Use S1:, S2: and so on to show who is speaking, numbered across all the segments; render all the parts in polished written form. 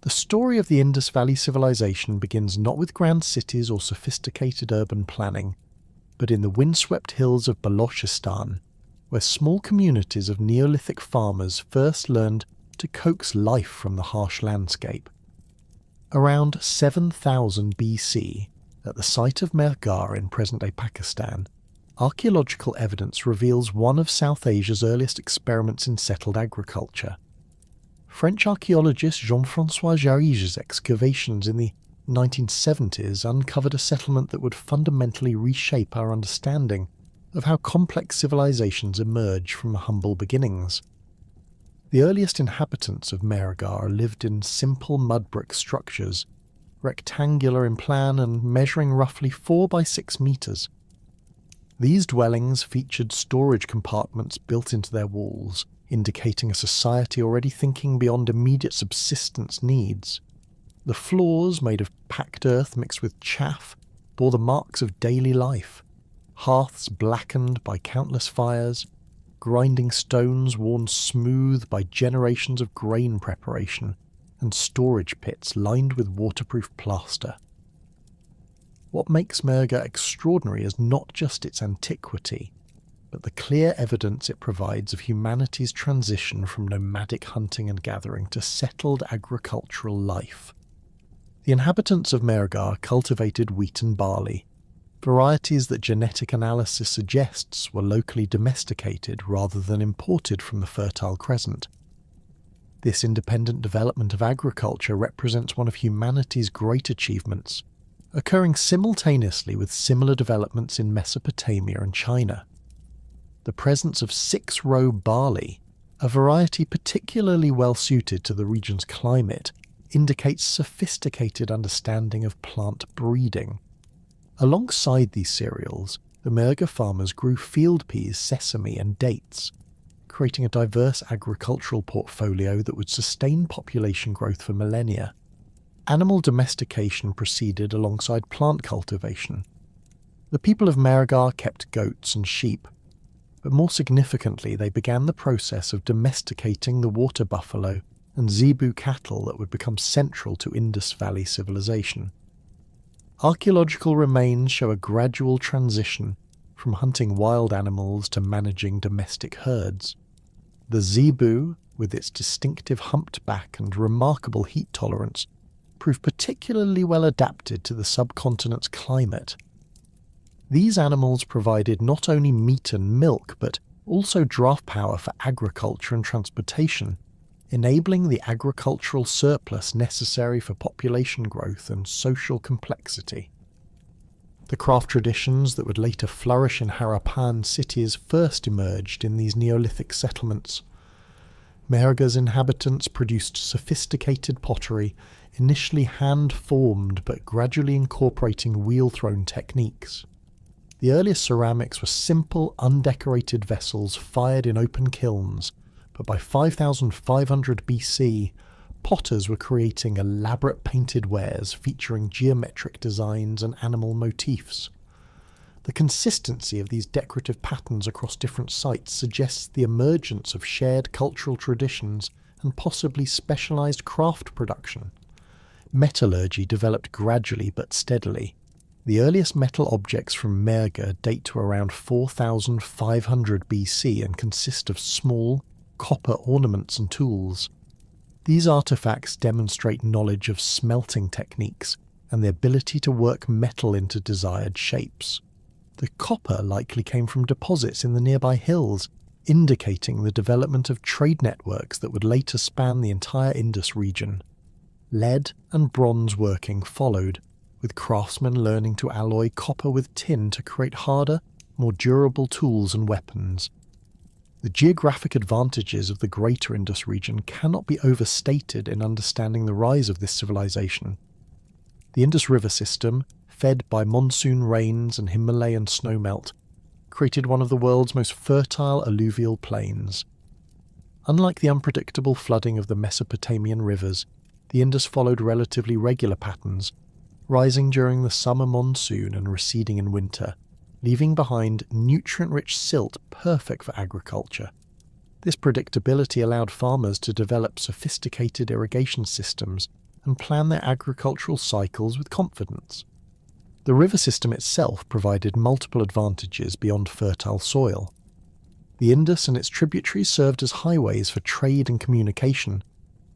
S1: The story of the Indus Valley Civilization begins not with grand cities or sophisticated urban planning, but in the windswept hills of Balochistan, where small communities of Neolithic farmers first learned to coax life from the harsh landscape. Around 7000 BC, at the site of Mehrgarh in present-day Pakistan, archaeological evidence reveals one of South Asia's earliest experiments in settled agriculture. French archaeologist Jean-François Jarige's excavations in the 1970s uncovered a settlement that would fundamentally reshape our understanding of how complex civilizations emerge from humble beginnings. The earliest inhabitants of Mehrgarh lived in simple mud brick structures, rectangular in plan and measuring roughly 4 by 6 meters. These dwellings featured storage compartments built into their walls, indicating a society already thinking beyond immediate subsistence needs. The floors, made of packed earth mixed with chaff, bore the marks of daily life. Hearths blackened by countless fires, grinding stones worn smooth by generations of grain preparation, and storage pits lined with waterproof plaster. What makes Mehrgarh extraordinary is not just its antiquity, but the clear evidence it provides of humanity's transition from nomadic hunting and gathering to settled agricultural life. The inhabitants of Mehrgarh cultivated wheat and barley, varieties that genetic analysis suggests were locally domesticated rather than imported from the Fertile Crescent. This independent development of agriculture represents one of humanity's great achievements, occurring simultaneously with similar developments in Mesopotamia and China. The presence of 6-row barley, a variety particularly well suited to the region's climate, indicates sophisticated understanding of plant breeding. Alongside these cereals, the Mehrgarh farmers grew field peas, sesame and dates, creating a diverse agricultural portfolio that would sustain population growth for millennia. Animal domestication proceeded alongside plant cultivation. The people of Mehrgarh kept goats and sheep, but more significantly they began the process of domesticating the water buffalo and zebu cattle that would become central to Indus Valley civilization. Archaeological remains show a gradual transition from hunting wild animals to managing domestic herds. The zebu, with its distinctive humped back and remarkable heat tolerance, proved particularly well adapted to the subcontinent's climate. These animals provided not only meat and milk, but also draft power for agriculture and transportation, enabling the agricultural surplus necessary for population growth and social complexity. The craft traditions that would later flourish in Harappan cities first emerged in these Neolithic settlements. Mehrgarh's inhabitants produced sophisticated pottery, initially hand-formed but gradually incorporating wheel-thrown techniques. The earliest ceramics were simple, undecorated vessels fired in open kilns, but by 5500 BC, potters were creating elaborate painted wares featuring geometric designs and animal motifs. The consistency of these decorative patterns across different sites suggests the emergence of shared cultural traditions and possibly specialized craft production. Metallurgy developed gradually but steadily. The earliest metal objects from Mehrgarh date to around 4500 BC and consist of small, copper ornaments and tools. These artifacts demonstrate knowledge of smelting techniques and the ability to work metal into desired shapes. The copper likely came from deposits in the nearby hills, indicating the development of trade networks that would later span the entire Indus region. Lead and bronze working followed, with craftsmen learning to alloy copper with tin to create harder, more durable tools and weapons. The geographic advantages of the greater Indus region cannot be overstated in understanding the rise of this civilization. The Indus River system, fed by monsoon rains and Himalayan snowmelt, created one of the world's most fertile alluvial plains. Unlike the unpredictable flooding of the Mesopotamian rivers, the Indus followed relatively regular patterns, rising during the summer monsoon and receding in winter, leaving behind nutrient-rich silt perfect for agriculture. This predictability allowed farmers to develop sophisticated irrigation systems and plan their agricultural cycles with confidence. The river system itself provided multiple advantages beyond fertile soil. The Indus and its tributaries served as highways for trade and communication,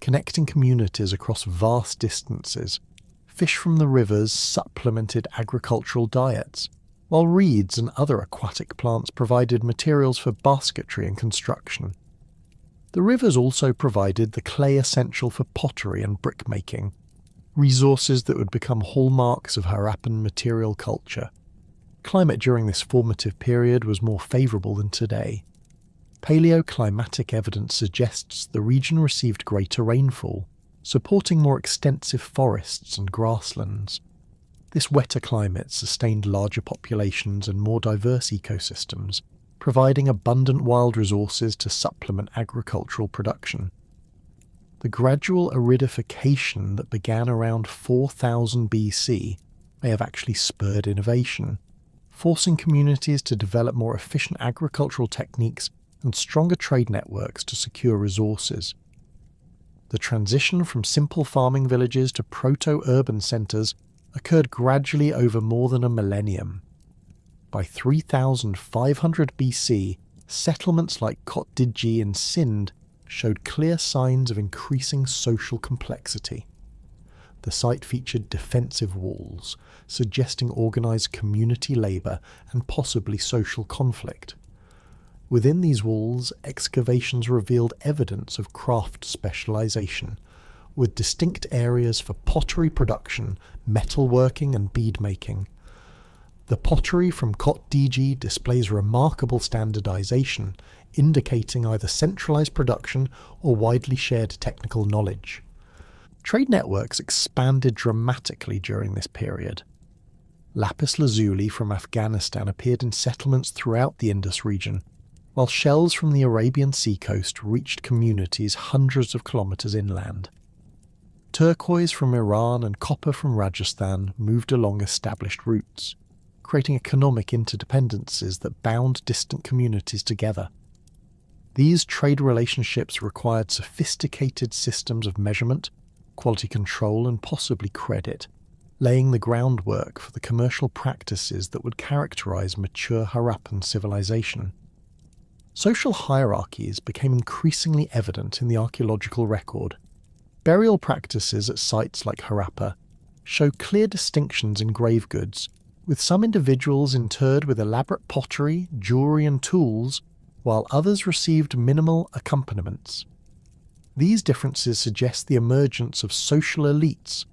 S1: connecting communities across vast distances. Fish from the rivers supplemented agricultural diets, while reeds and other aquatic plants provided materials for basketry and construction. The rivers also provided the clay essential for pottery and brickmaking, resources that would become hallmarks of Harappan material culture. Climate during this formative period was more favourable than today. Paleoclimatic evidence suggests the region received greater rainfall, supporting more extensive forests and grasslands. This wetter climate sustained larger populations and more diverse ecosystems, providing abundant wild resources to supplement agricultural production. The gradual aridification that began around 4000 BC may have actually spurred innovation, forcing communities to develop more efficient agricultural techniques and stronger trade networks to secure resources. The transition from simple farming villages to proto-urban centres occurred gradually over more than a millennium. By 3500 BC, settlements like Kotdiji in Sindh showed clear signs of increasing social complexity. The site featured defensive walls, suggesting organised community labour and possibly social conflict. Within these walls, excavations revealed evidence of craft specialisation, with distinct areas for pottery production, metalworking and beadmaking. The pottery from Kotdiji displays remarkable standardisation, indicating either centralised production or widely shared technical knowledge. Trade networks expanded dramatically during this period. Lapis lazuli from Afghanistan appeared in settlements throughout the Indus region, while shells from the Arabian seacoast reached communities hundreds of kilometres inland. Turquoise from Iran and copper from Rajasthan moved along established routes, creating economic interdependencies that bound distant communities together. These trade relationships required sophisticated systems of measurement, quality control and possibly credit, laying the groundwork for the commercial practices that would characterise mature Harappan civilization. Social hierarchies became increasingly evident in the archaeological record. Burial practices at sites like Harappa show clear distinctions in grave goods, with some individuals interred with elaborate pottery, jewellery and tools, while others received minimal accompaniments. These differences suggest the emergence of social elites,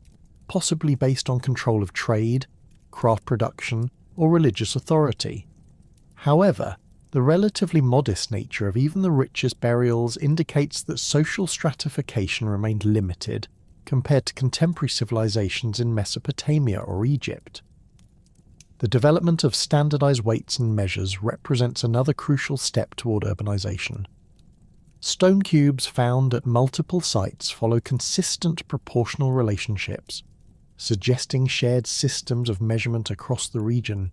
S1: possibly based on control of trade, craft production, or religious authority. However, the relatively modest nature of even the richest burials indicates that social stratification remained limited compared to contemporary civilizations in Mesopotamia or Egypt. The development of standardized weights and measures represents another crucial step toward urbanization. Stone cubes found at multiple sites follow consistent proportional relationships, suggesting shared systems of measurement across the region.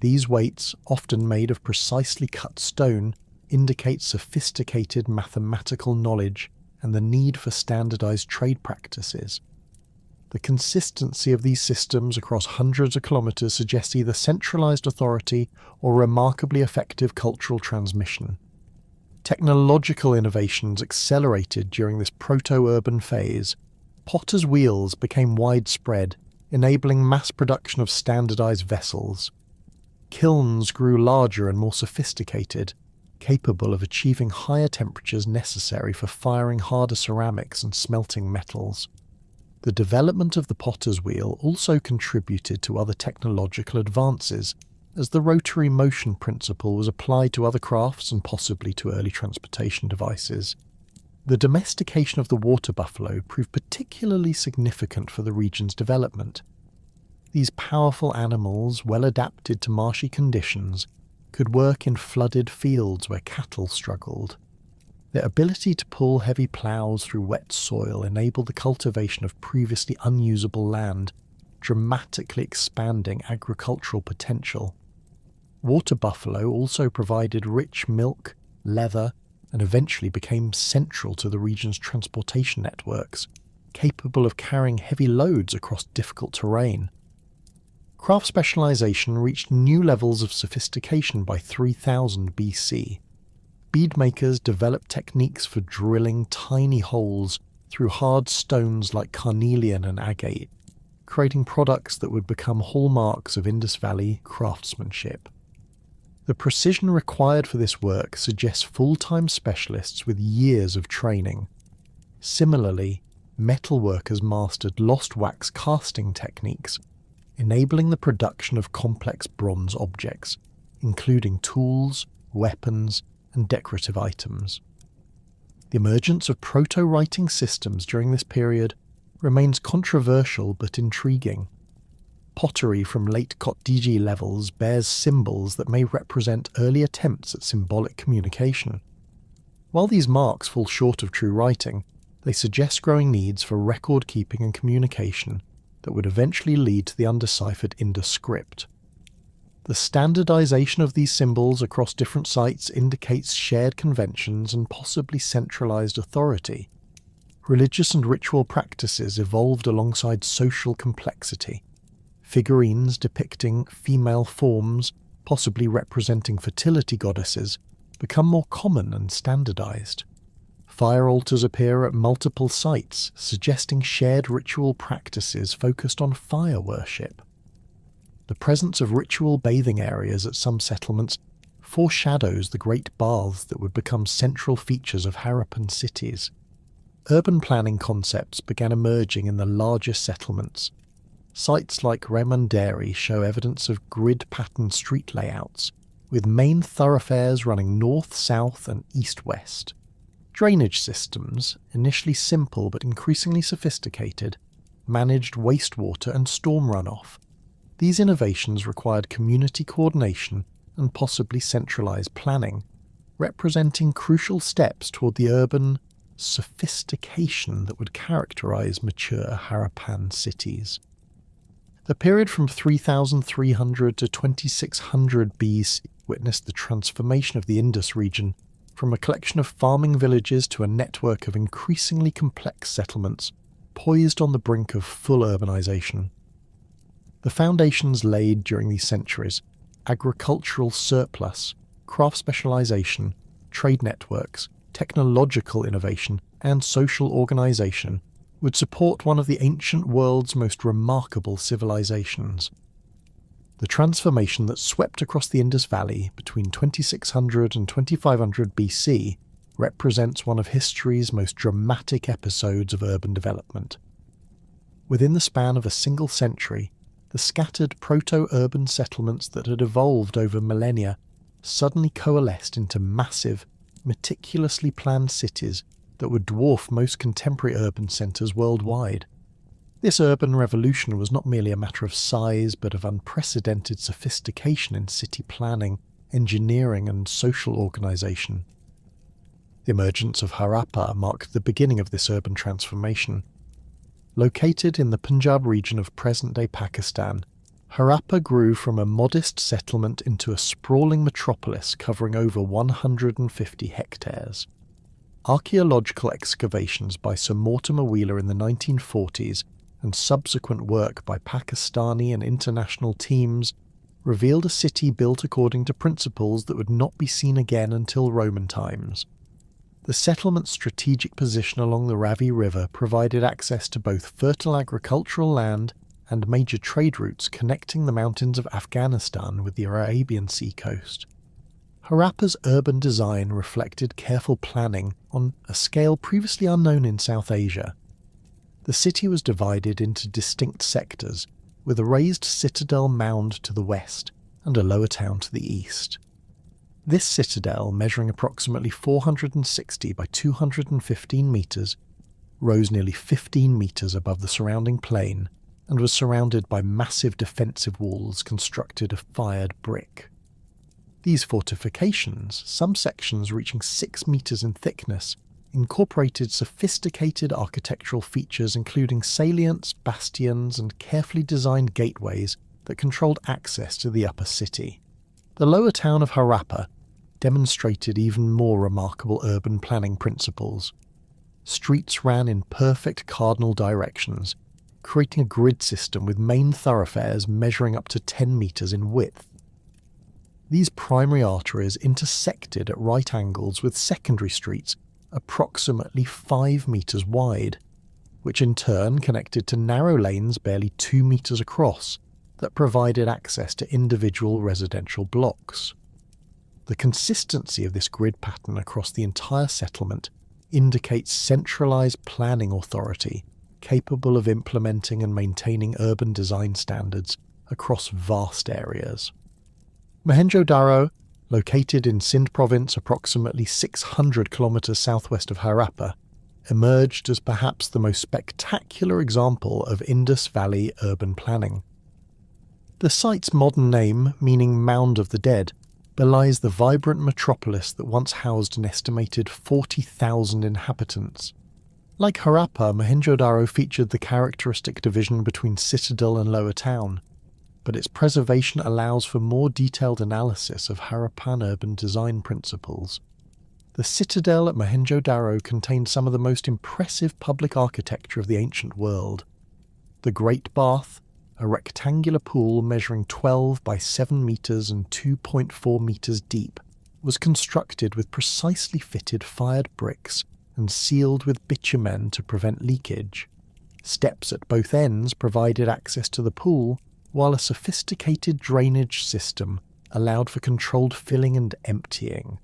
S1: These weights, often made of precisely cut stone, indicate sophisticated mathematical knowledge and the need for standardized trade practices. The consistency of these systems across hundreds of kilometers suggests either centralized authority or remarkably effective cultural transmission. Technological innovations accelerated during this proto-urban phase. Potter's wheels became widespread, enabling mass production of standardized vessels. Kilns grew larger and more sophisticated, capable of achieving higher temperatures necessary for firing harder ceramics and smelting metals. The development of the potter's wheel also contributed to other technological advances, as the rotary motion principle was applied to other crafts and possibly to early transportation devices. The domestication of the water buffalo proved particularly significant for the region's development. These powerful animals, well adapted to marshy conditions, could work in flooded fields where cattle struggled. Their ability to pull heavy ploughs through wet soil enabled the cultivation of previously unusable land, dramatically expanding agricultural potential. Water buffalo also provided rich milk, leather, and eventually became central to the region's transportation networks, capable of carrying heavy loads across difficult terrain. Craft specialization reached new levels of sophistication by 3000 BC. Beadmakers developed techniques for drilling tiny holes through hard stones like carnelian and agate, creating products that would become hallmarks of Indus Valley craftsmanship. The precision required for this work suggests full-time specialists with years of training. Similarly, metalworkers mastered lost wax casting techniques, enabling the production of complex bronze objects, including tools, weapons, and decorative items. The emergence of proto-writing systems during this period remains controversial but intriguing. Pottery from late Kotdiji levels bears symbols that may represent early attempts at symbolic communication. While these marks fall short of true writing, they suggest growing needs for record-keeping and communication that would eventually lead to the undeciphered Indus script. The standardization of these symbols across different sites indicates shared conventions and possibly centralized authority. Religious and ritual practices evolved alongside social complexity. Figurines depicting female forms, possibly representing fertility goddesses, become more common and standardized. Fire altars appear at multiple sites, suggesting shared ritual practices focused on fire worship. The presence of ritual bathing areas at some settlements foreshadows the great baths that would become central features of Harappan cities. Urban planning concepts began emerging in the larger settlements. Sites like Remanderi show evidence of grid-patterned street layouts, with main thoroughfares running north, south, and east-west. Drainage systems, initially simple but increasingly sophisticated, managed wastewater and storm runoff. These innovations required community coordination and possibly centralized planning, representing crucial steps toward the urban sophistication that would characterize mature Harappan cities. The period from 3300 to 2600 BC witnessed the transformation of the Indus region from a collection of farming villages to a network of increasingly complex settlements poised on the brink of full urbanization. The foundations laid during these centuries, agricultural surplus, craft specialization, trade networks, technological innovation, and social organization, would support one of the ancient world's most remarkable civilizations. The transformation that swept across the Indus Valley between 2600 and 2500 BC represents one of history's most dramatic episodes of urban development. Within the span of a single century, the scattered proto-urban settlements that had evolved over millennia suddenly coalesced into massive, meticulously planned cities that would dwarf most contemporary urban centres worldwide. This urban revolution was not merely a matter of size, but of unprecedented sophistication in city planning, engineering, and social organisation. The emergence of Harappa marked the beginning of this urban transformation. Located in the Punjab region of present-day Pakistan, Harappa grew from a modest settlement into a sprawling metropolis covering over 150 hectares. Archaeological excavations by Sir Mortimer Wheeler in the 1940s and subsequent work by Pakistani and international teams revealed a city built according to principles that would not be seen again until Roman times. The settlement's strategic position along the Ravi River provided access to both fertile agricultural land and major trade routes connecting the mountains of Afghanistan with the Arabian Sea coast. Harappa's urban design reflected careful planning on a scale previously unknown in South Asia. The city was divided into distinct sectors, with a raised citadel mound to the west and a lower town to the east. This citadel, measuring approximately 460 by 215 metres, rose nearly 15 metres above the surrounding plain and was surrounded by massive defensive walls constructed of fired brick. These fortifications, some sections reaching 6 metres in thickness, incorporated sophisticated architectural features including salients, bastions, and carefully designed gateways that controlled access to the upper city. The lower town of Harappa demonstrated even more remarkable urban planning principles. Streets ran in perfect cardinal directions, creating a grid system with main thoroughfares measuring up to 10 metres in width. These primary arteries intersected at right angles with secondary streets approximately 5 metres wide, which in turn connected to narrow lanes barely 2 metres across that provided access to individual residential blocks. The consistency of this grid pattern across the entire settlement indicates centralised planning authority capable of implementing and maintaining urban design standards across vast areas. Mohenjo-Daro, located in Sindh province approximately 600 kilometres southwest of Harappa, emerged as perhaps the most spectacular example of Indus Valley urban planning. The site's modern name, meaning Mound of the Dead, belies the vibrant metropolis that once housed an estimated 40,000 inhabitants. Like Harappa, Mohenjo-Daro featured the characteristic division between citadel and lower town, but its preservation allows for more detailed analysis of Harappan urban design principles. The citadel at Mohenjo-Daro contained some of the most impressive public architecture of the ancient world. The Great Bath, a rectangular pool measuring 12 by 7 metres and 2.4 metres deep, was constructed with precisely fitted fired bricks and sealed with bitumen to prevent leakage. Steps at both ends provided access to the pool, while a sophisticated drainage system allowed for controlled filling and emptying.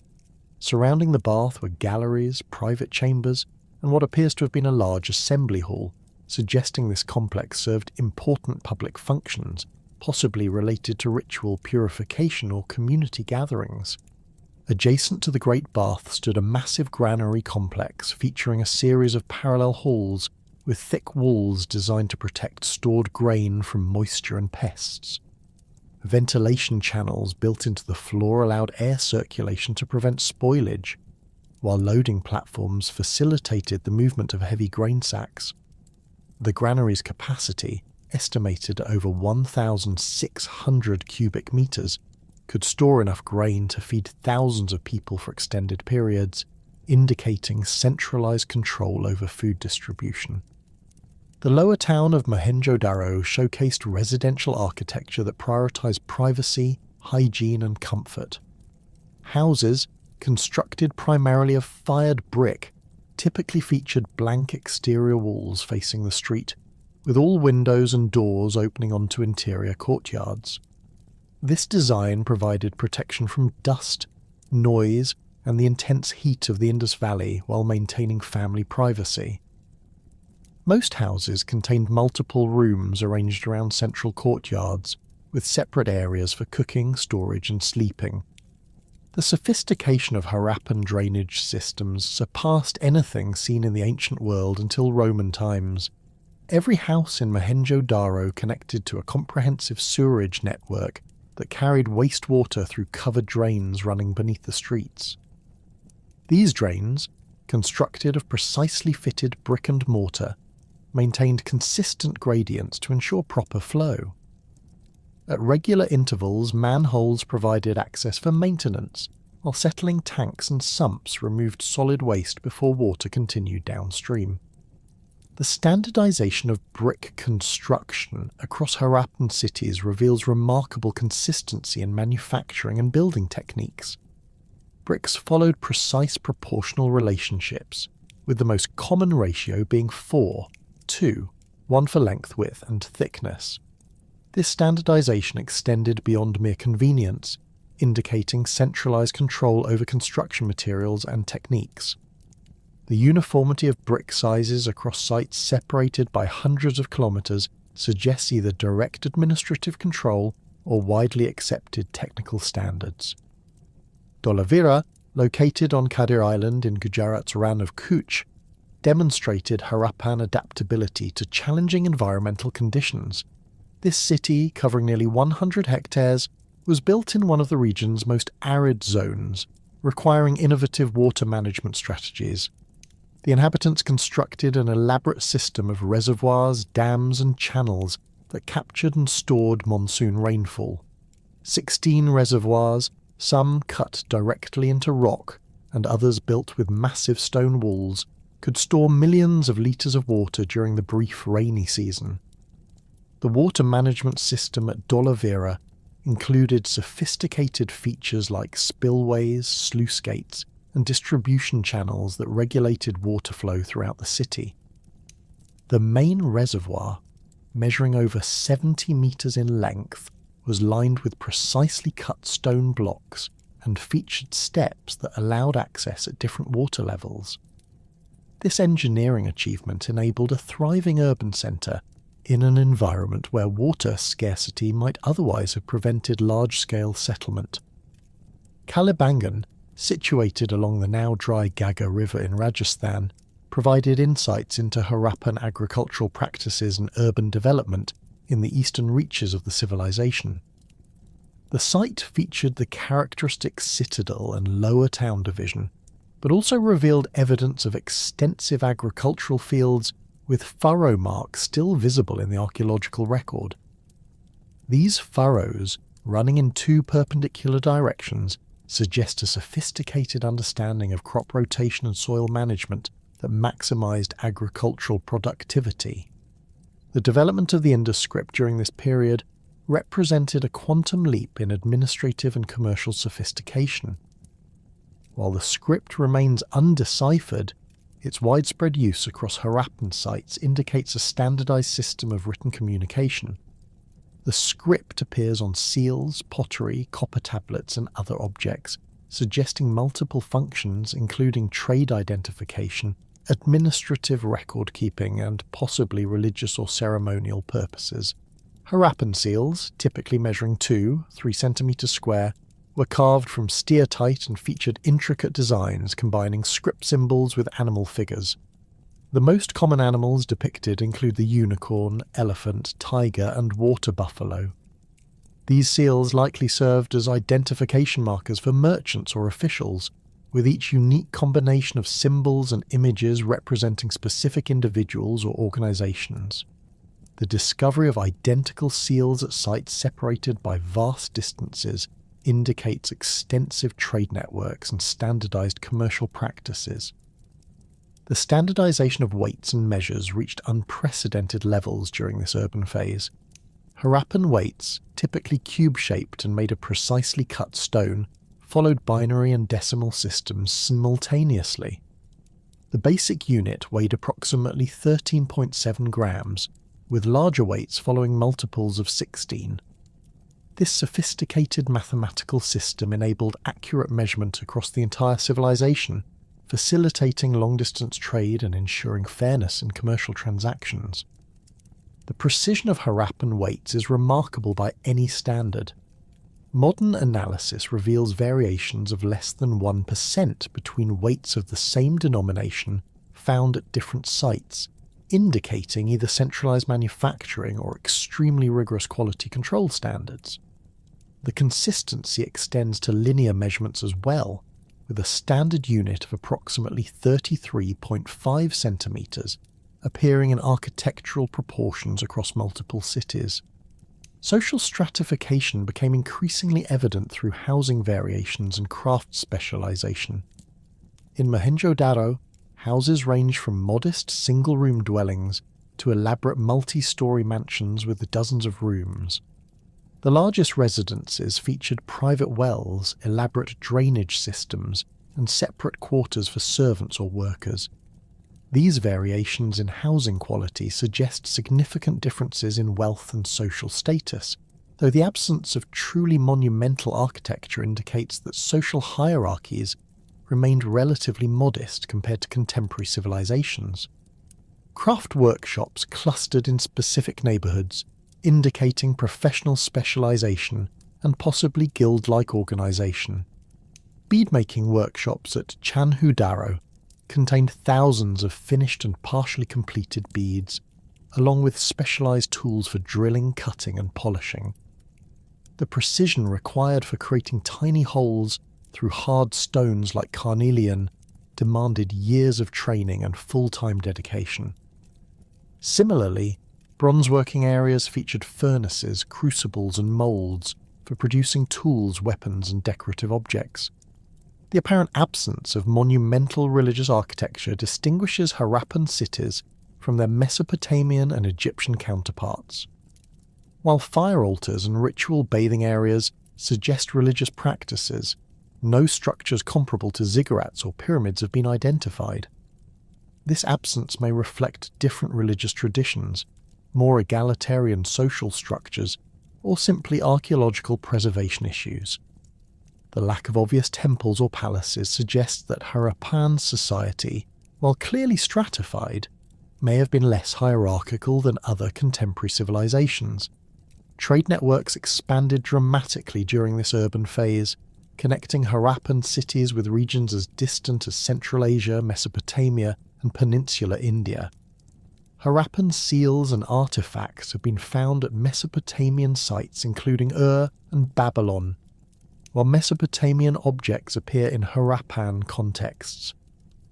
S1: Surrounding the bath were galleries, private chambers, and what appears to have been a large assembly hall, suggesting this complex served important public functions, possibly related to ritual purification or community gatherings. Adjacent to the Great Bath stood a massive granary complex featuring a series of parallel halls with thick walls designed to protect stored grain from moisture and pests. Ventilation channels built into the floor allowed air circulation to prevent spoilage, while loading platforms facilitated the movement of heavy grain sacks. The granary's capacity, estimated at over 1,600 cubic metres, could store enough grain to feed thousands of people for extended periods, indicating centralised control over food distribution. The lower town of Mohenjo-Daro showcased residential architecture that prioritised privacy, hygiene and comfort. Houses, constructed primarily of fired brick, typically featured blank exterior walls facing the street, with all windows and doors opening onto interior courtyards. This design provided protection from dust, noise, and the intense heat of the Indus Valley while maintaining family privacy. Most houses contained multiple rooms arranged around central courtyards, with separate areas for cooking, storage, and sleeping. The sophistication of Harappan drainage systems surpassed anything seen in the ancient world until Roman times. Every house in Mohenjo-Daro connected to a comprehensive sewerage network that carried wastewater through covered drains running beneath the streets. These drains, constructed of precisely fitted brick and mortar, maintained consistent gradients to ensure proper flow. At regular intervals, manholes provided access for maintenance, while settling tanks and sumps removed solid waste before water continued downstream. The standardization of brick construction across Harappan cities reveals remarkable consistency in manufacturing and building techniques. Bricks followed precise proportional relationships, with the most common ratio being 4:2, one for length, width, and thickness. This standardization extended beyond mere convenience, indicating centralized control over construction materials and techniques. The uniformity of brick sizes across sites separated by hundreds of kilometers suggests either direct administrative control or widely accepted technical standards. Dholavira, located on Kadir Island in Gujarat's Rann of Kutch, demonstrated Harappan adaptability to challenging environmental conditions. This city, covering nearly 100 hectares, was built in one of the region's most arid zones, requiring innovative water management strategies. The inhabitants constructed an elaborate system of reservoirs, dams and channels that captured and stored monsoon rainfall. 16 reservoirs, some cut directly into rock and others built with massive stone walls, could store millions of litres of water during the brief rainy season. The water management system at Dolavira included sophisticated features like spillways, sluice gates, and distribution channels that regulated water flow throughout the city. The main reservoir, measuring over 70 metres in length, was lined with precisely cut stone blocks and featured steps that allowed access at different water levels. This engineering achievement enabled a thriving urban centre in an environment where water scarcity might otherwise have prevented large-scale settlement. Kalibangan, situated along the now dry Gaga River in Rajasthan, provided insights into Harappan agricultural practices and urban development in the eastern reaches of the civilization. The site featured the characteristic citadel and lower town division, but also revealed evidence of extensive agricultural fields with furrow marks still visible in the archaeological record. These furrows, running in two perpendicular directions, suggest a sophisticated understanding of crop rotation and soil management that maximised agricultural productivity. The development of the Indus script during this period represented a quantum leap in administrative and commercial sophistication. While the script remains undeciphered, its widespread use across Harappan sites indicates a standardized system of written communication. The script appears on seals, pottery, copper tablets, and other objects, suggesting multiple functions including trade identification, administrative record-keeping, and possibly religious or ceremonial purposes. Harappan seals, typically measuring 3 centimeters square, were carved from steatite and featured intricate designs combining script symbols with animal figures. The most common animals depicted include the unicorn, elephant, tiger, and water buffalo. These seals likely served as identification markers for merchants or officials, with each unique combination of symbols and images representing specific individuals or organizations. The discovery of identical seals at sites separated by vast distances indicates extensive trade networks and standardized commercial practices. The standardization of weights and measures reached unprecedented levels during this urban phase. Harappan weights, typically cube-shaped and made of precisely cut stone, followed binary and decimal systems simultaneously. The basic unit weighed approximately 13.7 grams, with larger weights following multiples of 16. This sophisticated mathematical system enabled accurate measurement across the entire civilization, facilitating long-distance trade and ensuring fairness in commercial transactions. The precision of Harappan weights is remarkable by any standard. Modern analysis reveals variations of less than 1% between weights of the same denomination found at different sites, indicating either centralized manufacturing or extremely rigorous quality control standards. The consistency extends to linear measurements as well, with a standard unit of approximately 33.5 centimeters appearing in architectural proportions across multiple cities. Social stratification became increasingly evident through housing variations and craft specialization. In Mohenjo-Daro, houses range from modest single-room dwellings to elaborate multi-story mansions with dozens of rooms. The largest residences featured private wells, elaborate drainage systems, and separate quarters for servants or workers. These variations in housing quality suggest significant differences in wealth and social status, though the absence of truly monumental architecture indicates that social hierarchies remained relatively modest compared to contemporary civilizations. Craft workshops clustered in specific neighborhoods, indicating professional specialization and possibly guild-like organization. Beadmaking workshops at Chanhu-Daro contained thousands of finished and partially completed beads, along with specialized tools for drilling, cutting, and polishing. The precision required for creating tiny holes through hard stones like carnelian demanded years of training and full-time dedication. Similarly, bronzeworking areas featured furnaces, crucibles, and moulds for producing tools, weapons, and decorative objects. The apparent absence of monumental religious architecture distinguishes Harappan cities from their Mesopotamian and Egyptian counterparts. While fire altars and ritual bathing areas suggest religious practices, no structures comparable to ziggurats or pyramids have been identified. This absence may reflect different religious traditions, more egalitarian social structures, or simply archaeological preservation issues. The lack of obvious temples or palaces suggests that Harappan society, while clearly stratified, may have been less hierarchical than other contemporary civilizations. Trade networks expanded dramatically during this urban phase, connecting Harappan cities with regions as distant as Central Asia, Mesopotamia, and peninsular India. Harappan seals and artifacts have been found at Mesopotamian sites including Ur and Babylon, while Mesopotamian objects appear in Harappan contexts.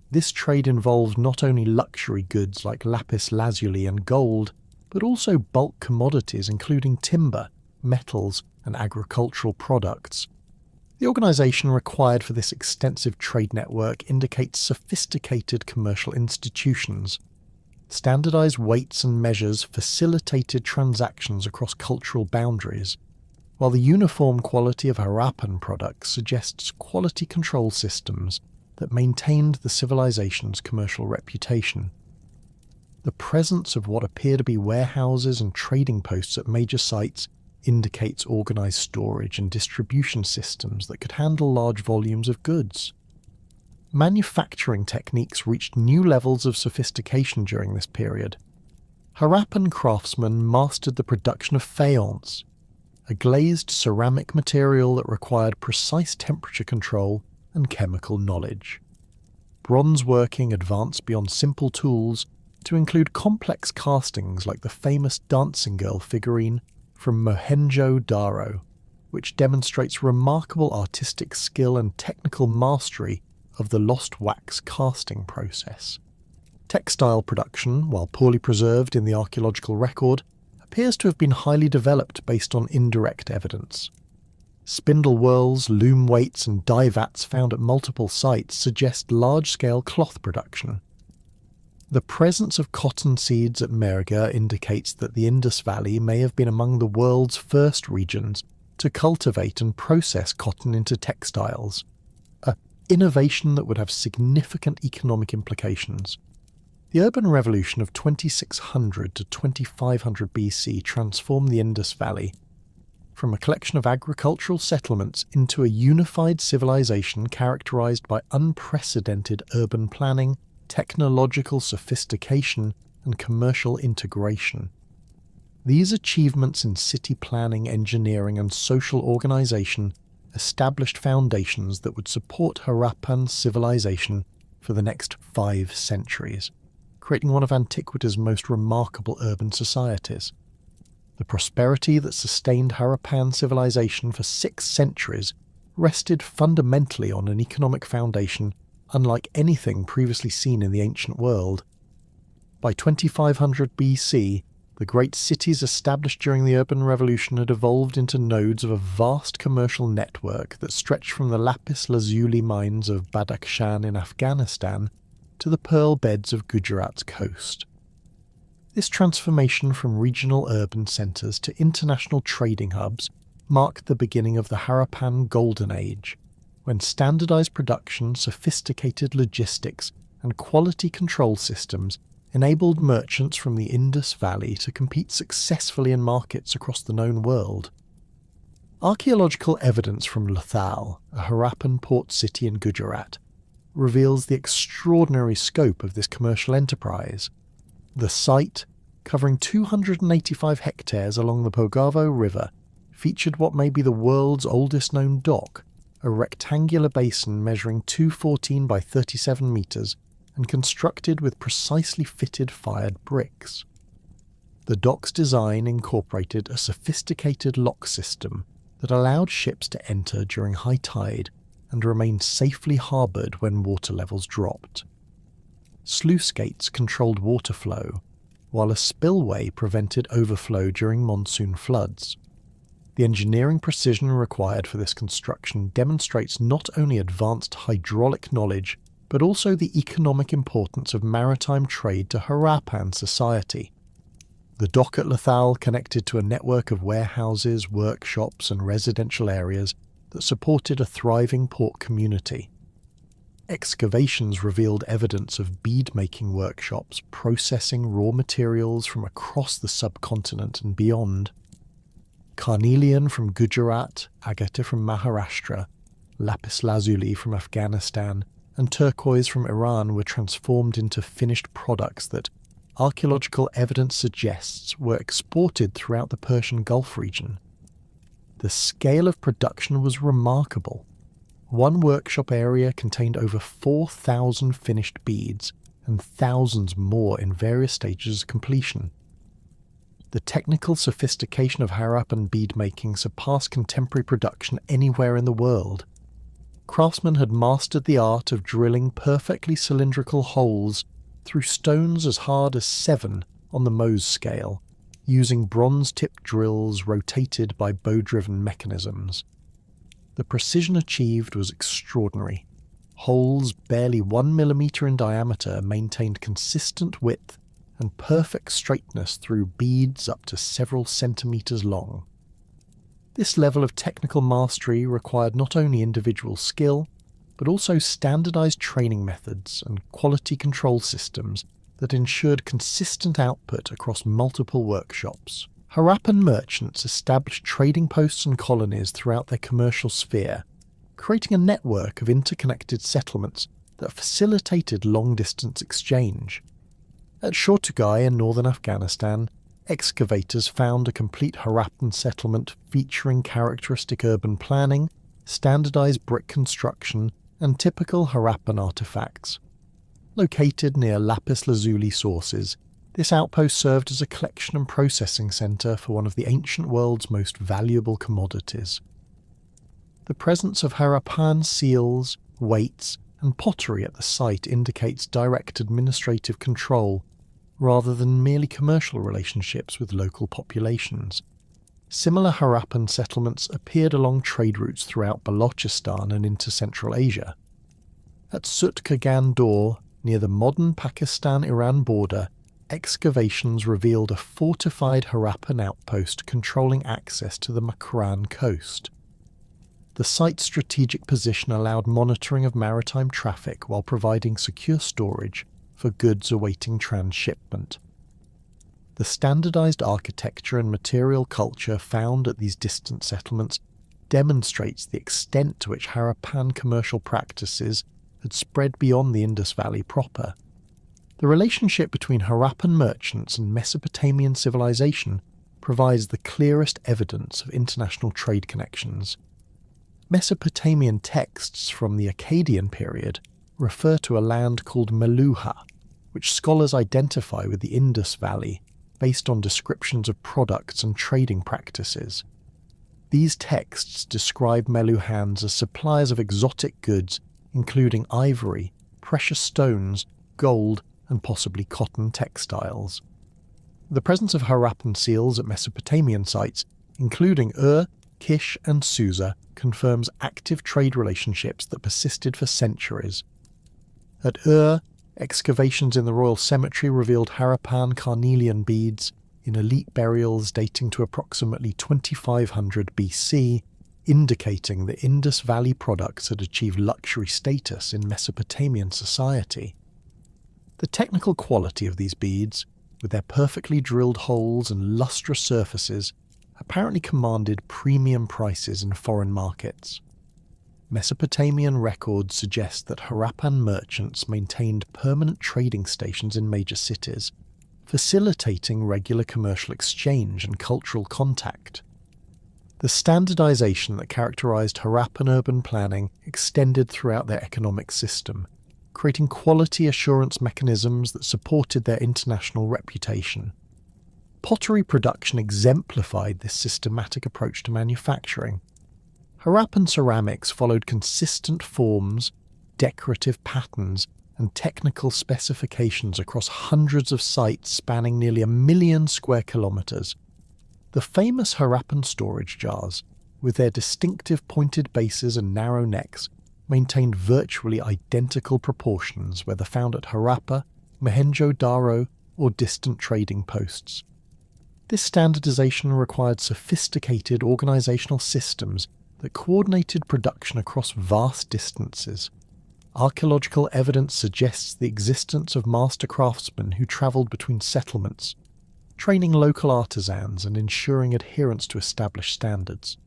S1: This trade involved not only luxury goods like lapis lazuli and gold, but also bulk commodities including timber, metals, and agricultural products. The organisation required for this extensive trade network indicates sophisticated commercial institutions. Standardised weights and measures facilitated transactions across cultural boundaries, while the uniform quality of Harappan products suggests quality control systems that maintained the civilization's commercial reputation. The presence of what appear to be warehouses and trading posts at major sites indicates organised storage and distribution systems that could handle large volumes of goods. Manufacturing techniques reached new levels of sophistication during this period. Harappan craftsmen mastered the production of faience, a glazed ceramic material that required precise temperature control and chemical knowledge. Bronze working advanced beyond simple tools to include complex castings like the famous dancing girl figurine from Mohenjo-Daro, which demonstrates remarkable artistic skill and technical mastery of the lost wax casting process. Textile production, while poorly preserved in the archaeological record, appears to have been highly developed based on indirect evidence. Spindle whorls, loom weights, and dye vats found at multiple sites suggest large-scale cloth production. The presence of cotton seeds at Merga indicates that the Indus Valley may have been among the world's first regions to cultivate and process cotton into textiles, an innovation that would have significant economic implications. The urban revolution of 2600 to 2500 BC transformed the Indus Valley from a collection of agricultural settlements into a unified civilization characterized by unprecedented urban planning, technological sophistication, and commercial integration. These achievements in city planning, engineering, and social organization established foundations that would support Harappan civilization for the next 5 centuries, creating one of antiquity's most remarkable urban societies. The prosperity that sustained Harappan civilization for 6 centuries rested fundamentally on an economic foundation unlike anything previously seen in the ancient world. By 2500 BC, the great cities established during the urban revolution had evolved into nodes of a vast commercial network that stretched from the lapis lazuli mines of Badakhshan in Afghanistan to the pearl beds of Gujarat's coast. This transformation from regional urban centres to international trading hubs marked the beginning of the Harappan Golden Age, when standardised production, sophisticated logistics, and quality control systems enabled merchants from the Indus Valley to compete successfully in markets across the known world. Archaeological evidence from Lothal, a Harappan port city in Gujarat, reveals the extraordinary scope of this commercial enterprise. The site, covering 285 hectares along the Bhogavo River, featured what may be the world's oldest known dock, a rectangular basin measuring 214 by 37 metres and constructed with precisely fitted fired bricks. The dock's design incorporated a sophisticated lock system that allowed ships to enter during high tide and remain safely harboured when water levels dropped. Sluice gates controlled water flow, while a spillway prevented overflow during monsoon floods. The engineering precision required for this construction demonstrates not only advanced hydraulic knowledge, but also the economic importance of maritime trade to Harappan society. The dock at Lethal connected to a network of warehouses, workshops and residential areas that supported a thriving port community. Excavations revealed evidence of bead-making workshops processing raw materials from across the subcontinent and beyond. Carnelian from Gujarat, agate from Maharashtra, lapis lazuli from Afghanistan, and turquoise from Iran were transformed into finished products that archaeological evidence suggests were exported throughout the Persian Gulf region. The scale of production was remarkable. One workshop area contained over 4,000 finished beads and thousands more in various stages of completion. The technical sophistication of Harappan bead-making surpassed contemporary production anywhere in the world. Craftsmen had mastered the art of drilling perfectly cylindrical holes through stones as hard as 7 on the Mohs scale, using bronze-tipped drills rotated by bow-driven mechanisms. The precision achieved was extraordinary. Holes barely 1 millimeter in diameter maintained consistent width and perfect straightness through beads up to several centimeters long. This level of technical mastery required not only individual skill, but also standardized training methods and quality control systems that ensured consistent output across multiple workshops. Harappan merchants established trading posts and colonies throughout their commercial sphere, creating a network of interconnected settlements that facilitated long-distance exchange. At Shortugai in northern Afghanistan, excavators found a complete Harappan settlement featuring characteristic urban planning, standardized brick construction, and typical Harappan artifacts. Located near lapis lazuli sources, this outpost served as a collection and processing center for one of the ancient world's most valuable commodities. The presence of Harappan seals, weights, and pottery at the site indicates direct administrative control, rather than merely commercial relationships with local populations. Similar Harappan settlements appeared along trade routes throughout Balochistan and into Central Asia. At Sutkagan Dor, near the modern Pakistan-Iran border, excavations revealed a fortified Harappan outpost controlling access to the Makran coast. The site's strategic position allowed monitoring of maritime traffic while providing secure storage for goods awaiting transshipment. The standardized architecture and material culture found at these distant settlements demonstrates the extent to which Harappan commercial practices had spread beyond the Indus Valley proper. The relationship between Harappan merchants and Mesopotamian civilization provides the clearest evidence of international trade connections. Mesopotamian texts from the Akkadian period refer to a land called Meluha, which scholars identify with the Indus Valley based on descriptions of products and trading practices. These texts describe Meluhans as suppliers of exotic goods, including ivory, precious stones, gold, and possibly cotton textiles. The presence of Harappan seals at Mesopotamian sites, including Ur, Kish, and Susa, confirms active trade relationships that persisted for centuries. At Ur, excavations in the royal cemetery revealed Harappan carnelian beads in elite burials dating to approximately 2500 BC, indicating that Indus Valley products had achieved luxury status in Mesopotamian society. The technical quality of these beads, with their perfectly drilled holes and lustrous surfaces, apparently commanded premium prices in foreign markets. Mesopotamian records suggest that Harappan merchants maintained permanent trading stations in major cities, facilitating regular commercial exchange and cultural contact. The standardization that characterized Harappan urban planning extended throughout their economic system, creating quality assurance mechanisms that supported their international reputation. Pottery production exemplified this systematic approach to manufacturing. Harappan ceramics followed consistent forms, decorative patterns, and technical specifications across hundreds of sites spanning nearly 1 million square kilometers. The famous Harappan storage jars, with their distinctive pointed bases and narrow necks, maintained virtually identical proportions whether found at Harappa, Mohenjo-Daro, or distant trading posts. This standardization required sophisticated organizational systems that coordinated production across vast distances. Archaeological evidence suggests the existence of master craftsmen who travelled between settlements, training local artisans and ensuring adherence to established standards.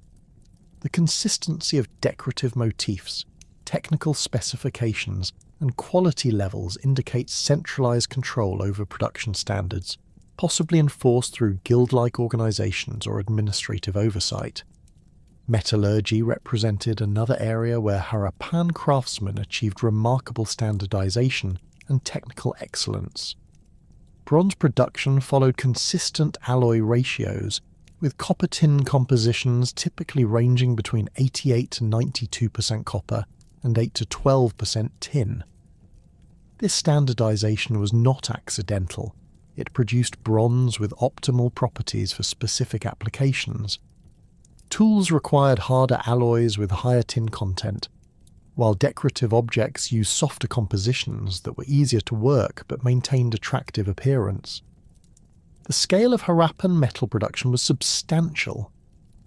S1: The consistency of decorative motifs, technical specifications, and quality levels indicates centralized control over production standards, possibly enforced through guild-like organizations or administrative oversight. Metallurgy represented another area where Harappan craftsmen achieved remarkable standardization and technical excellence. Bronze production followed consistent alloy ratios, with copper-tin compositions typically ranging between 88 to 92% copper and 8 to 12% tin. This standardization was not accidental. It produced bronze with optimal properties for specific applications. Tools required harder alloys with higher tin content, while decorative objects used softer compositions that were easier to work but maintained attractive appearance. The scale of Harappan metal production was substantial.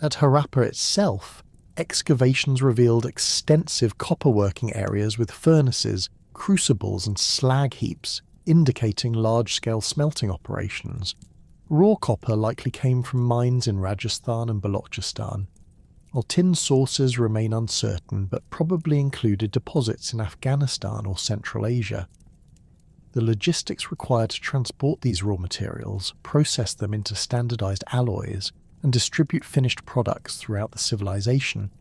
S1: At Harappa itself, excavations revealed extensive copper-working areas with furnaces, crucibles and slag heaps, indicating large-scale smelting operations. Raw copper likely came from mines in Rajasthan and Balochistan, while tin sources remain uncertain but probably included deposits in Afghanistan or Central Asia. The logistics required to transport these raw materials, process them into standardized alloys, and distribute finished products throughout the civilization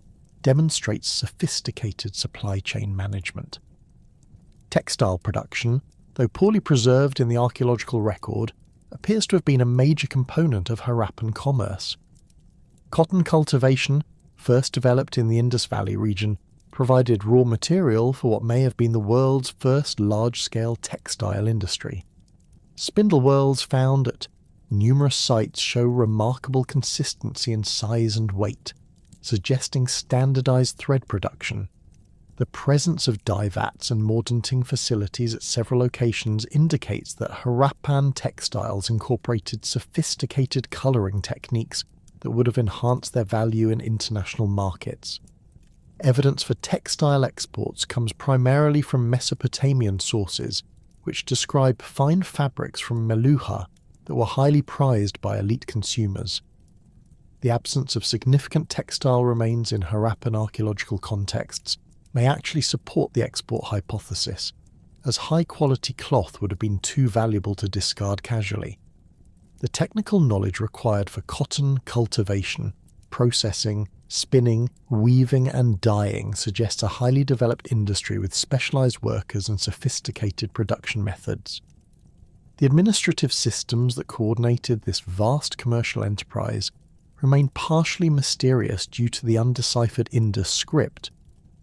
S1: demonstrates sophisticated supply chain management. Textile production, though poorly preserved in the archaeological record, appears to have been a major component of Harappan commerce. Cotton cultivation, first developed in the Indus Valley region, provided raw material for what may have been the world's first large-scale textile industry. Spindle whorls found at numerous sites show remarkable consistency in size and weight, suggesting standardized thread production. The presence of dye vats and mordanting facilities at several locations indicates that Harappan textiles incorporated sophisticated colouring techniques that would have enhanced their value in international markets. Evidence for textile exports comes primarily from Mesopotamian sources, which describe fine fabrics from Meluha that were highly prized by elite consumers. The absence of significant textile remains in Harappan archaeological contexts may actually support the export hypothesis, as high-quality cloth would have been too valuable to discard casually. The technical knowledge required for cotton cultivation, processing, spinning, weaving and dyeing suggests a highly developed industry with specialized workers and sophisticated production methods. The administrative systems that coordinated this vast commercial enterprise remain partially mysterious due to the undeciphered Indus script,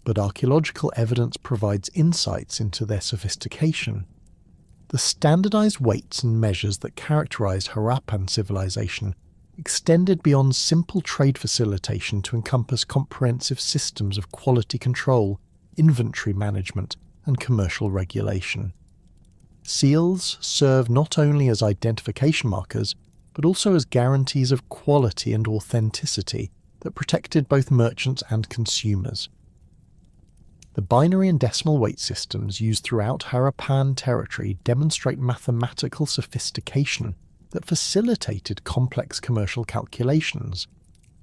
S1: but archaeological evidence provides insights into their sophistication. The standardized weights and measures that characterized Harappan civilization extended beyond simple trade facilitation to encompass comprehensive systems of quality control, inventory management, and commercial regulation. Seals serve not only as identification markers, but also as guarantees of quality and authenticity that protected both merchants and consumers. The binary and decimal weight systems used throughout Harappan territory demonstrate mathematical sophistication that facilitated complex commercial calculations.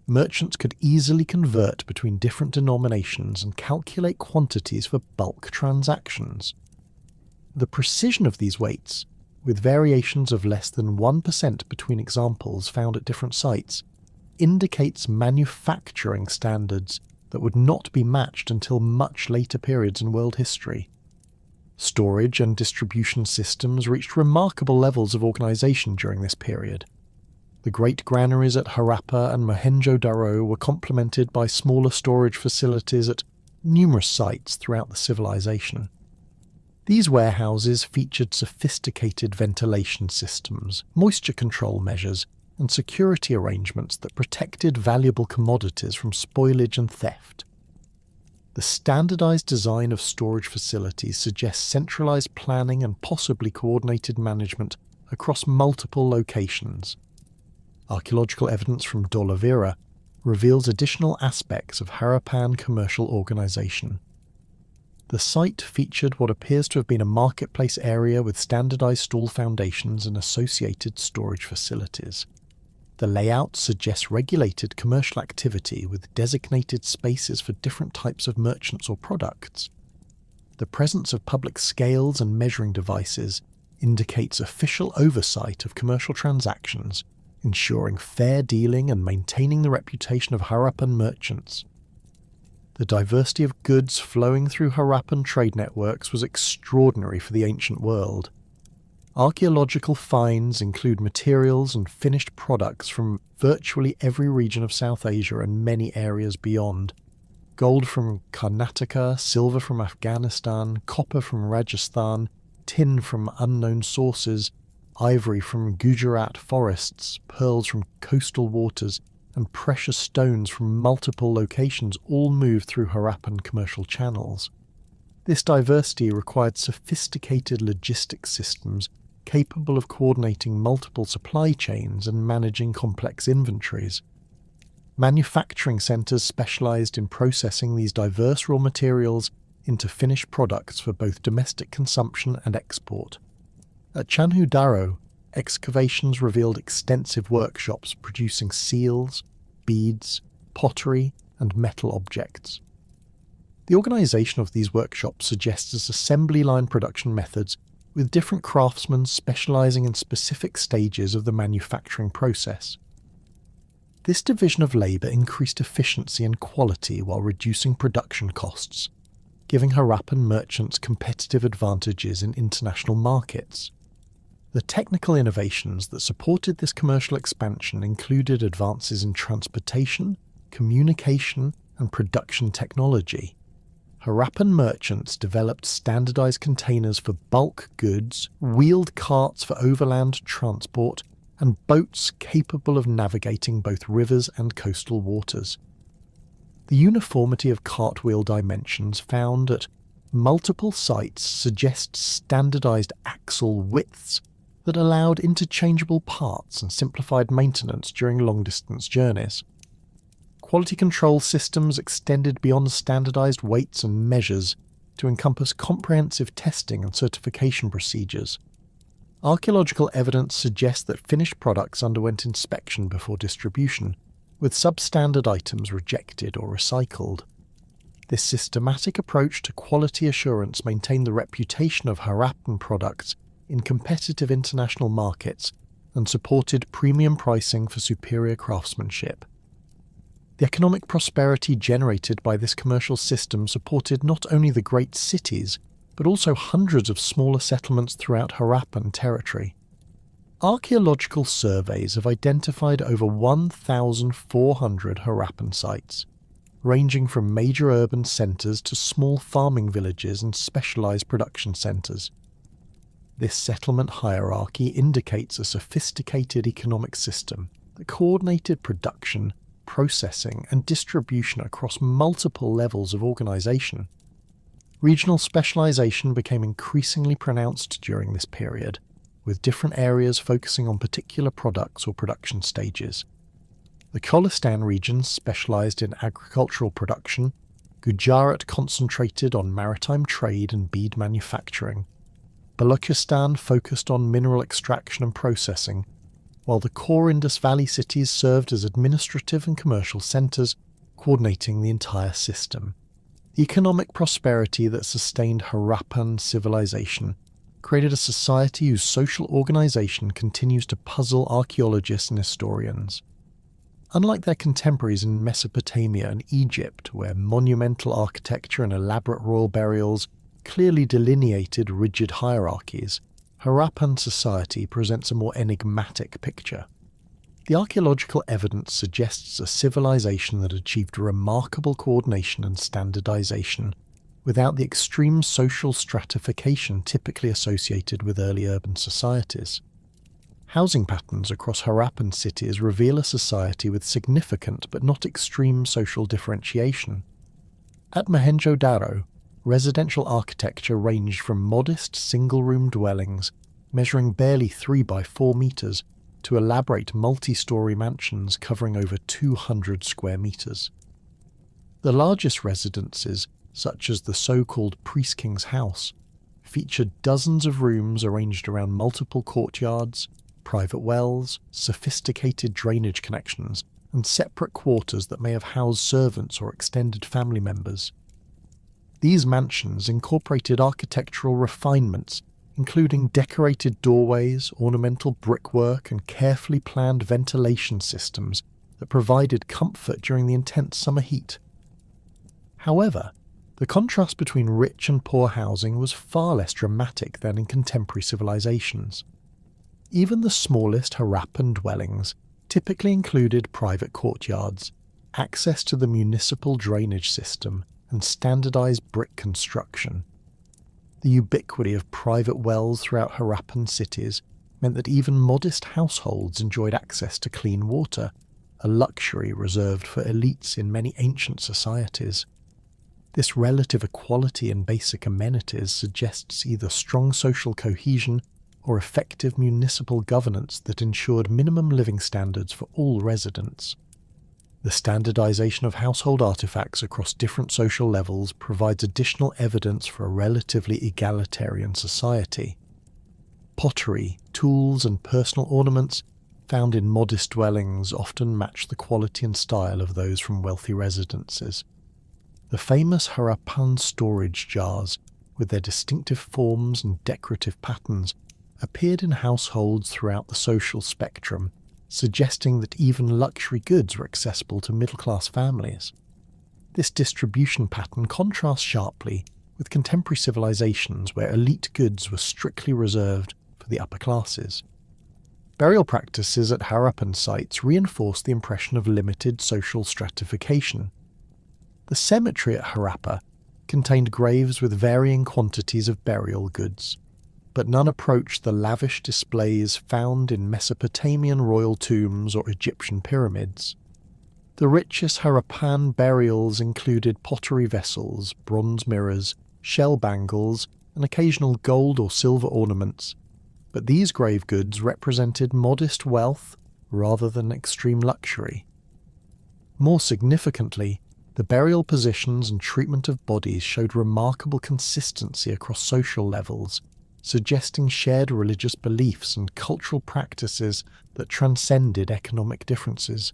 S1: Merchants could easily convert between different denominations and calculate quantities for bulk transactions. The precision of these weights, with variations of less than 1% between examples found at different sites, indicates manufacturing standards that would not be matched until much later periods in world history. Storage and distribution systems reached remarkable levels of organization during this period. The great granaries at Harappa and Mohenjo-Daro were complemented by smaller storage facilities at numerous sites throughout the civilization. These warehouses featured sophisticated ventilation systems, moisture control measures, and security arrangements that protected valuable commodities from spoilage and theft. The standardized design of storage facilities suggests centralized planning and possibly coordinated management across multiple locations. Archaeological evidence from Dolavira reveals additional aspects of Harappan commercial organization. The site featured what appears to have been a marketplace area with standardized stall foundations and associated storage facilities. The layout suggests regulated commercial activity with designated spaces for different types of merchants or products. The presence of public scales and measuring devices indicates official oversight of commercial transactions, ensuring fair dealing and maintaining the reputation of Harappan merchants. The diversity of goods flowing through Harappan trade networks was extraordinary for the ancient world. Archaeological finds include materials and finished products from virtually every region of South Asia and many areas beyond. Gold from Karnataka, silver from Afghanistan, copper from Rajasthan, tin from unknown sources, ivory from Gujarat forests, pearls from coastal waters, and precious stones from multiple locations all moved through Harappan commercial channels. This diversity required sophisticated logistics systems capable of coordinating multiple supply chains and managing complex inventories. Manufacturing centres specialised in processing these diverse raw materials into finished products for both domestic consumption and export. At Mohenjo-Daro, excavations revealed extensive workshops producing seals, beads, pottery, and metal objects. The organisation of these workshops suggests assembly line production methods with different craftsmen specialising in specific stages of the manufacturing process. This division of labour increased efficiency and quality while reducing production costs, giving Harappan merchants competitive advantages in international markets. The technical innovations that supported this commercial expansion included advances in transportation, communication, and production technology. Harappan merchants developed standardized containers for bulk goods, wheeled carts for overland transport, and boats capable of navigating both rivers and coastal waters. The uniformity of cartwheel dimensions found at multiple sites suggests standardized axle widths that allowed interchangeable parts and simplified maintenance during long-distance journeys. Quality control systems extended beyond standardized weights and measures to encompass comprehensive testing and certification procedures. Archaeological evidence suggests that finished products underwent inspection before distribution, with substandard items rejected or recycled. This systematic approach to quality assurance maintained the reputation of Harappan products in competitive international markets and supported premium pricing for superior craftsmanship. The economic prosperity generated by this commercial system supported not only the great cities, but also hundreds of smaller settlements throughout Harappan territory. Archaeological surveys have identified over 1,400 Harappan sites, ranging from major urban centres to small farming villages and specialised production centres. This settlement hierarchy indicates a sophisticated economic system that coordinated production, processing, and distribution across multiple levels of organisation. Regional specialisation became increasingly pronounced during this period, with different areas focusing on particular products or production stages. The Kholistan region specialised in agricultural production, Gujarat concentrated on maritime trade and bead manufacturing, Balochistan focused on mineral extraction and processing, while the core Indus Valley cities served as administrative and commercial centres, coordinating the entire system. The economic prosperity that sustained Harappan civilization created a society whose social organisation continues to puzzle archaeologists and historians. Unlike their contemporaries in Mesopotamia and Egypt, where monumental architecture and elaborate royal burials clearly delineated rigid hierarchies, Harappan society presents a more enigmatic picture. The archaeological evidence suggests a civilization that achieved remarkable coordination and standardization without the extreme social stratification typically associated with early urban societies. Housing patterns across Harappan cities reveal a society with significant but not extreme social differentiation. At Mohenjo-Daro, residential architecture ranged from modest single-room dwellings measuring barely 3 by 4 metres to elaborate multi-storey mansions covering over 200 square metres. The largest residences, such as the so-called Priest King's house, featured dozens of rooms arranged around multiple courtyards, private wells, sophisticated drainage connections, and separate quarters that may have housed servants or extended family members. These mansions incorporated architectural refinements, including decorated doorways, ornamental brickwork, and carefully planned ventilation systems that provided comfort during the intense summer heat. However, the contrast between rich and poor housing was far less dramatic than in contemporary civilizations. Even the smallest Harappan dwellings typically included private courtyards, access to the municipal drainage system, and standardized brick construction. The ubiquity of private wells throughout Harappan cities meant that even modest households enjoyed access to clean water, a luxury reserved for elites in many ancient societies. This relative equality in basic amenities suggests either strong social cohesion or effective municipal governance that ensured minimum living standards for all residents. The standardization of household artifacts across different social levels provides additional evidence for a relatively egalitarian society. Pottery, tools, and personal ornaments found in modest dwellings often match the quality and style of those from wealthy residences. The famous Harappan storage jars, with their distinctive forms and decorative patterns, appeared in households throughout the social spectrum, suggesting that even luxury goods were accessible to middle-class families. This distribution pattern contrasts sharply with contemporary civilizations where elite goods were strictly reserved for the upper classes. Burial practices at Harappan sites reinforce the impression of limited social stratification. The cemetery at Harappa contained graves with varying quantities of burial goods, but none approached the lavish displays found in Mesopotamian royal tombs or Egyptian pyramids. The richest Harappan burials included pottery vessels, bronze mirrors, shell bangles, and occasional gold or silver ornaments, but these grave goods represented modest wealth rather than extreme luxury. More significantly, the burial positions and treatment of bodies showed remarkable consistency across social levels, suggesting shared religious beliefs and cultural practices that transcended economic differences.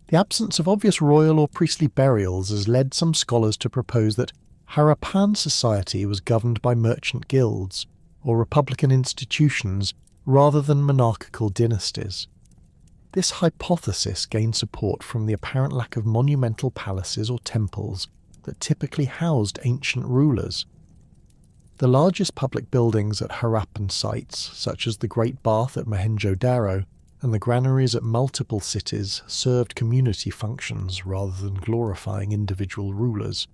S1: The absence of obvious royal or priestly burials has led some scholars to propose that Harappan society was governed by merchant guilds or republican institutions rather than monarchical dynasties. This hypothesis gained support from the apparent lack of monumental palaces or temples that typically housed ancient rulers. The largest public buildings at Harappan sites, such as the Great Bath at Mohenjo-Daro and the granaries at multiple cities, served community functions rather than glorifying individual rulers.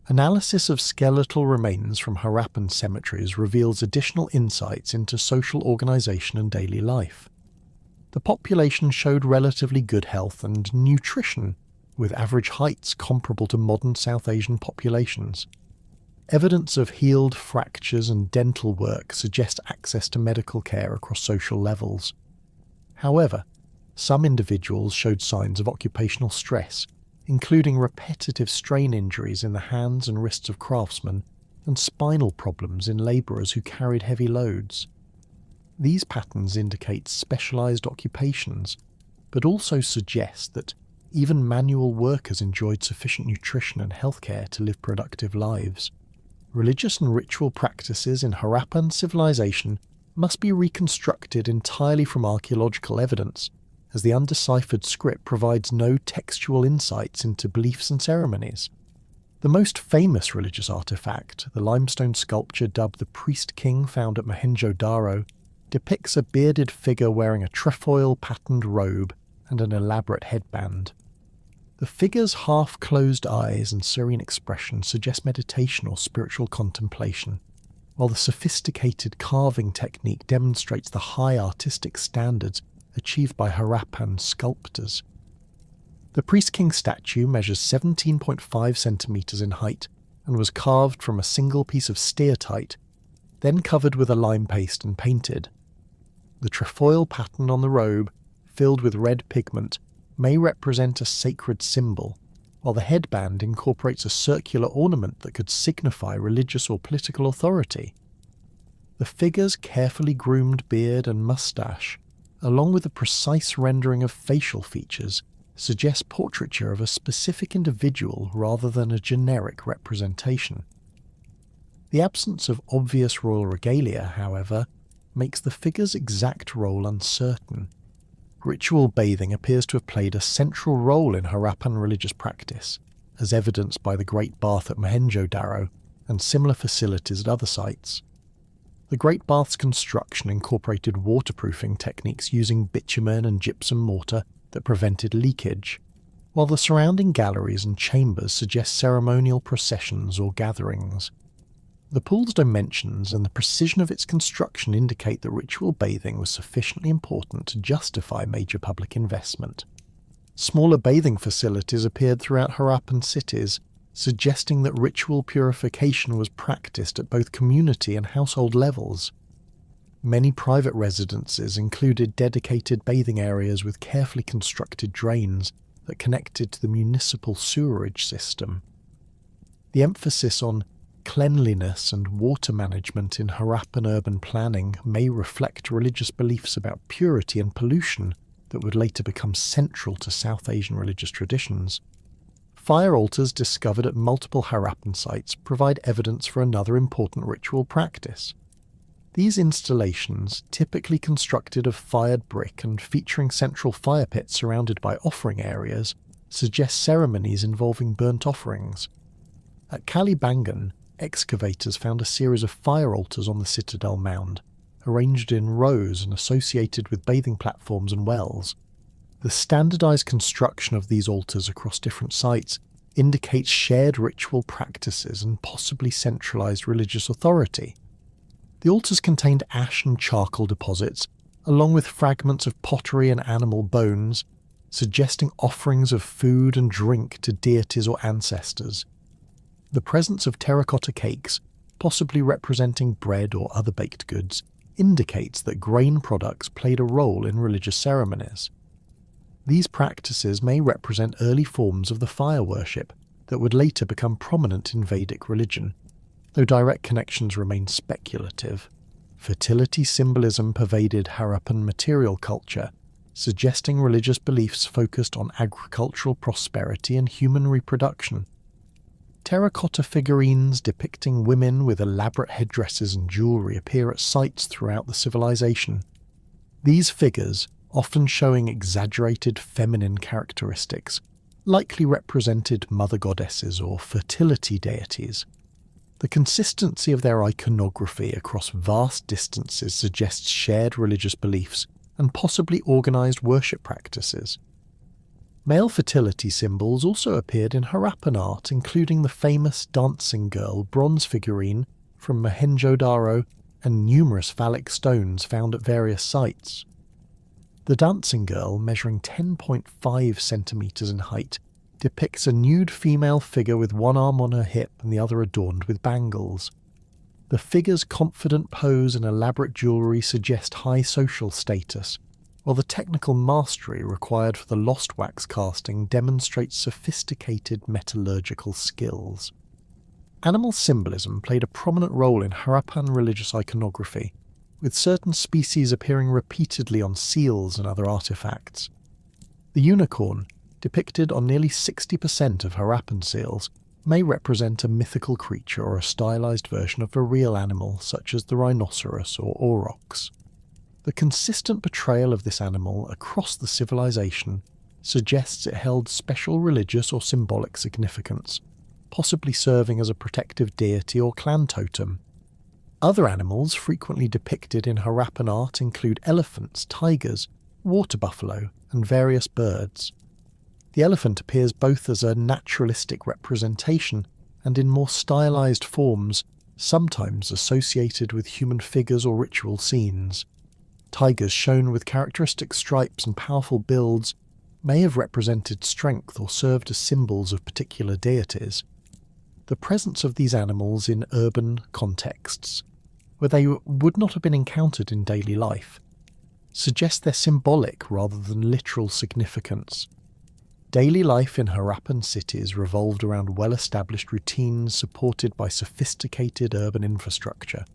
S1: Analysis of skeletal remains from Harappan cemeteries reveals additional insights into social organization and daily life. The population showed relatively good health and nutrition, with average heights comparable to modern South Asian populations. Evidence of healed fractures and dental work suggests access to medical care across social levels. However, some individuals showed signs of occupational stress, including repetitive strain injuries in the hands and wrists of craftsmen and spinal problems in labourers who carried heavy loads. These patterns indicate specialised occupations, but also suggest that even manual workers enjoyed sufficient nutrition and healthcare to live productive lives. Religious and ritual practices in Harappan civilization must be reconstructed entirely from archaeological evidence, as the undeciphered script provides no textual insights into beliefs and ceremonies. The most famous religious artifact, the limestone sculpture dubbed the Priest King found at Mohenjo-Daro, depicts a bearded figure wearing a trefoil-patterned robe and an elaborate headband. The figure's half-closed eyes and serene expression suggest meditation or spiritual contemplation, while the sophisticated carving technique demonstrates the high artistic standards achieved by Harappan sculptors. The Priest King statue measures 17.5 centimetres in height and was carved from a single piece of steatite, then covered with a lime paste and painted. The trefoil pattern on the robe, filled with red pigment, may represent a sacred symbol, while the headband incorporates a circular ornament that could signify religious or political authority. The figure's carefully groomed beard and moustache, along with a precise rendering of facial features, suggest portraiture of a specific individual rather than a generic representation. The absence of obvious royal regalia, however, makes the figure's exact role uncertain. Ritual bathing appears to have played a central role in Harappan religious practice, as evidenced by the Great Bath at Mohenjo-Daro and similar facilities at other sites. The Great Bath's construction incorporated waterproofing techniques using bitumen and gypsum mortar that prevented leakage, while the surrounding galleries and chambers suggest ceremonial processions or gatherings. The pool's dimensions and the precision of its construction indicate that ritual bathing was sufficiently important to justify major public investment. Smaller bathing facilities appeared throughout Harappan cities, suggesting that ritual purification was practiced at both community and household levels. Many private residences included dedicated bathing areas with carefully constructed drains that connected to the municipal sewerage system. The emphasis on cleanliness and water management in Harappan urban planning may reflect religious beliefs about purity and pollution that would later become central to South Asian religious traditions. Fire altars discovered at multiple Harappan sites provide evidence for another important ritual practice. These installations, typically constructed of fired brick and featuring central fire pits surrounded by offering areas, suggest ceremonies involving burnt offerings. At Kalibangan, excavators found a series of fire altars on the citadel mound, arranged in rows and associated with bathing platforms and wells. The standardized construction of these altars across different sites indicates shared ritual practices and possibly centralized religious authority. The altars contained ash and charcoal deposits, along with fragments of pottery and animal bones, suggesting offerings of food and drink to deities or ancestors. The presence of terracotta cakes, possibly representing bread or other baked goods, indicates that grain products played a role in religious ceremonies. These practices may represent early forms of the fire worship that would later become prominent in Vedic religion, though direct connections remain speculative. Fertility symbolism pervaded Harappan material culture, suggesting religious beliefs focused on agricultural prosperity and human reproduction. Terracotta figurines depicting women with elaborate headdresses and jewellery appear at sites throughout the civilization. These figures, often showing exaggerated feminine characteristics, likely represented mother goddesses or fertility deities. The consistency of their iconography across vast distances suggests shared religious beliefs and possibly organised worship practices. Male fertility symbols also appeared in Harappan art, including the famous dancing girl bronze figurine from Mohenjo-Daro and numerous phallic stones found at various sites. The dancing girl, measuring 10.5 centimetres in height, depicts a nude female figure with one arm on her hip and the other adorned with bangles. The figure's confident pose and elaborate jewellery suggest high social status, while the technical mastery required for the lost wax casting demonstrates sophisticated metallurgical skills. Animal symbolism played a prominent role in Harappan religious iconography, with certain species appearing repeatedly on seals and other artefacts. The unicorn, depicted on nearly 60% of Harappan seals, may represent a mythical creature or a stylized version of a real animal such as the rhinoceros or aurochs. The consistent portrayal of this animal across the civilization suggests it held special religious or symbolic significance, possibly serving as a protective deity or clan totem. Other animals frequently depicted in Harappan art include elephants, tigers, water buffalo, and various birds. The elephant appears both as a naturalistic representation and in more stylized forms, sometimes associated with human figures or ritual scenes. Tigers shown with characteristic stripes and powerful builds may have represented strength or served as symbols of particular deities. The presence of these animals in urban contexts, where they would not have been encountered in daily life, suggests their symbolic rather than literal significance. Daily life in Harappan cities revolved around well-established routines supported by sophisticated urban infrastructure.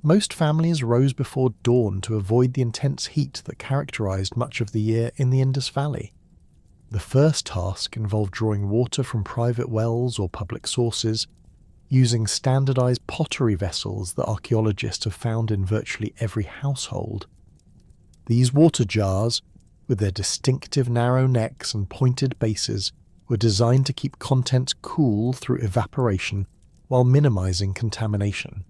S1: Most families rose before dawn to avoid the intense heat that characterized much of the year in the Indus Valley. The first task involved drawing water from private wells or public sources, using standardized pottery vessels that archaeologists have found in virtually every household. These water jars, with their distinctive narrow necks and pointed bases, were designed to keep contents cool through evaporation while minimizing contamination.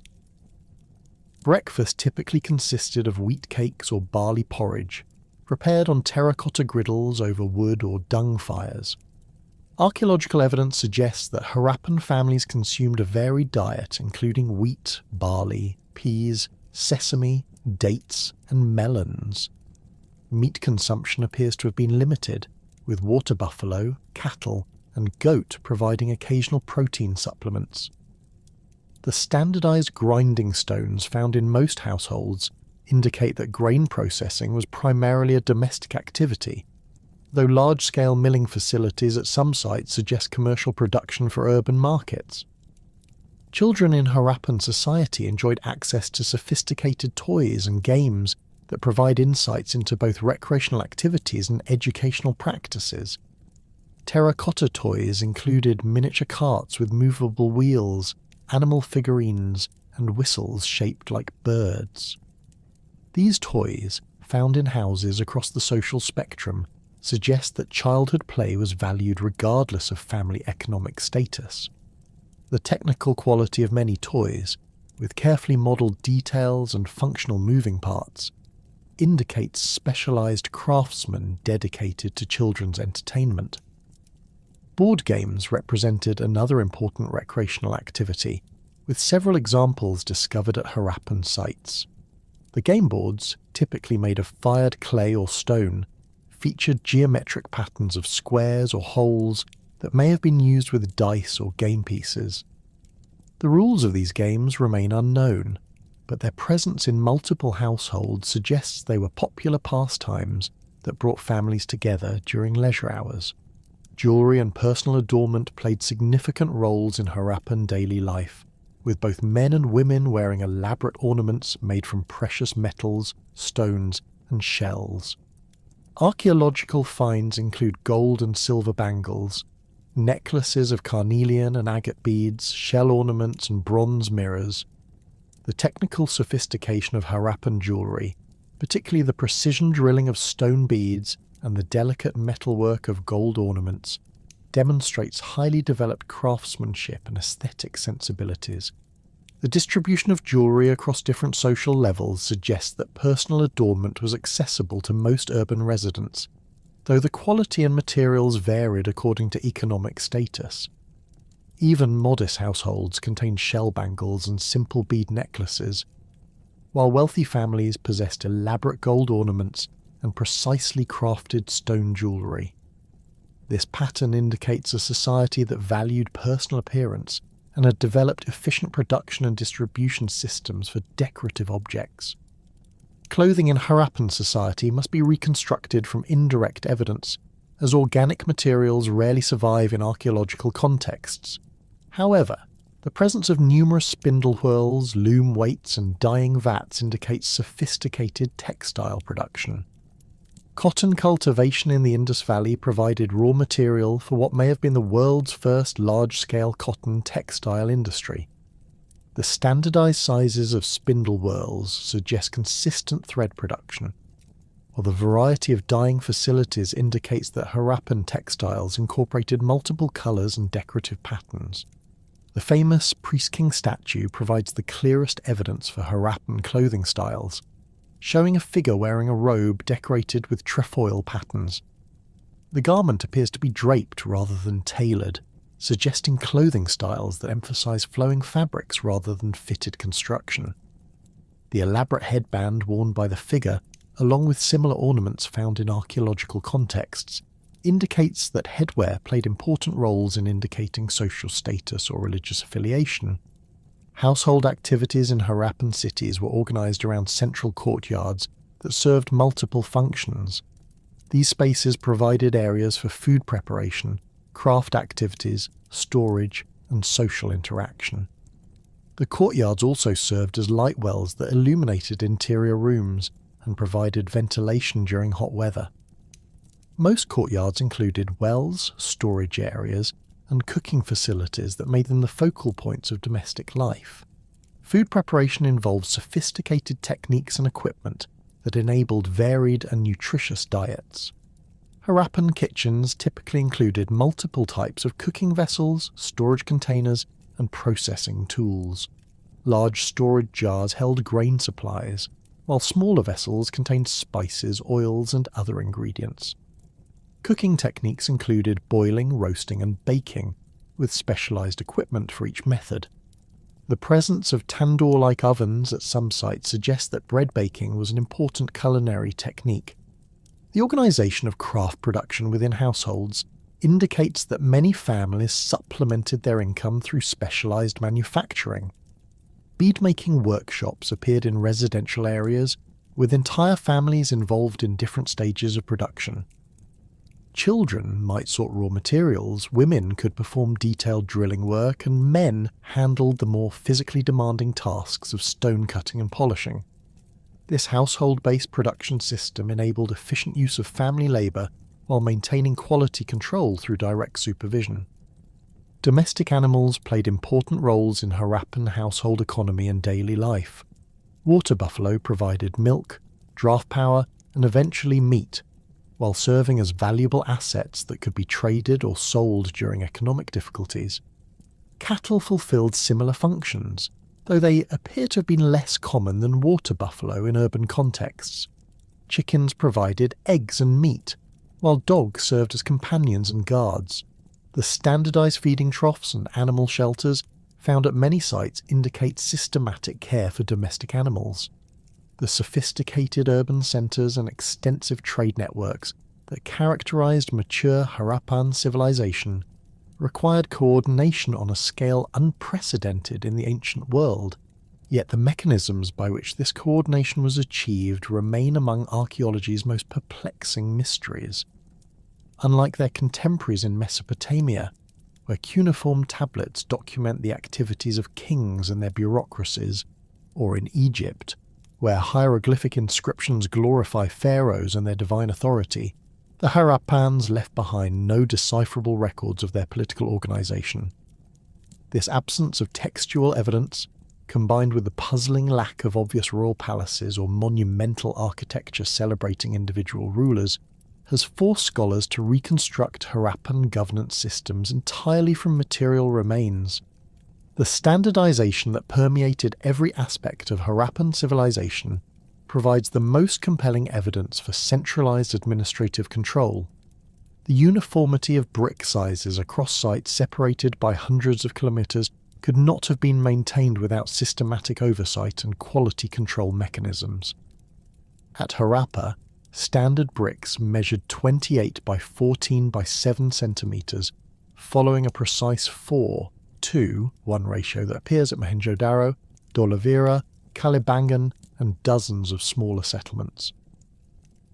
S1: Breakfast typically consisted of wheat cakes or barley porridge, prepared on terracotta griddles over wood or dung fires. Archaeological evidence suggests that Harappan families consumed a varied diet including wheat, barley, peas, sesame, dates, and melons. Meat consumption appears to have been limited, with water buffalo, cattle, and goat providing occasional protein supplements. The standardized grinding stones found in most households indicate that grain processing was primarily a domestic activity, though large-scale milling facilities at some sites suggest commercial production for urban markets. Children in Harappan society enjoyed access to sophisticated toys and games that provide insights into both recreational activities and educational practices. Terracotta toys included miniature carts with movable wheels, animal figurines, and whistles shaped like birds. These toys, found in houses across the social spectrum, suggest that childhood play was valued regardless of family economic status. The technical quality of many toys, with carefully modelled details and functional moving parts, indicates specialised craftsmen dedicated to children's entertainment. Board games represented another important recreational activity, with several examples discovered at Harappan sites. The game boards, typically made of fired clay or stone, featured geometric patterns of squares or holes that may have been used with dice or game pieces. The rules of these games remain unknown, but their presence in multiple households suggests they were popular pastimes that brought families together during leisure hours. Jewellery and personal adornment played significant roles in Harappan daily life, with both men and women wearing elaborate ornaments made from precious metals, stones, and shells. Archaeological finds include gold and silver bangles, necklaces of carnelian and agate beads, shell ornaments, and bronze mirrors. The technical sophistication of Harappan jewellery, particularly the precision drilling of stone beads and the delicate metalwork of gold ornaments, demonstrates highly developed craftsmanship and aesthetic sensibilities. The distribution of jewellery across different social levels suggests that personal adornment was accessible to most urban residents, though the quality and materials varied according to economic status. Even modest households contained shell bangles and simple bead necklaces, while wealthy families possessed elaborate gold ornaments and precisely crafted stone jewellery. This pattern indicates a society that valued personal appearance and had developed efficient production and distribution systems for decorative objects. Clothing in Harappan society must be reconstructed from indirect evidence, as organic materials rarely survive in archaeological contexts. However, the presence of numerous spindle whorls, loom weights, and dyeing vats indicates sophisticated textile production. Cotton cultivation in the Indus Valley provided raw material for what may have been the world's first large-scale cotton textile industry. The standardized sizes of spindle whorls suggest consistent thread production, while the variety of dyeing facilities indicates that Harappan textiles incorporated multiple colors and decorative patterns. The famous Priest King statue provides the clearest evidence for Harappan clothing styles, showing a figure wearing a robe decorated with trefoil patterns. The garment appears to be draped rather than tailored, suggesting clothing styles that emphasize flowing fabrics rather than fitted construction. The elaborate headband worn by the figure, along with similar ornaments found in archaeological contexts, indicates that headwear played important roles in indicating social status or religious affiliation. Household activities in Harappan cities were organized around central courtyards that served multiple functions. These spaces provided areas for food preparation, craft activities, storage, and social interaction. The courtyards also served as light wells that illuminated interior rooms and provided ventilation during hot weather. Most courtyards included wells, storage areas, and cooking facilities that made them the focal points of domestic life. Food preparation involved sophisticated techniques and equipment that enabled varied and nutritious diets. Harappan kitchens typically included multiple types of cooking vessels, storage containers, and processing tools. Large storage jars held grain supplies, while smaller vessels contained spices, oils, and other ingredients. Cooking techniques included boiling, roasting, and baking, with specialized equipment for each method. The presence of tandoor-like ovens at some sites suggests that bread baking was an important culinary technique. The organization of craft production within households indicates that many families supplemented their income through specialized manufacturing. Bead-making workshops appeared in residential areas, with entire families involved in different stages of production. Children might sort raw materials, women could perform detailed drilling work, and men handled the more physically demanding tasks of stone cutting and polishing. This household-based production system enabled efficient use of family labour while maintaining quality control through direct supervision. Domestic animals played important roles in Harappan household economy and daily life. Water buffalo provided milk, draft power, and eventually meat, while serving as valuable assets that could be traded or sold during economic difficulties. Cattle fulfilled similar functions, though they appear to have been less common than water buffalo in urban contexts. Chickens provided eggs and meat, while dogs served as companions and guards. The standardized feeding troughs and animal shelters found at many sites indicate systematic care for domestic animals. The sophisticated urban centres and extensive trade networks that characterized mature Harappan civilization required coordination on a scale unprecedented in the ancient world, yet the mechanisms by which this coordination was achieved remain among archaeology's most perplexing mysteries. Unlike their contemporaries in Mesopotamia, where cuneiform tablets document the activities of kings and their bureaucracies, or in Egypt, where hieroglyphic inscriptions glorify pharaohs and their divine authority, the Harappans left behind no decipherable records of their political organization. This absence of textual evidence, combined with the puzzling lack of obvious royal palaces or monumental architecture celebrating individual rulers, has forced scholars to reconstruct Harappan governance systems entirely from material remains. The standardization that permeated every aspect of Harappan civilization provides the most compelling evidence for centralized administrative control. The uniformity of brick sizes across sites separated by hundreds of kilometers could not have been maintained without systematic oversight and quality control mechanisms. At Harappa, standard bricks measured 28 by 14 by 7 centimeters, following a precise 4:1 ratio that appears at Mohenjo-Daro, Dholavira, Kalibangan, and dozens of smaller settlements.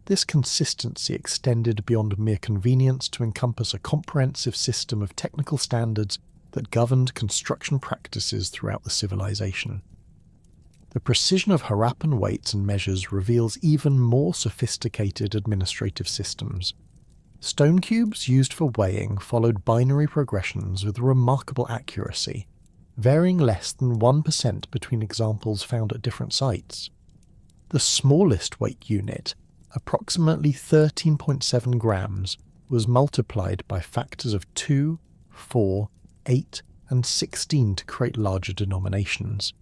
S1: This consistency extended beyond mere convenience to encompass a comprehensive system of technical standards that governed construction practices throughout the civilization. The precision of Harappan weights and measures reveals even more sophisticated administrative systems. Stone cubes used for weighing followed binary progressions with remarkable accuracy, varying less than 1% between examples found at different sites. The smallest weight unit, approximately 13.7 grams, was multiplied by factors of 2, 4, 8, and 16 to create larger denominations.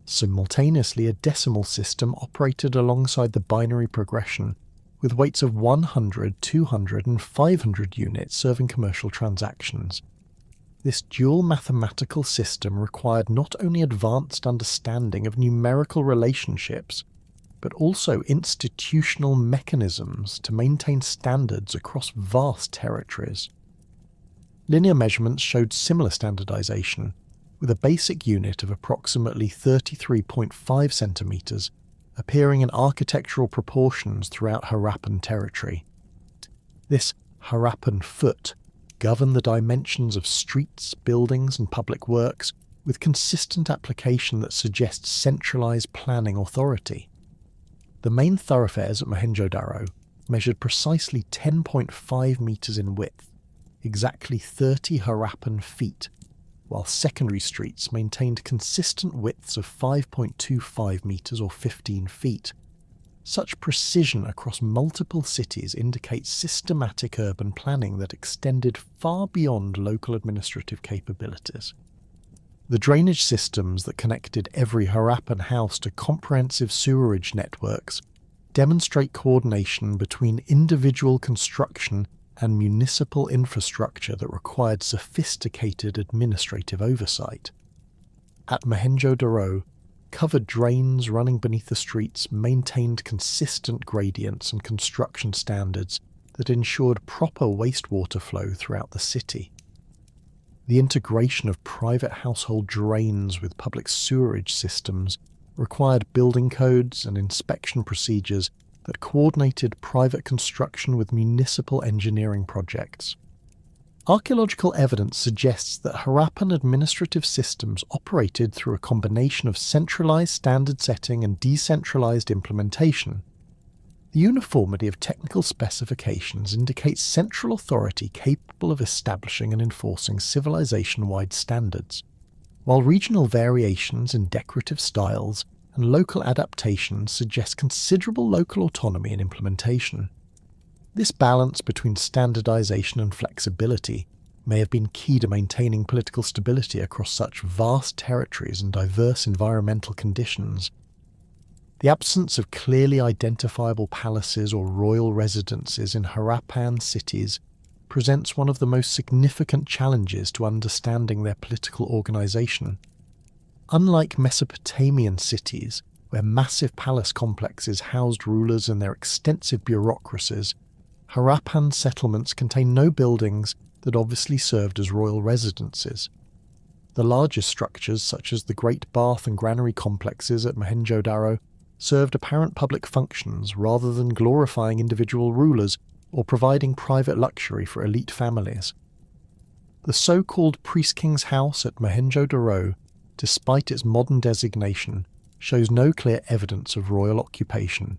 S1: Simultaneously, a decimal system operated alongside the binary progression, with weights of 100, 200, and 500 units serving commercial transactions. This dual mathematical system required not only advanced understanding of numerical relationships, but also institutional mechanisms to maintain standards across vast territories. Linear measurements showed similar standardization, with a basic unit of approximately 33.5 centimeters appearing in architectural proportions throughout Harappan territory. This Harappan foot governed the dimensions of streets, buildings, and public works with consistent application that suggests centralized planning authority. The main thoroughfares at Mohenjo-Daro measured precisely 10.5 meters in width, exactly 30 Harappan feet, while secondary streets maintained consistent widths of 5.25 meters or 15 feet. Such precision across multiple cities indicates systematic urban planning that extended far beyond local administrative capabilities. The drainage systems that connected every Harappan house to comprehensive sewerage networks demonstrate coordination between individual construction and municipal infrastructure that required sophisticated administrative oversight. At Mohenjo-Daro, covered drains running beneath the streets maintained consistent gradients and construction standards that ensured proper wastewater flow throughout the city. The integration of private household drains with public sewerage systems required building codes and inspection procedures that coordinated private construction with municipal engineering projects. Archaeological evidence suggests that Harappan administrative systems operated through a combination of centralized standard setting and decentralized implementation. The uniformity of technical specifications indicates central authority capable of establishing and enforcing civilization-wide standards, while regional variations in decorative styles and local adaptations suggest considerable local autonomy in implementation. This balance between standardization and flexibility may have been key to maintaining political stability across such vast territories and diverse environmental conditions. The absence of clearly identifiable palaces or royal residences in Harappan cities presents one of the most significant challenges to understanding their political organization. Unlike Mesopotamian cities, where massive palace complexes housed rulers and their extensive bureaucracies, Harappan settlements contain no buildings that obviously served as royal residences. The largest structures, such as the Great Bath and Granary complexes at Mohenjo-Daro, served apparent public functions rather than glorifying individual rulers or providing private luxury for elite families. The so-called Priest King's House at Mohenjo-Daro, despite its modern designation, shows no clear evidence of royal occupation.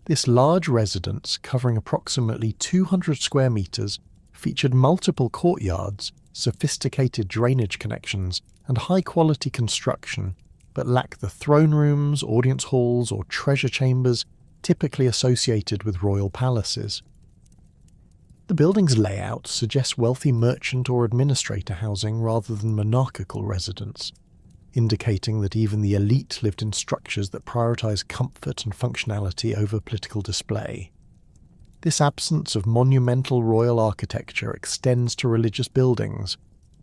S1: This large residence, covering approximately 200 square meters, featured multiple courtyards, sophisticated drainage connections, and high-quality construction, but lacked the throne rooms, audience halls, or treasure chambers typically associated with royal palaces. The building's layout suggests wealthy merchant or administrator housing rather than monarchical residence, indicating that even the elite lived in structures that prioritize comfort and functionality over political display. This absence of monumental royal architecture extends to religious buildings,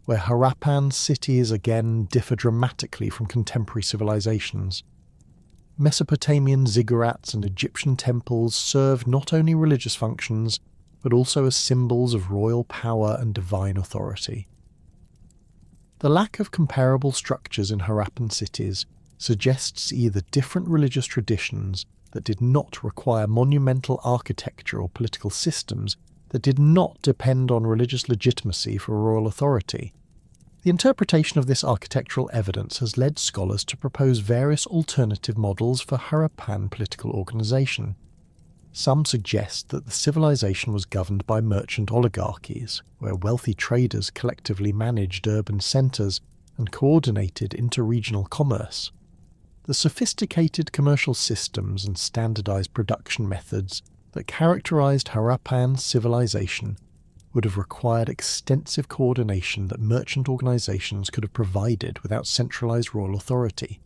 S1: where Harappan cities again differ dramatically from contemporary civilizations. Mesopotamian ziggurats and Egyptian temples served not only religious functions, but also as symbols of royal power and divine authority. The lack of comparable structures in Harappan cities suggests either different religious traditions that did not require monumental architecture or political systems that did not depend on religious legitimacy for royal authority. The interpretation of this architectural evidence has led scholars to propose various alternative models for Harappan political organization. Some suggest that the civilization was governed by merchant oligarchies, where wealthy traders collectively managed urban centers and coordinated interregional commerce. The sophisticated commercial systems and standardized production methods that characterized Harappan civilization would have required extensive coordination that merchant organizations could have provided without centralized royal authority.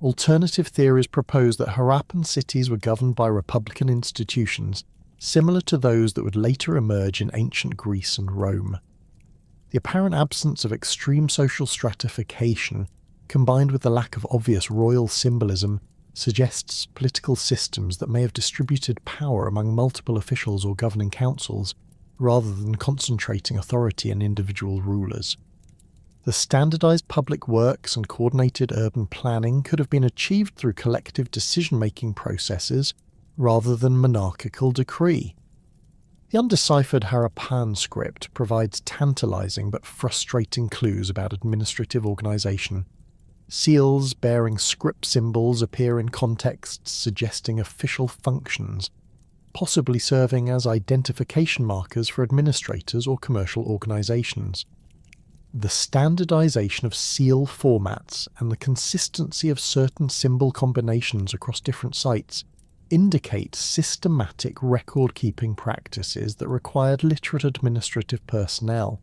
S1: Alternative theories propose that Harappan cities were governed by republican institutions similar to those that would later emerge in ancient Greece and Rome. The apparent absence of extreme social stratification, combined with the lack of obvious royal symbolism, suggests political systems that may have distributed power among multiple officials or governing councils, rather than concentrating authority in individual rulers. The standardized public works and coordinated urban planning could have been achieved through collective decision-making processes rather than monarchical decree. The undeciphered Harappan script provides tantalizing but frustrating clues about administrative organization. Seals bearing script symbols appear in contexts suggesting official functions, possibly serving as identification markers for administrators or commercial organizations. The standardization of seal formats and the consistency of certain symbol combinations across different sites indicate systematic record-keeping practices that required literate administrative personnel.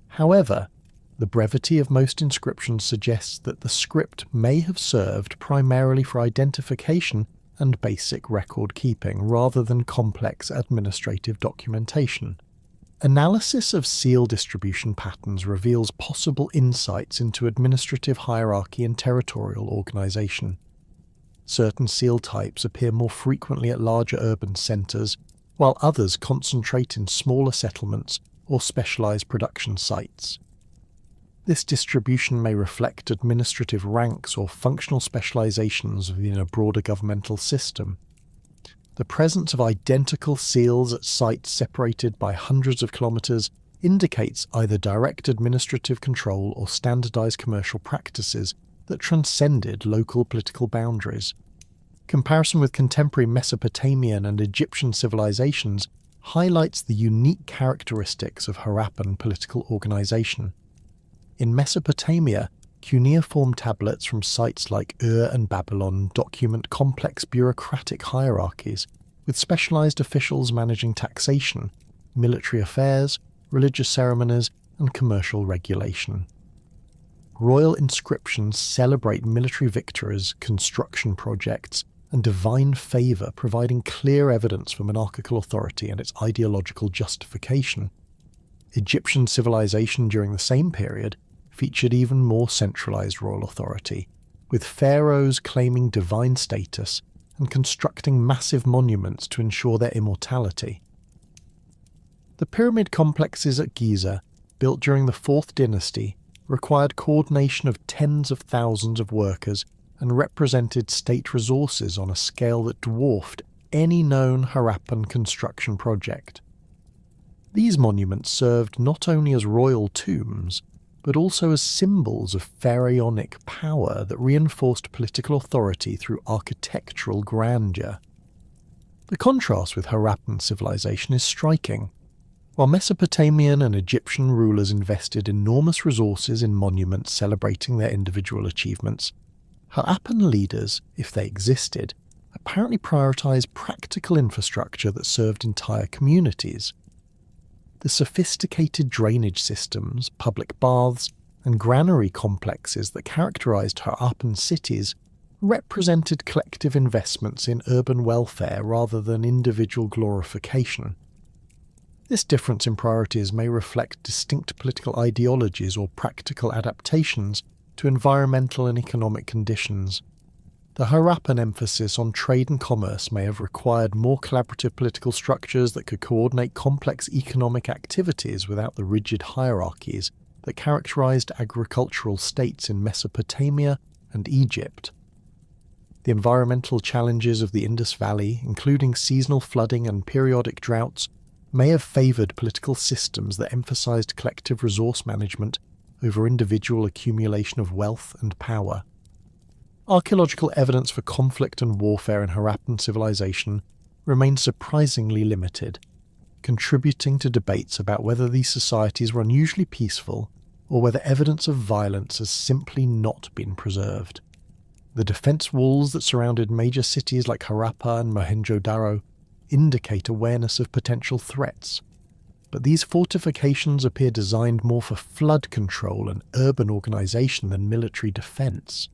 S1: However, the brevity of most inscriptions suggests that the script may have served primarily for identification and basic record-keeping rather than complex administrative documentation. Analysis of seal distribution patterns reveals possible insights into administrative hierarchy and territorial organization. Certain seal types appear more frequently at larger urban centers, while others concentrate in smaller settlements or specialized production sites. This distribution may reflect administrative ranks or functional specializations within a broader governmental system. The presence of identical seals at sites separated by hundreds of kilometers indicates either direct administrative control or standardized commercial practices that transcended local political boundaries. Comparison with contemporary Mesopotamian and Egyptian civilizations highlights the unique characteristics of Harappan political organization. In Mesopotamia, cuneiform tablets from sites like Ur and Babylon document complex bureaucratic hierarchies, with specialized officials managing taxation, military affairs, religious ceremonies, and commercial regulation. Royal inscriptions celebrate military victories, construction projects, and divine favour, providing clear evidence for monarchical authority and its ideological justification. Egyptian civilization during the same period featured even more centralized royal authority, with pharaohs claiming divine status and constructing massive monuments to ensure their immortality. The pyramid complexes at Giza, built during the 4th dynasty, required coordination of tens of thousands of workers and represented state resources on a scale that dwarfed any known Harappan construction project. These monuments served not only as royal tombs, but also as symbols of pharaonic power that reinforced political authority through architectural grandeur. The contrast with Harappan civilization is striking. While Mesopotamian and Egyptian rulers invested enormous resources in monuments celebrating their individual achievements, Harappan leaders, if they existed, apparently prioritized practical infrastructure that served entire communities. The sophisticated drainage systems, public baths, and granary complexes that characterized Harappan cities represented collective investments in urban welfare rather than individual glorification. This difference in priorities may reflect distinct political ideologies or practical adaptations to environmental and economic conditions. The Harappan emphasis on trade and commerce may have required more collaborative political structures that could coordinate complex economic activities without the rigid hierarchies that characterized agricultural states in Mesopotamia and Egypt. The environmental challenges of the Indus Valley, including seasonal flooding and periodic droughts, may have favored political systems that emphasized collective resource management over individual accumulation of wealth and power. Archaeological evidence for conflict and warfare in Harappan civilization remains surprisingly limited, contributing to debates about whether these societies were unusually peaceful or whether evidence of violence has simply not been preserved. The defense walls that surrounded major cities like Harappa and Mohenjo-Daro indicate awareness of potential threats, but these fortifications appear designed more for flood control and urban organization than military defense.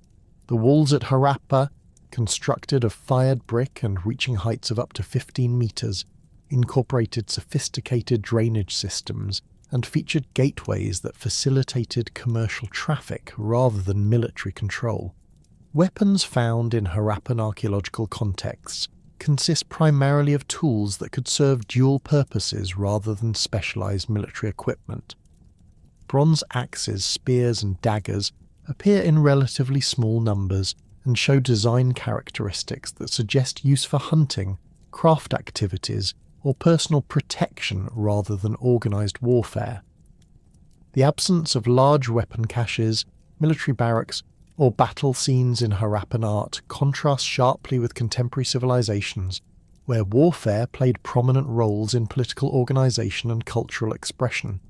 S1: The walls at Harappa, constructed of fired brick and reaching heights of up to 15 meters, incorporated sophisticated drainage systems and featured gateways that facilitated commercial traffic rather than military control. Weapons found in Harappan archaeological contexts consist primarily of tools that could serve dual purposes rather than specialized military equipment. Bronze axes, spears, and daggers appear in relatively small numbers and show design characteristics that suggest use for hunting, craft activities, or personal protection rather than organized warfare. The absence of large weapon caches, military barracks, or battle scenes in Harappan art contrasts sharply with contemporary civilizations, where warfare played prominent roles in political organization and cultural expression.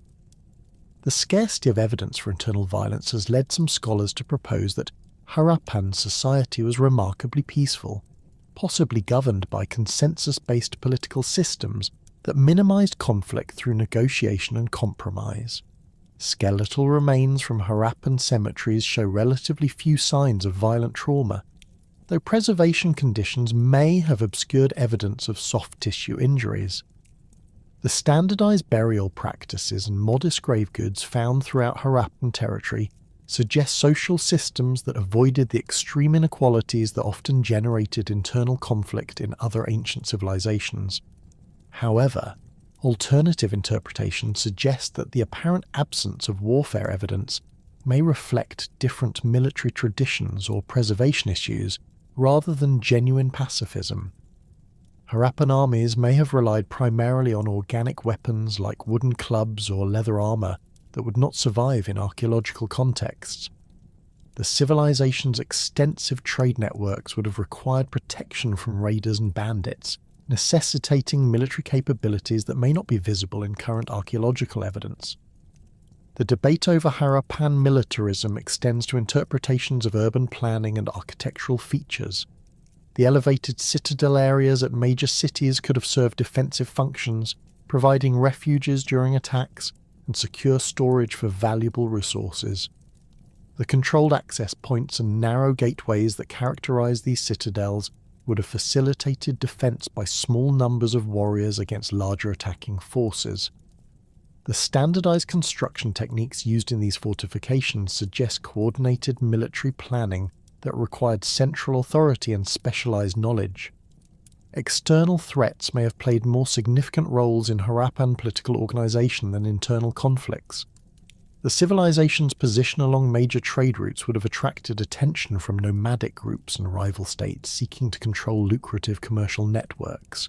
S1: The scarcity of evidence for internal violence has led some scholars to propose that Harappan society was remarkably peaceful, possibly governed by consensus-based political systems that minimized conflict through negotiation and compromise. Skeletal remains from Harappan cemeteries show relatively few signs of violent trauma, though preservation conditions may have obscured evidence of soft tissue injuries. The standardized burial practices and modest grave goods found throughout Harappan territory suggest social systems that avoided the extreme inequalities that often generated internal conflict in other ancient civilizations. However, alternative interpretations suggest that the apparent absence of warfare evidence may reflect different military traditions or preservation issues rather than genuine pacifism. Harappan armies may have relied primarily on organic weapons like wooden clubs or leather armour that would not survive in archaeological contexts. The civilization's extensive trade networks would have required protection from raiders and bandits, necessitating military capabilities that may not be visible in current archaeological evidence. The debate over Harappan militarism extends to interpretations of urban planning and architectural features. The elevated citadel areas at major cities could have served defensive functions, providing refuges during attacks and secure storage for valuable resources. The controlled access points and narrow gateways that characterize these citadels would have facilitated defense by small numbers of warriors against larger attacking forces. The standardized construction techniques used in these fortifications suggest coordinated military planning that required central authority and specialized knowledge. External threats may have played more significant roles in Harappan political organization than internal conflicts. The civilization's position along major trade routes would have attracted attention from nomadic groups and rival states seeking to control lucrative commercial networks.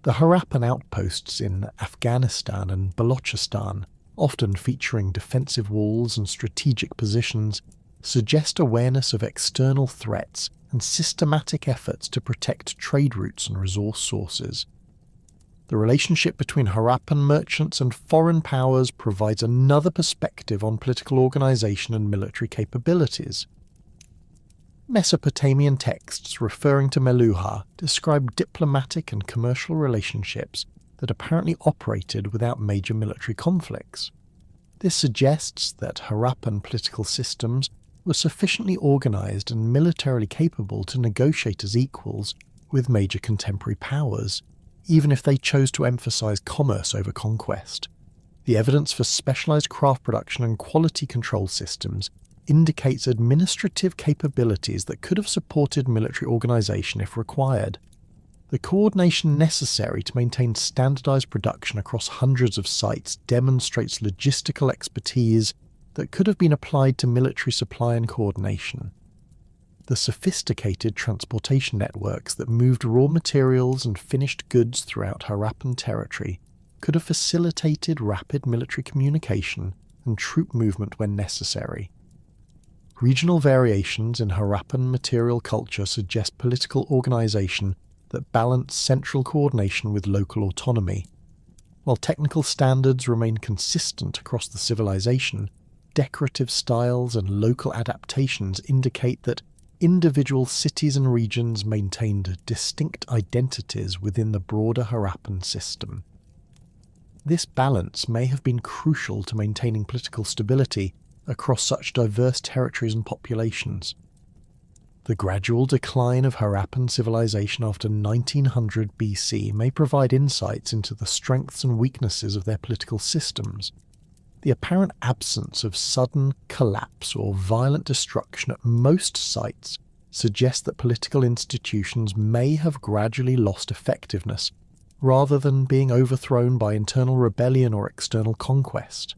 S1: The Harappan outposts in Afghanistan and Balochistan, often featuring defensive walls and strategic positions, suggest awareness of external threats and systematic efforts to protect trade routes and resource sources. The relationship between Harappan merchants and foreign powers provides another perspective on political organization and military capabilities. Mesopotamian texts referring to Meluhha describe diplomatic and commercial relationships that apparently operated without major military conflicts. This suggests that Harappan political systems were sufficiently organized and militarily capable to negotiate as equals with major contemporary powers, even if they chose to emphasize commerce over conquest. The evidence for specialized craft production and quality control systems indicates administrative capabilities that could have supported military organization if required. The coordination necessary to maintain standardized production across hundreds of sites demonstrates logistical expertise that could have been applied to military supply and coordination. The sophisticated transportation networks that moved raw materials and finished goods throughout Harappan territory could have facilitated rapid military communication and troop movement when necessary. Regional variations in Harappan material culture suggest political organization that balanced central coordination with local autonomy. While technical standards remain consistent across the civilization, decorative styles and local adaptations indicate that individual cities and regions maintained distinct identities within the broader Harappan system. This balance may have been crucial to maintaining political stability across such diverse territories and populations. The gradual decline of Harappan civilization after 1900 BC may provide insights into the strengths and weaknesses of their political systems. The apparent absence of sudden collapse or violent destruction at most sites suggests that political institutions may have gradually lost effectiveness, rather than being overthrown by internal rebellion or external conquest.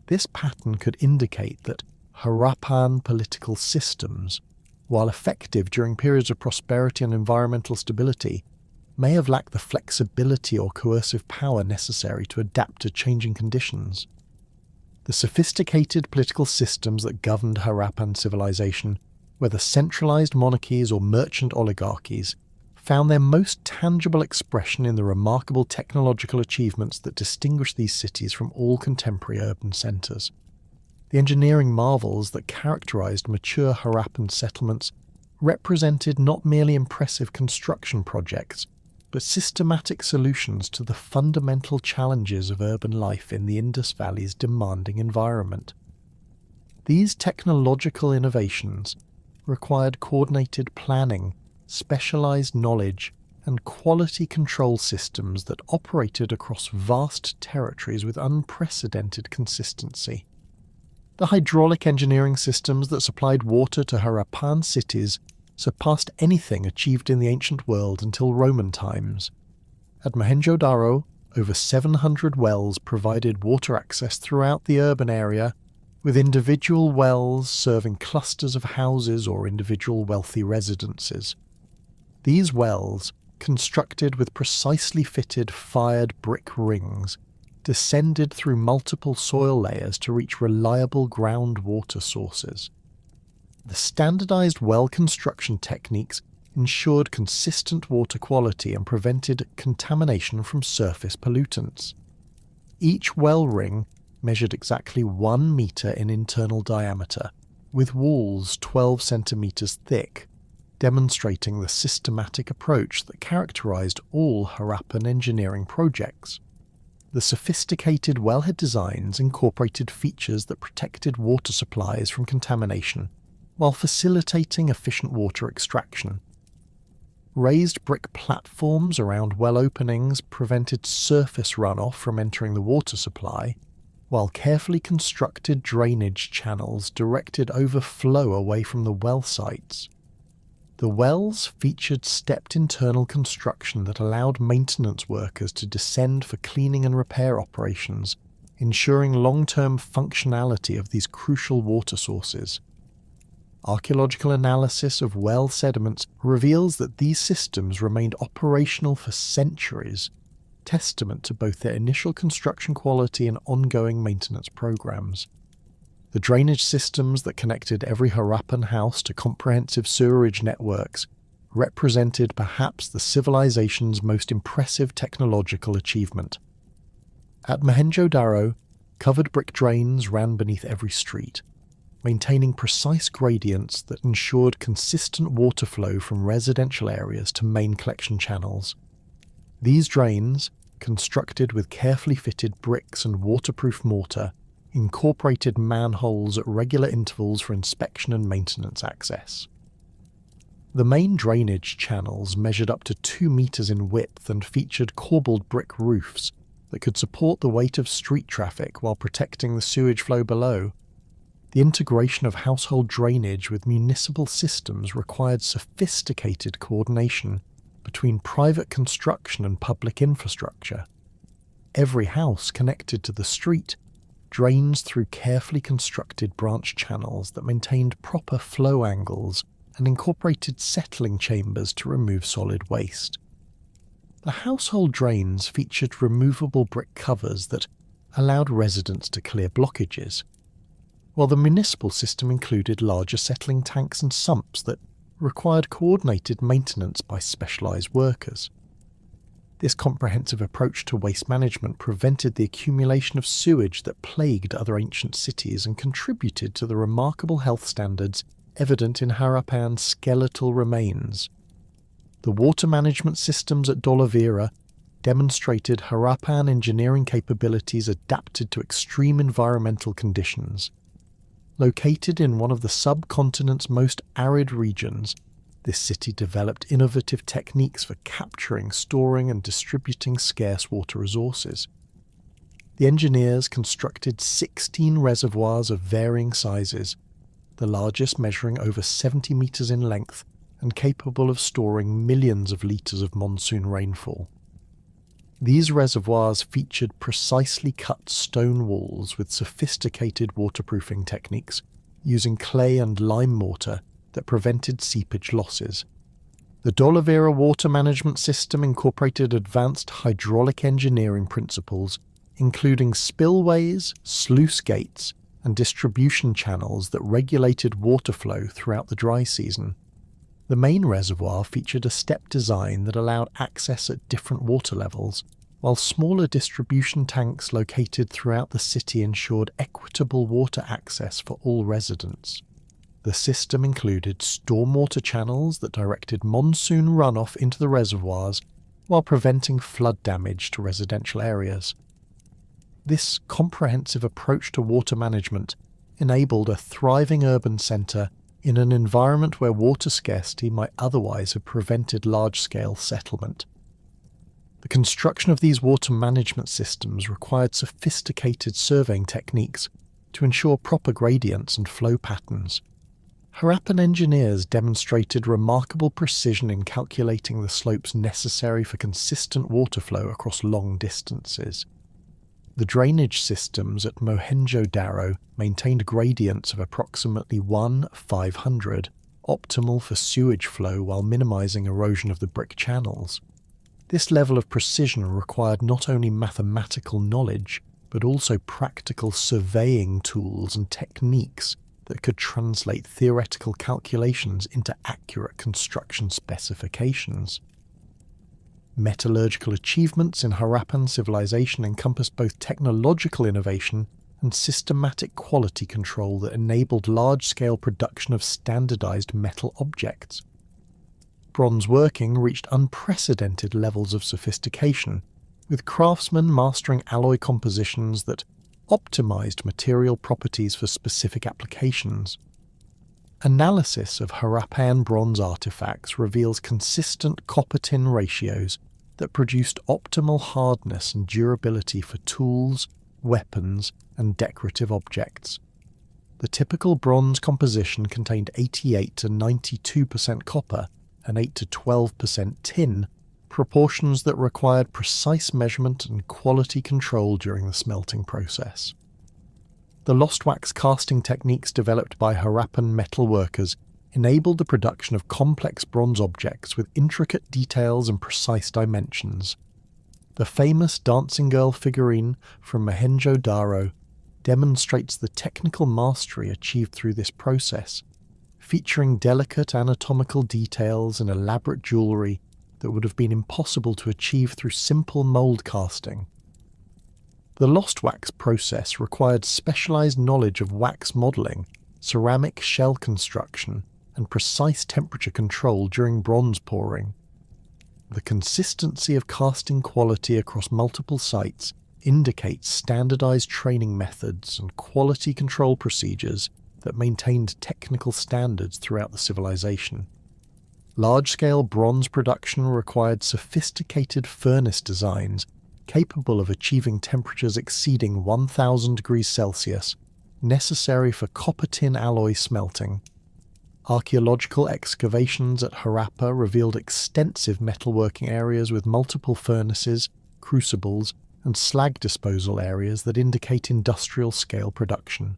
S1: This pattern could indicate that Harappan political systems, while effective during periods of prosperity and environmental stability, may have lacked the flexibility or coercive power necessary to adapt to changing conditions. The sophisticated political systems that governed Harappan civilization, whether centralized monarchies or merchant oligarchies, found their most tangible expression in the remarkable technological achievements that distinguish these cities from all contemporary urban centers. The engineering marvels that characterized mature Harappan settlements represented not merely impressive construction projects, but systematic solutions to the fundamental challenges of urban life in the Indus Valley's demanding environment. These technological innovations required coordinated planning, specialized knowledge, and quality control systems that operated across vast territories with unprecedented consistency. The hydraulic engineering systems that supplied water to Harappan cities surpassed anything achieved in the ancient world until Roman times. At Mohenjo-Daro, over 700 wells provided water access throughout the urban area, with individual wells serving clusters of houses or individual wealthy residences. These wells, constructed with precisely fitted fired brick rings, descended through multiple soil layers to reach reliable groundwater sources. The standardized well construction techniques ensured consistent water quality and prevented contamination from surface pollutants. Each well ring measured exactly 1 meter in internal diameter, with walls 12 centimeters thick, demonstrating the systematic approach that characterized all Harappan engineering projects. The sophisticated wellhead designs incorporated features that protected water supplies from contamination, while facilitating efficient water extraction. Raised brick platforms around well openings prevented surface runoff from entering the water supply, while carefully constructed drainage channels directed overflow away from the well sites. The wells featured stepped internal construction that allowed maintenance workers to descend for cleaning and repair operations, ensuring long-term functionality of these crucial water sources. Archaeological analysis of well sediments reveals that these systems remained operational for centuries, testament to both their initial construction quality and ongoing maintenance programs. The drainage systems that connected every Harappan house to comprehensive sewerage networks represented perhaps the civilization's most impressive technological achievement. At Mohenjo-Daro, covered brick drains ran beneath every street, maintaining precise gradients that ensured consistent water flow from residential areas to main collection channels. These drains, constructed with carefully fitted bricks and waterproof mortar, incorporated manholes at regular intervals for inspection and maintenance access. The main drainage channels measured up to 2 meters in width and featured corbelled brick roofs that could support the weight of street traffic while protecting the sewage flow below. The integration of household drainage with municipal systems required sophisticated coordination between private construction and public infrastructure. Every house connected to the street drains through carefully constructed branch channels that maintained proper flow angles and incorporated settling chambers to remove solid waste. The household drains featured removable brick covers that allowed residents to clear blockages, while the municipal system included larger settling tanks and sumps that required coordinated maintenance by specialized workers. This comprehensive approach to waste management prevented the accumulation of sewage that plagued other ancient cities and contributed to the remarkable health standards evident in Harappan's skeletal remains. The water management systems at Dolavira demonstrated Harappan engineering capabilities adapted to extreme environmental conditions. Located in one of the subcontinent's most arid regions, this city developed innovative techniques for capturing, storing, and distributing scarce water resources. The engineers constructed 16 reservoirs of varying sizes, the largest measuring over 70 meters in length and capable of storing millions of liters of monsoon rainfall. These reservoirs featured precisely cut stone walls with sophisticated waterproofing techniques using clay and lime mortar that prevented seepage losses. The D'Oliveira water management system incorporated advanced hydraulic engineering principles, including spillways, sluice gates, and distribution channels that regulated water flow throughout the dry season. The main reservoir featured a step design that allowed access at different water levels, while smaller distribution tanks located throughout the city ensured equitable water access for all residents. The system included stormwater channels that directed monsoon runoff into the reservoirs while preventing flood damage to residential areas. This comprehensive approach to water management enabled a thriving urban centre in an environment where water scarcity might otherwise have prevented large-scale settlement. The construction of these water management systems required sophisticated surveying techniques to ensure proper gradients and flow patterns. Harappan engineers demonstrated remarkable precision in calculating the slopes necessary for consistent water flow across long distances. The drainage systems at Mohenjo-Daro maintained gradients of approximately 1/500, optimal for sewage flow while minimizing erosion of the brick channels. This level of precision required not only mathematical knowledge, but also practical surveying tools and techniques that could translate theoretical calculations into accurate construction specifications. Metallurgical achievements in Harappan civilization encompassed both technological innovation and systematic quality control that enabled large-scale production of standardized metal objects. Bronze working reached unprecedented levels of sophistication, with craftsmen mastering alloy compositions that optimized material properties for specific applications. Analysis of Harappan bronze artifacts reveals consistent copper-tin ratios that produced optimal hardness and durability for tools, weapons, and decorative objects. The typical bronze composition contained 88 to 92% copper and 8 to 12% tin, proportions that required precise measurement and quality control during the smelting process. The lost wax casting techniques developed by Harappan metal workers enabled the production of complex bronze objects with intricate details and precise dimensions. The famous dancing girl figurine from Mohenjo-Daro demonstrates the technical mastery achieved through this process, featuring delicate anatomical details and elaborate jewellery that would have been impossible to achieve through simple mould casting. The lost wax process required specialized knowledge of wax modeling, ceramic shell construction, and precise temperature control during bronze pouring. The consistency of casting quality across multiple sites indicates standardized training methods and quality control procedures that maintained technical standards throughout the civilization. Large-scale bronze production required sophisticated furnace designs capable of achieving temperatures exceeding 1000 degrees Celsius, necessary for copper-tin alloy smelting. Archaeological excavations at Harappa revealed extensive metalworking areas with multiple furnaces, crucibles, and slag disposal areas that indicate industrial-scale production.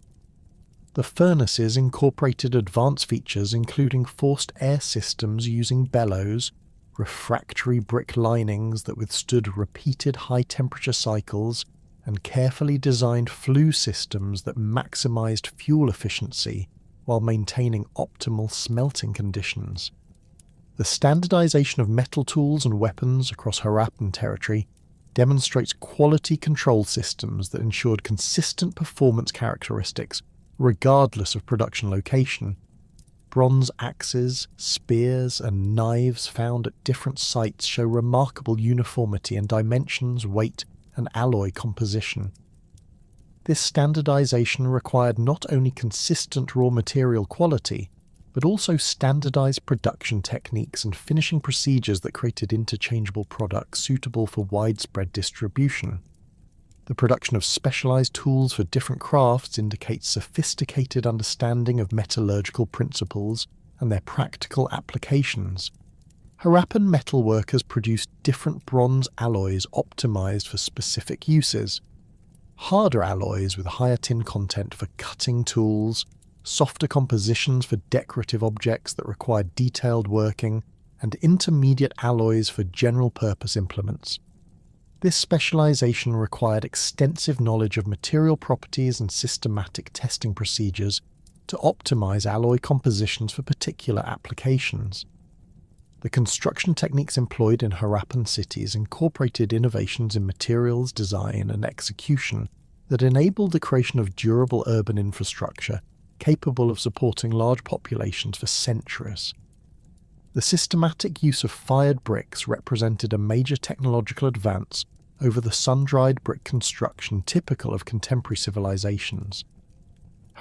S1: The furnaces incorporated advanced features including forced air systems using bellows, refractory brick linings that withstood repeated high-temperature cycles, and carefully designed flue systems that maximized fuel efficiency while maintaining optimal smelting conditions. The standardization of metal tools and weapons across Harappan territory demonstrates quality control systems that ensured consistent performance characteristics regardless of production location. Bronze axes, spears, and knives found at different sites show remarkable uniformity in dimensions, weight, and alloy composition. This standardization required not only consistent raw material quality, but also standardized production techniques and finishing procedures that created interchangeable products suitable for widespread distribution. The production of specialized tools for different crafts indicates sophisticated understanding of metallurgical principles and their practical applications. Harappan metalworkers produced different bronze alloys optimized for specific uses. Harder alloys with higher tin content for cutting tools, softer compositions for decorative objects that required detailed working, and intermediate alloys for general-purpose implements. This specialization required extensive knowledge of material properties and systematic testing procedures to optimize alloy compositions for particular applications. The construction techniques employed in Harappan cities incorporated innovations in materials, design, and execution that enabled the creation of durable urban infrastructure capable of supporting large populations for centuries. The systematic use of fired bricks represented a major technological advance over the sun-dried brick construction typical of contemporary civilizations.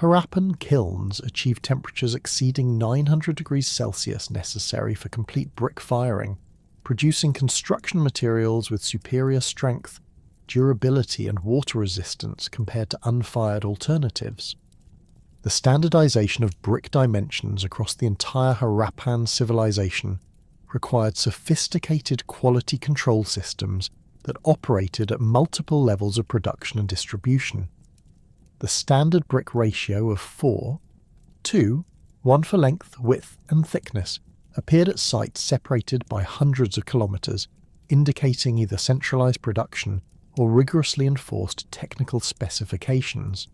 S1: Harappan kilns achieved temperatures exceeding 900 degrees Celsius necessary for complete brick firing, producing construction materials with superior strength, durability, and water resistance compared to unfired alternatives. The standardization of brick dimensions across the entire Harappan civilization required sophisticated quality control systems that operated at multiple levels of production and distribution. The standard brick ratio of 4:2, one for length, width, and thickness, appeared at sites separated by hundreds of kilometers, indicating either centralized production or rigorously enforced technical specifications.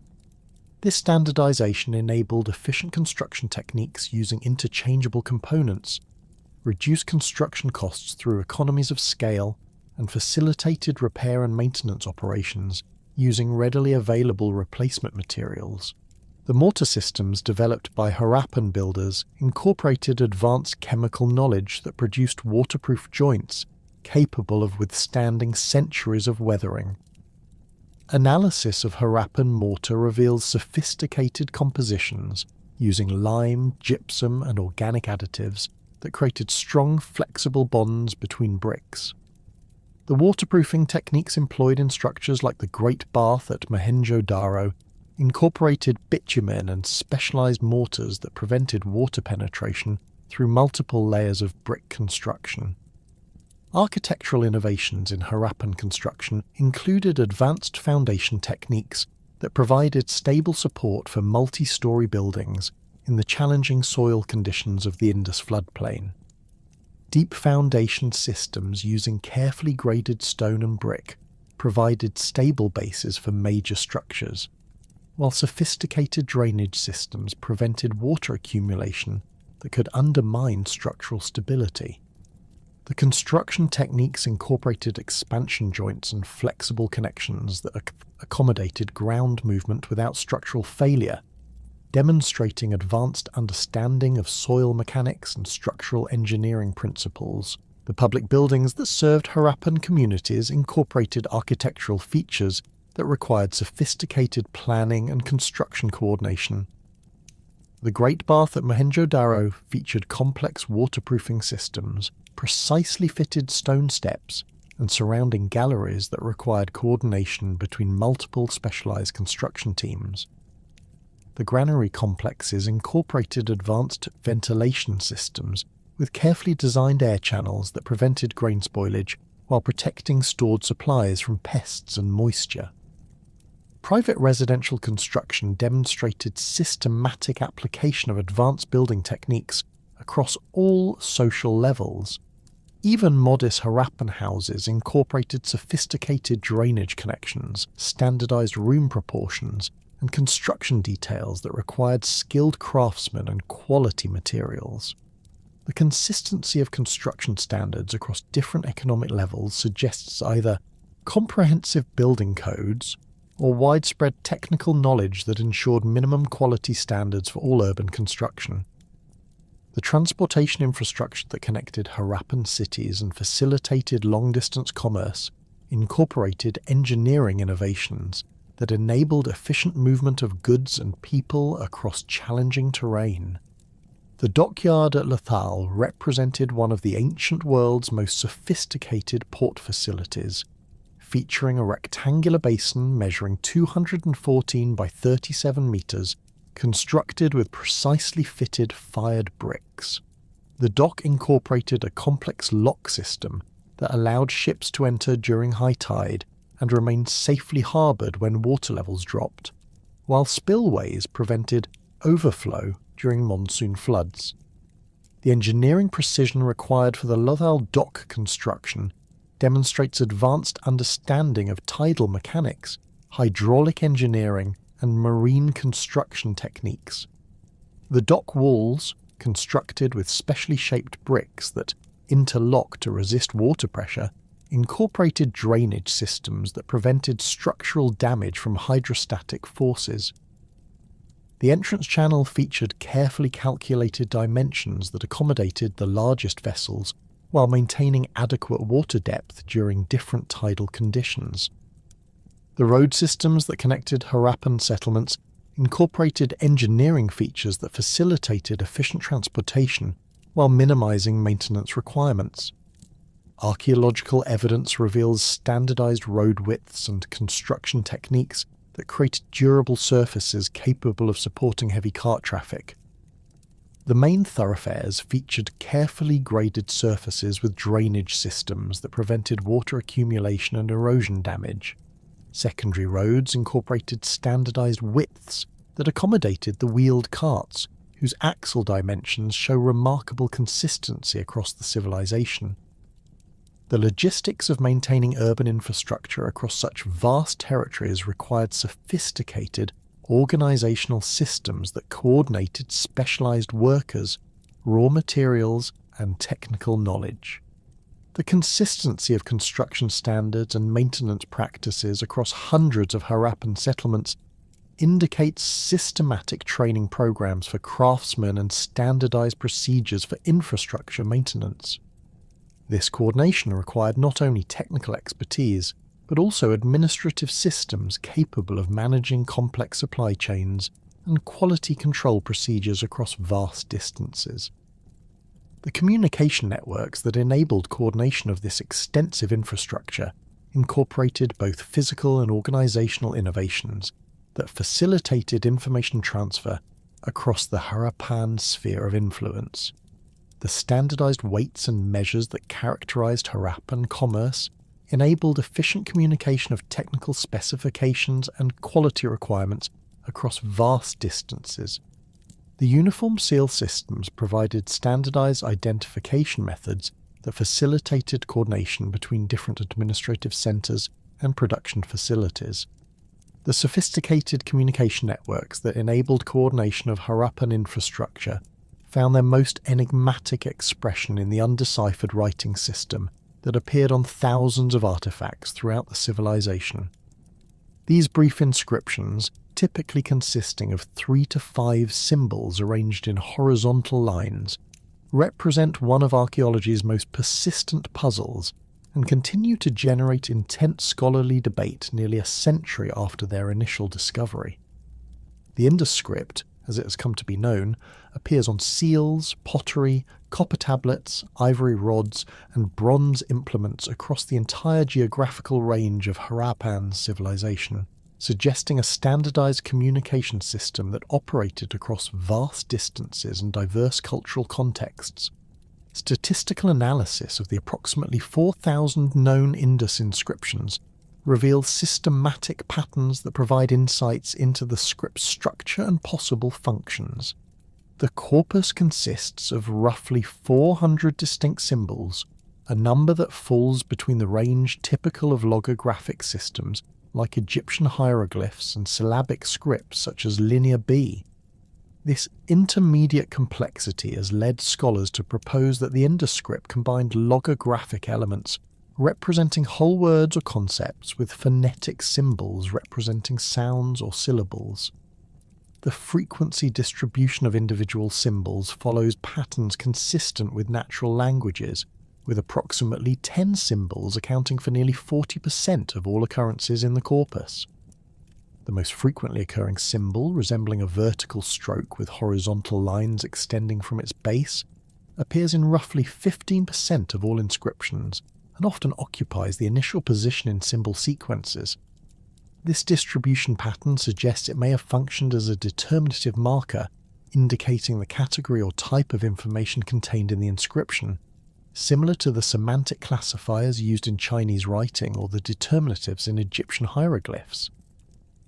S1: This standardization enabled efficient construction techniques using interchangeable components, reduced construction costs through economies of scale, and facilitated repair and maintenance operations using readily available replacement materials. The mortar systems developed by Harappan builders incorporated advanced chemical knowledge that produced waterproof joints capable of withstanding centuries of weathering. Analysis of Harappan mortar reveals sophisticated compositions using lime, gypsum, and organic additives that created strong, flexible bonds between bricks. The waterproofing techniques employed in structures like the Great Bath at Mohenjo-Daro incorporated bitumen and specialized mortars that prevented water penetration through multiple layers of brick construction. Architectural innovations in Harappan construction included advanced foundation techniques that provided stable support for multi-story buildings in the challenging soil conditions of the Indus floodplain. Deep foundation systems using carefully graded stone and brick provided stable bases for major structures, while sophisticated drainage systems prevented water accumulation that could undermine structural stability. The construction techniques incorporated expansion joints and flexible connections that accommodated ground movement without structural failure, demonstrating advanced understanding of soil mechanics and structural engineering principles. The public buildings that served Harappan communities incorporated architectural features that required sophisticated planning and construction coordination. The Great Bath at Mohenjo-Daro featured complex waterproofing systems, precisely fitted stone steps, and surrounding galleries that required coordination between multiple specialized construction teams. The granary complexes incorporated advanced ventilation systems with carefully designed air channels that prevented grain spoilage while protecting stored supplies from pests and moisture. Private residential construction demonstrated systematic application of advanced building techniques across all social levels. Even modest Harappan houses incorporated sophisticated drainage connections, standardized room proportions, and construction details that required skilled craftsmen and quality materials. The consistency of construction standards across different economic levels suggests either comprehensive building codes or widespread technical knowledge that ensured minimum quality standards for all urban construction. The transportation infrastructure that connected Harappan cities and facilitated long-distance commerce incorporated engineering innovations that enabled efficient movement of goods and people across challenging terrain. The dockyard at Lothal represented one of the ancient world's most sophisticated port facilities, featuring a rectangular basin measuring 214 by 37 metres, constructed with precisely fitted fired bricks. The dock incorporated a complex lock system that allowed ships to enter during high tide and remain safely harboured when water levels dropped, while spillways prevented overflow during monsoon floods. The engineering precision required for the Lothal dock construction demonstrates advanced understanding of tidal mechanics, hydraulic engineering, and marine construction techniques. The dock walls, constructed with specially shaped bricks that interlock to resist water pressure, incorporated drainage systems that prevented structural damage from hydrostatic forces. The entrance channel featured carefully calculated dimensions that accommodated the largest vessels while maintaining adequate water depth during different tidal conditions. The road systems that connected Harappan settlements incorporated engineering features that facilitated efficient transportation while minimizing maintenance requirements. Archaeological evidence reveals standardized road widths and construction techniques that created durable surfaces capable of supporting heavy cart traffic. The main thoroughfares featured carefully graded surfaces with drainage systems that prevented water accumulation and erosion damage. Secondary roads incorporated standardized widths that accommodated the wheeled carts, whose axle dimensions show remarkable consistency across the civilization. The logistics of maintaining urban infrastructure across such vast territories required sophisticated organizational systems that coordinated specialized workers, raw materials, and technical knowledge. The consistency of construction standards and maintenance practices across hundreds of Harappan settlements indicates systematic training programs for craftsmen and standardized procedures for infrastructure maintenance. This coordination required not only technical expertise, but also administrative systems capable of managing complex supply chains and quality control procedures across vast distances. The communication networks that enabled coordination of this extensive infrastructure incorporated both physical and organizational innovations that facilitated information transfer across the Harappan sphere of influence. The standardized weights and measures that characterized Harappan commerce enabled efficient communication of technical specifications and quality requirements across vast distances. The uniform seal systems provided standardized identification methods that facilitated coordination between different administrative centers and production facilities. The sophisticated communication networks that enabled coordination of Harappan infrastructure found their most enigmatic expression in the undeciphered writing system that appeared on thousands of artifacts throughout the civilization. These brief inscriptions, typically consisting of 3 to 5 symbols arranged in horizontal lines, represent one of archaeology's most persistent puzzles and continue to generate intense scholarly debate nearly a century after their initial discovery. The Indus script, as it has come to be known, appears on seals, pottery, copper tablets, ivory rods, and bronze implements across the entire geographical range of Harappan civilization, suggesting a standardized communication system that operated across vast distances and diverse cultural contexts. Statistical analysis of the approximately 4,000 known Indus inscriptions reveals systematic patterns that provide insights into the script's structure and possible functions. The corpus consists of roughly 400 distinct symbols, a number that falls between the range typical of logographic systems like Egyptian hieroglyphs and syllabic scripts such as Linear B. This intermediate complexity has led scholars to propose that the Indus script combined logographic elements representing whole words or concepts with phonetic symbols representing sounds or syllables. The frequency distribution of individual symbols follows patterns consistent with natural languages, with approximately 10 symbols accounting for nearly 40% of all occurrences in the corpus. The most frequently occurring symbol, resembling a vertical stroke with horizontal lines extending from its base, appears in roughly 15% of all inscriptions, and often occupies the initial position in symbol sequences. This distribution pattern suggests it may have functioned as a determinative marker, indicating the category or type of information contained in the inscription, similar to the semantic classifiers used in Chinese writing or the determinatives in Egyptian hieroglyphs.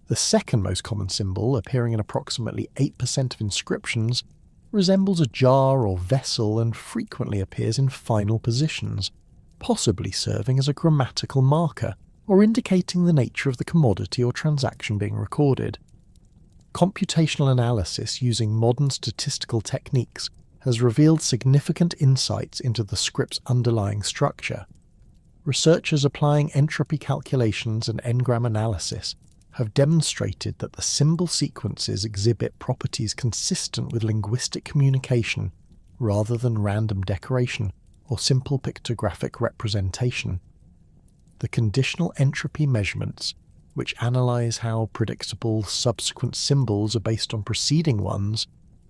S1: The second most common symbol, appearing in approximately 8% of inscriptions, resembles a jar or vessel and frequently appears in final positions, possibly serving as a grammatical marker or indicating the nature of the commodity or transaction being recorded. Computational analysis using modern statistical techniques has revealed significant insights into the script's underlying structure. Researchers applying entropy calculations and n-gram analysis have demonstrated that the symbol sequences exhibit properties consistent with linguistic communication rather than random decoration or simple pictographic representation. The conditional entropy measurements, which analyze how predictable subsequent symbols are based on preceding ones,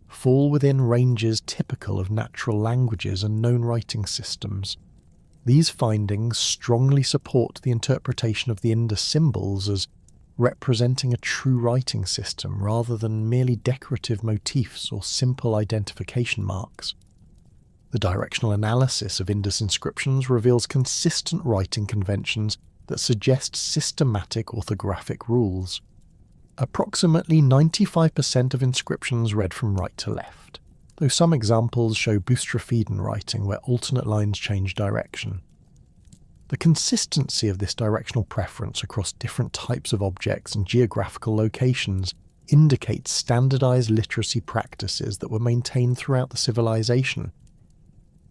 S1: fall within ranges typical of natural languages and known writing systems. These findings strongly support the interpretation of the Indus symbols as representing a true writing system rather than merely decorative motifs or simple identification marks. The directional analysis of Indus inscriptions reveals consistent writing conventions that suggest systematic orthographic rules. Approximately 95% of inscriptions read from right to left, though some examples show boustrophedon writing where alternate lines change direction. The consistency of this directional preference across different types of objects and geographical locations indicates standardized literacy practices that were maintained throughout the civilization.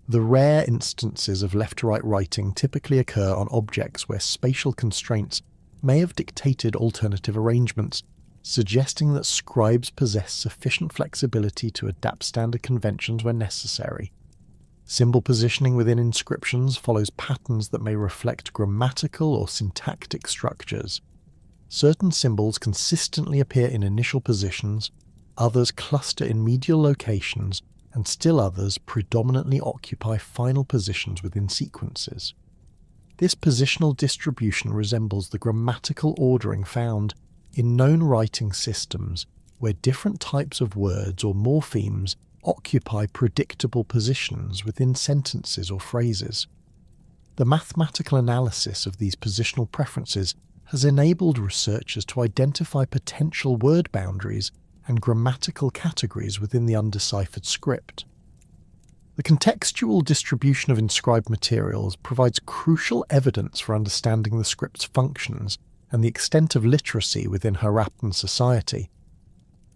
S1: The rare instances of left-to-right writing typically occur on objects where spatial constraints may have dictated alternative arrangements, suggesting that scribes possess sufficient flexibility to adapt standard conventions when necessary. Symbol positioning within inscriptions follows patterns that may reflect grammatical or syntactic structures. Certain symbols consistently appear in initial positions, others cluster in medial locations, and still others predominantly occupy final positions within sequences. This positional distribution resembles the grammatical ordering found in known writing systems where different types of words or morphemes occupy predictable positions within sentences or phrases. The mathematical analysis of these positional preferences has enabled researchers to identify potential word boundaries and grammatical categories within the undeciphered script. The contextual distribution of inscribed materials provides crucial evidence for understanding the script's functions and the extent of literacy within Harappan society.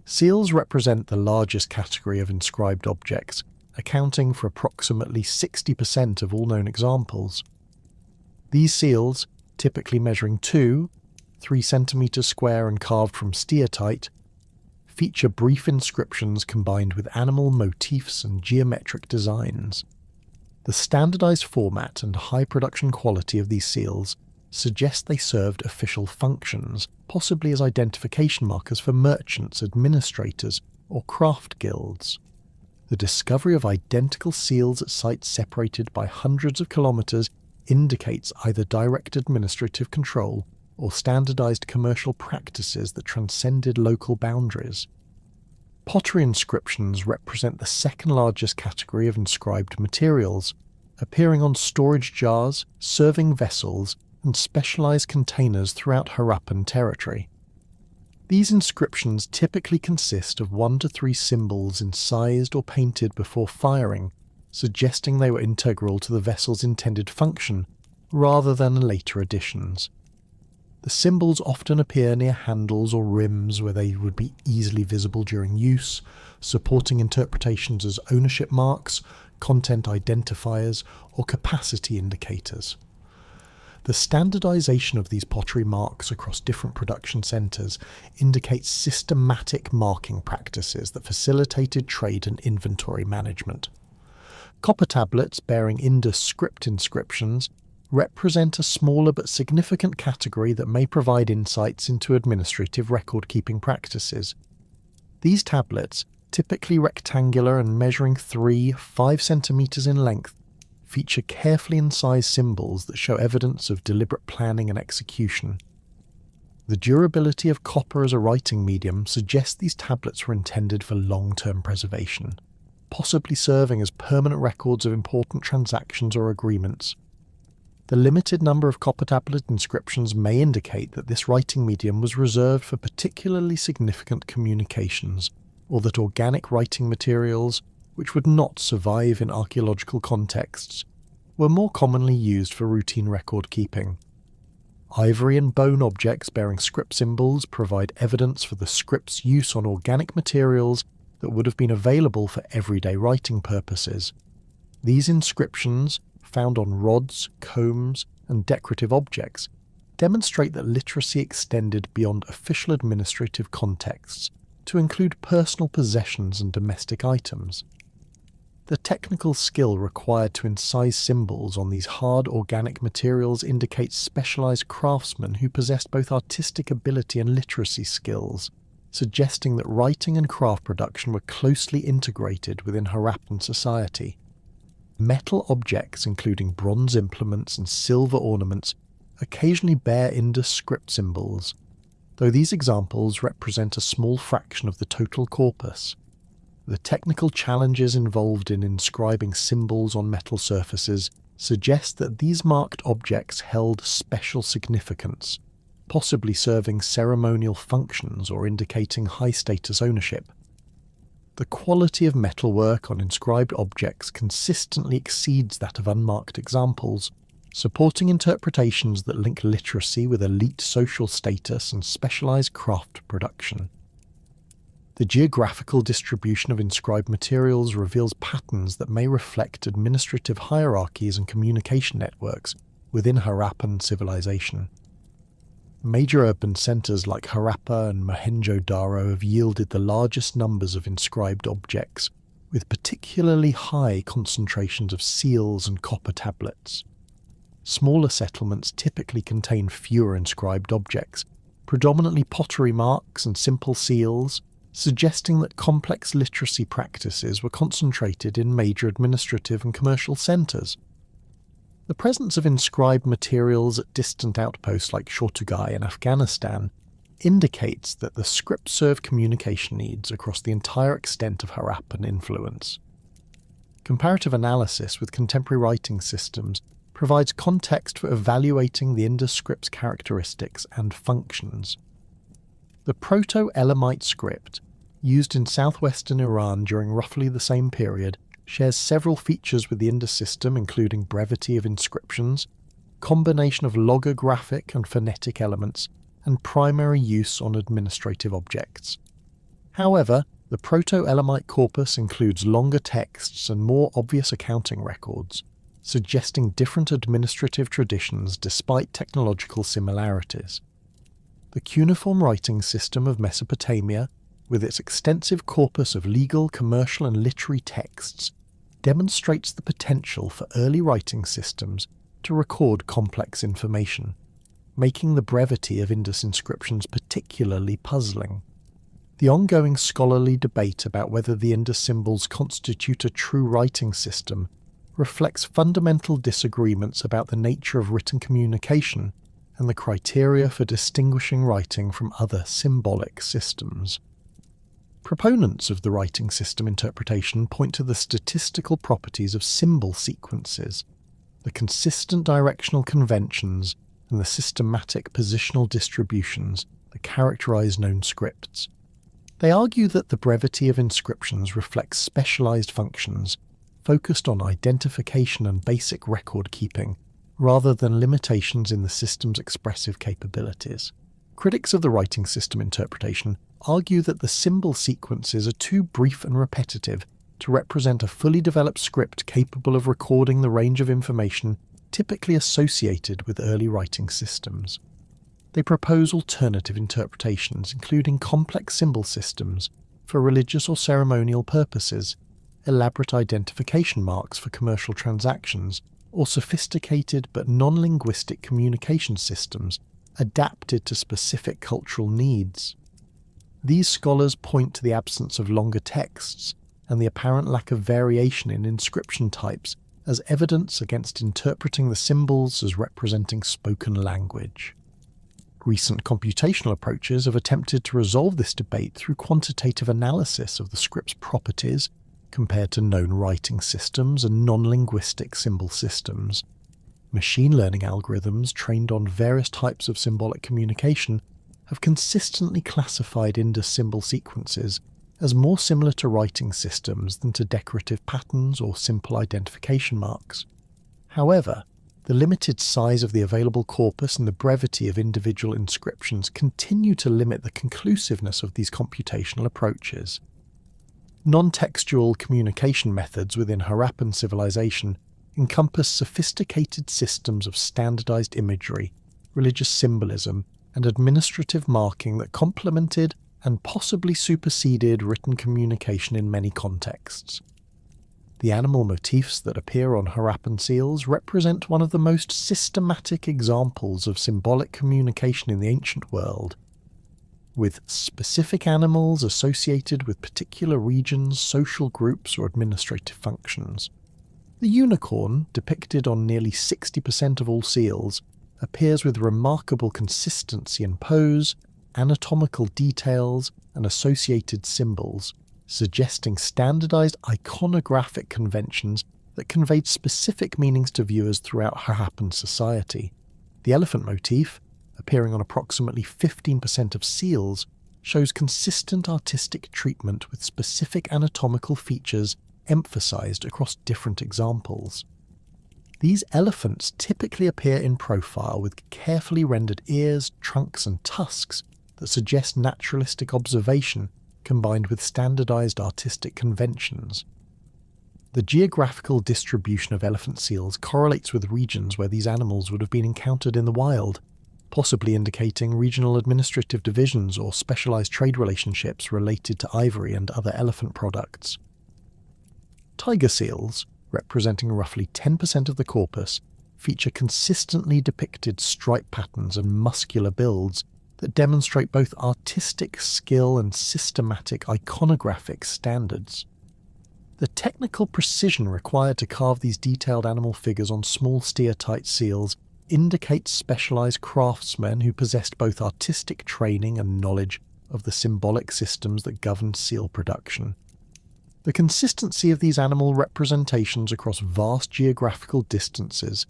S1: Seals represent the largest category of inscribed objects, accounting for approximately 60% of all known examples. These seals, typically measuring 3 cm square and carved from steatite, feature brief inscriptions combined with animal motifs and geometric designs. The standardized format and high production quality of these seals suggest they served official functions, possibly as identification markers for merchants, administrators, or craft guilds. The discovery of identical seals at sites separated by hundreds of kilometers indicates either direct administrative control or standardized commercial practices that transcended local boundaries. Pottery inscriptions represent the second largest category of inscribed materials, appearing on storage jars, serving vessels, and specialized containers throughout Harappan territory. These inscriptions typically consist of 1 to 3 symbols incised or painted before firing, suggesting they were integral to the vessel's intended function, rather than later additions. The symbols often appear near handles or rims where they would be easily visible during use, supporting interpretations as ownership marks, content identifiers, or capacity indicators. The standardization of these pottery marks across different production centers indicates systematic marking practices that facilitated trade and inventory management. Copper tablets bearing Indus script inscriptions represent a smaller but significant category that may provide insights into administrative record-keeping practices. These tablets, typically rectangular and measuring 5 centimeters in length, feature carefully incised symbols that show evidence of deliberate planning and execution. The durability of copper as a writing medium suggests these tablets were intended for long-term preservation, possibly serving as permanent records of important transactions or agreements. The limited number of copper tablet inscriptions may indicate that this writing medium was reserved for particularly significant communications, or that organic writing materials, which would not survive in archaeological contexts, were more commonly used for routine record keeping. Ivory and bone objects bearing script symbols provide evidence for the script's use on organic materials that would have been available for everyday writing purposes. These inscriptions, found on rods, combs, and decorative objects, demonstrate that literacy extended beyond official administrative contexts to include personal possessions and domestic items. The technical skill required to incise symbols on these hard organic materials indicates specialized craftsmen who possessed both artistic ability and literacy skills, suggesting that writing and craft production were closely integrated within Harappan society. Metal objects, including bronze implements and silver ornaments, occasionally bear Indus script symbols, though these examples represent a small fraction of the total corpus. The technical challenges involved in inscribing symbols on metal surfaces suggest that these marked objects held special significance, possibly serving ceremonial functions or indicating high-status ownership. The quality of metalwork on inscribed objects consistently exceeds that of unmarked examples, supporting interpretations that link literacy with elite social status and specialized craft production. The geographical distribution of inscribed materials reveals patterns that may reflect administrative hierarchies and communication networks within Harappan civilization. Major urban centres like Harappa and Mohenjo-Daro have yielded the largest numbers of inscribed objects, with particularly high concentrations of seals and copper tablets. Smaller settlements typically contain fewer inscribed objects, predominantly pottery marks and simple seals, suggesting that complex literacy practices were concentrated in major administrative and commercial centres. The presence of inscribed materials at distant outposts like Shortugai in Afghanistan indicates that the script served communication needs across the entire extent of Harappan influence. Comparative analysis with contemporary writing systems provides context for evaluating the Indus script's characteristics and functions. The Proto-Elamite script, used in southwestern Iran during roughly the same period, shares several features with the Indus system, including brevity of inscriptions, combination of logographic and phonetic elements, and primary use on administrative objects. However, the Proto-Elamite corpus includes longer texts and more obvious accounting records, suggesting different administrative traditions despite technological similarities. The cuneiform writing system of Mesopotamia, with its extensive corpus of legal, commercial and literary texts, demonstrates the potential for early writing systems to record complex information, making the brevity of Indus inscriptions particularly puzzling. The ongoing scholarly debate about whether the Indus symbols constitute a true writing system reflects fundamental disagreements about the nature of written communication and the criteria for distinguishing writing from other symbolic systems. Proponents of the writing system interpretation point to the statistical properties of symbol sequences, the consistent directional conventions, and the systematic positional distributions that characterize known scripts. They argue that the brevity of inscriptions reflects specialized functions focused on identification and basic record keeping, rather than limitations in the system's expressive capabilities. Critics of the writing system interpretation argue that the symbol sequences are too brief and repetitive to represent a fully developed script capable of recording the range of information typically associated with early writing systems. They propose alternative interpretations, including complex symbol systems for religious or ceremonial purposes, elaborate identification marks for commercial transactions, or sophisticated but non-linguistic communication systems adapted to specific cultural needs. These scholars point to the absence of longer texts and the apparent lack of variation in inscription types as evidence against interpreting the symbols as representing spoken language. Recent computational approaches have attempted to resolve this debate through quantitative analysis of the script's properties compared to known writing systems and non-linguistic symbol systems. Machine learning algorithms trained on various types of symbolic communication have consistently classified Indus symbol sequences as more similar to writing systems than to decorative patterns or simple identification marks. However, the limited size of the available corpus and the brevity of individual inscriptions continue to limit the conclusiveness of these computational approaches. Non-textual communication methods within Harappan civilization encompass sophisticated systems of standardized imagery, religious symbolism, and administrative marking that complemented and possibly superseded written communication in many contexts. The animal motifs that appear on Harappan seals represent one of the most systematic examples of symbolic communication in the ancient world, with specific animals associated with particular regions, social groups, or administrative functions. The unicorn, depicted on nearly 60% of all seals, appears with remarkable consistency in pose, anatomical details, and associated symbols, suggesting standardized iconographic conventions that conveyed specific meanings to viewers throughout Harappan society. The elephant motif, appearing on approximately 15% of seals, shows consistent artistic treatment with specific anatomical features emphasized across different examples. These elephants typically appear in profile with carefully rendered ears, trunks, and tusks that suggest naturalistic observation combined with standardized artistic conventions. The geographical distribution of elephant seals correlates with regions where these animals would have been encountered in the wild, possibly indicating regional administrative divisions or specialized trade relationships related to ivory and other elephant products. Tiger seals, representing roughly 10% of the corpus, feature consistently depicted stripe patterns and muscular builds that demonstrate both artistic skill and systematic iconographic standards. The technical precision required to carve these detailed animal figures on small steatite seals indicates specialized craftsmen who possessed both artistic training and knowledge of the symbolic systems that governed seal production. The consistency of these animal representations across vast geographical distances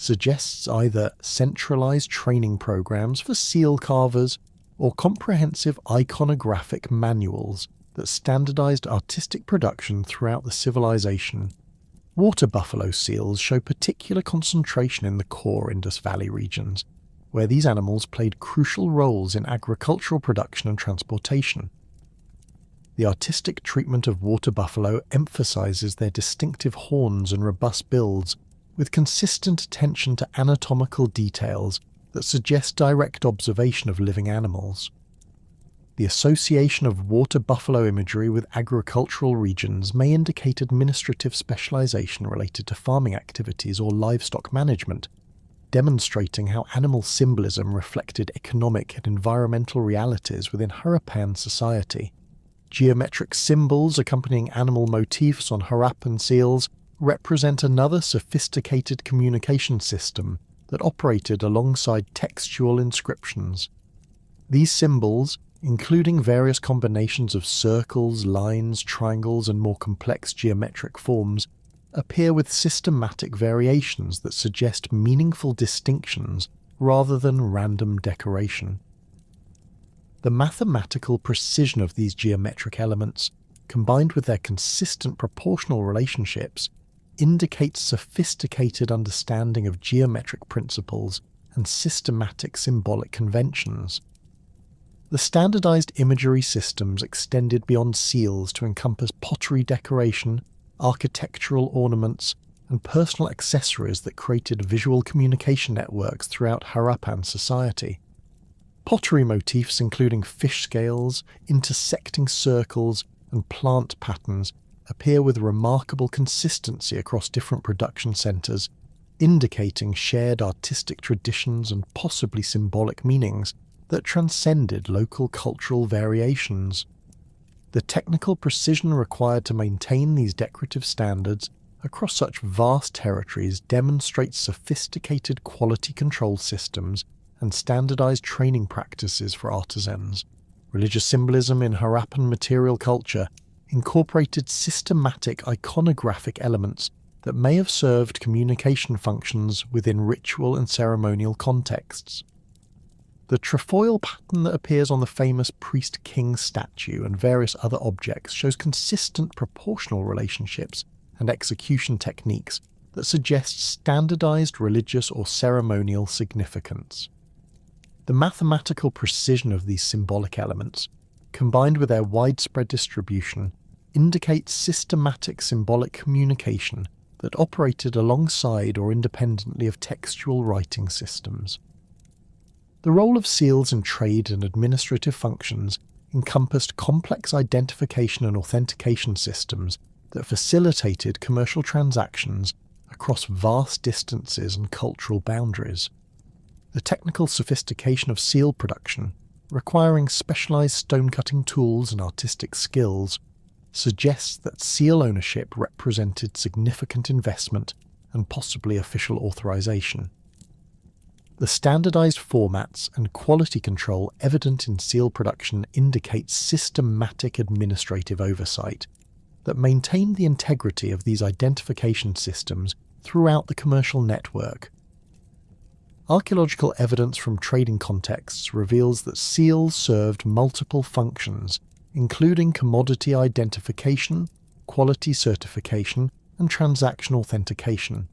S1: suggests either centralized training programs for seal carvers or comprehensive iconographic manuals that standardized artistic production throughout the civilization. Water buffalo seals show particular concentration in the core Indus Valley regions, where these animals played crucial roles in agricultural production and transportation. The artistic treatment of water buffalo emphasizes their distinctive horns and robust builds, with consistent attention to anatomical details that suggest direct observation of living animals. The association of water buffalo imagery with agricultural regions may indicate administrative specialization related to farming activities or livestock management, demonstrating how animal symbolism reflected economic and environmental realities within Harappan society. Geometric symbols accompanying animal motifs on Harappan seals represent another sophisticated communication system that operated alongside textual inscriptions. These symbols, including various combinations of circles, lines, triangles, and more complex geometric forms, appear with systematic variations that suggest meaningful distinctions rather than random decoration. The mathematical precision of these geometric elements, combined with their consistent proportional relationships, indicates sophisticated understanding of geometric principles and systematic symbolic conventions. The standardized imagery systems extended beyond seals to encompass pottery decoration, architectural ornaments, and personal accessories that created visual communication networks throughout Harappan society. Pottery motifs including fish scales, intersecting circles, and plant patterns appear with remarkable consistency across different production centres, indicating shared artistic traditions and possibly symbolic meanings that transcended local cultural variations. The technical precision required to maintain these decorative standards across such vast territories demonstrates sophisticated quality control systems and standardized training practices for artisans. Religious symbolism in Harappan material culture incorporated systematic iconographic elements that may have served communication functions within ritual and ceremonial contexts. The trefoil pattern that appears on the famous priest-king statue and various other objects shows consistent proportional relationships and execution techniques that suggest standardized religious or ceremonial significance. The mathematical precision of these symbolic elements, combined with their widespread distribution, indicates systematic symbolic communication that operated alongside or independently of textual writing systems. The role of seals in trade and administrative functions encompassed complex identification and authentication systems that facilitated commercial transactions across vast distances and cultural boundaries. The technical sophistication of seal production, requiring specialized stone-cutting tools and artistic skills, suggests that seal ownership represented significant investment and possibly official authorization. The standardized formats and quality control evident in seal production indicate systematic administrative oversight that maintained the integrity of these identification systems throughout the commercial network. Archaeological evidence from trading contexts reveals that seals served multiple functions, including commodity identification, quality certification, and transaction authentication.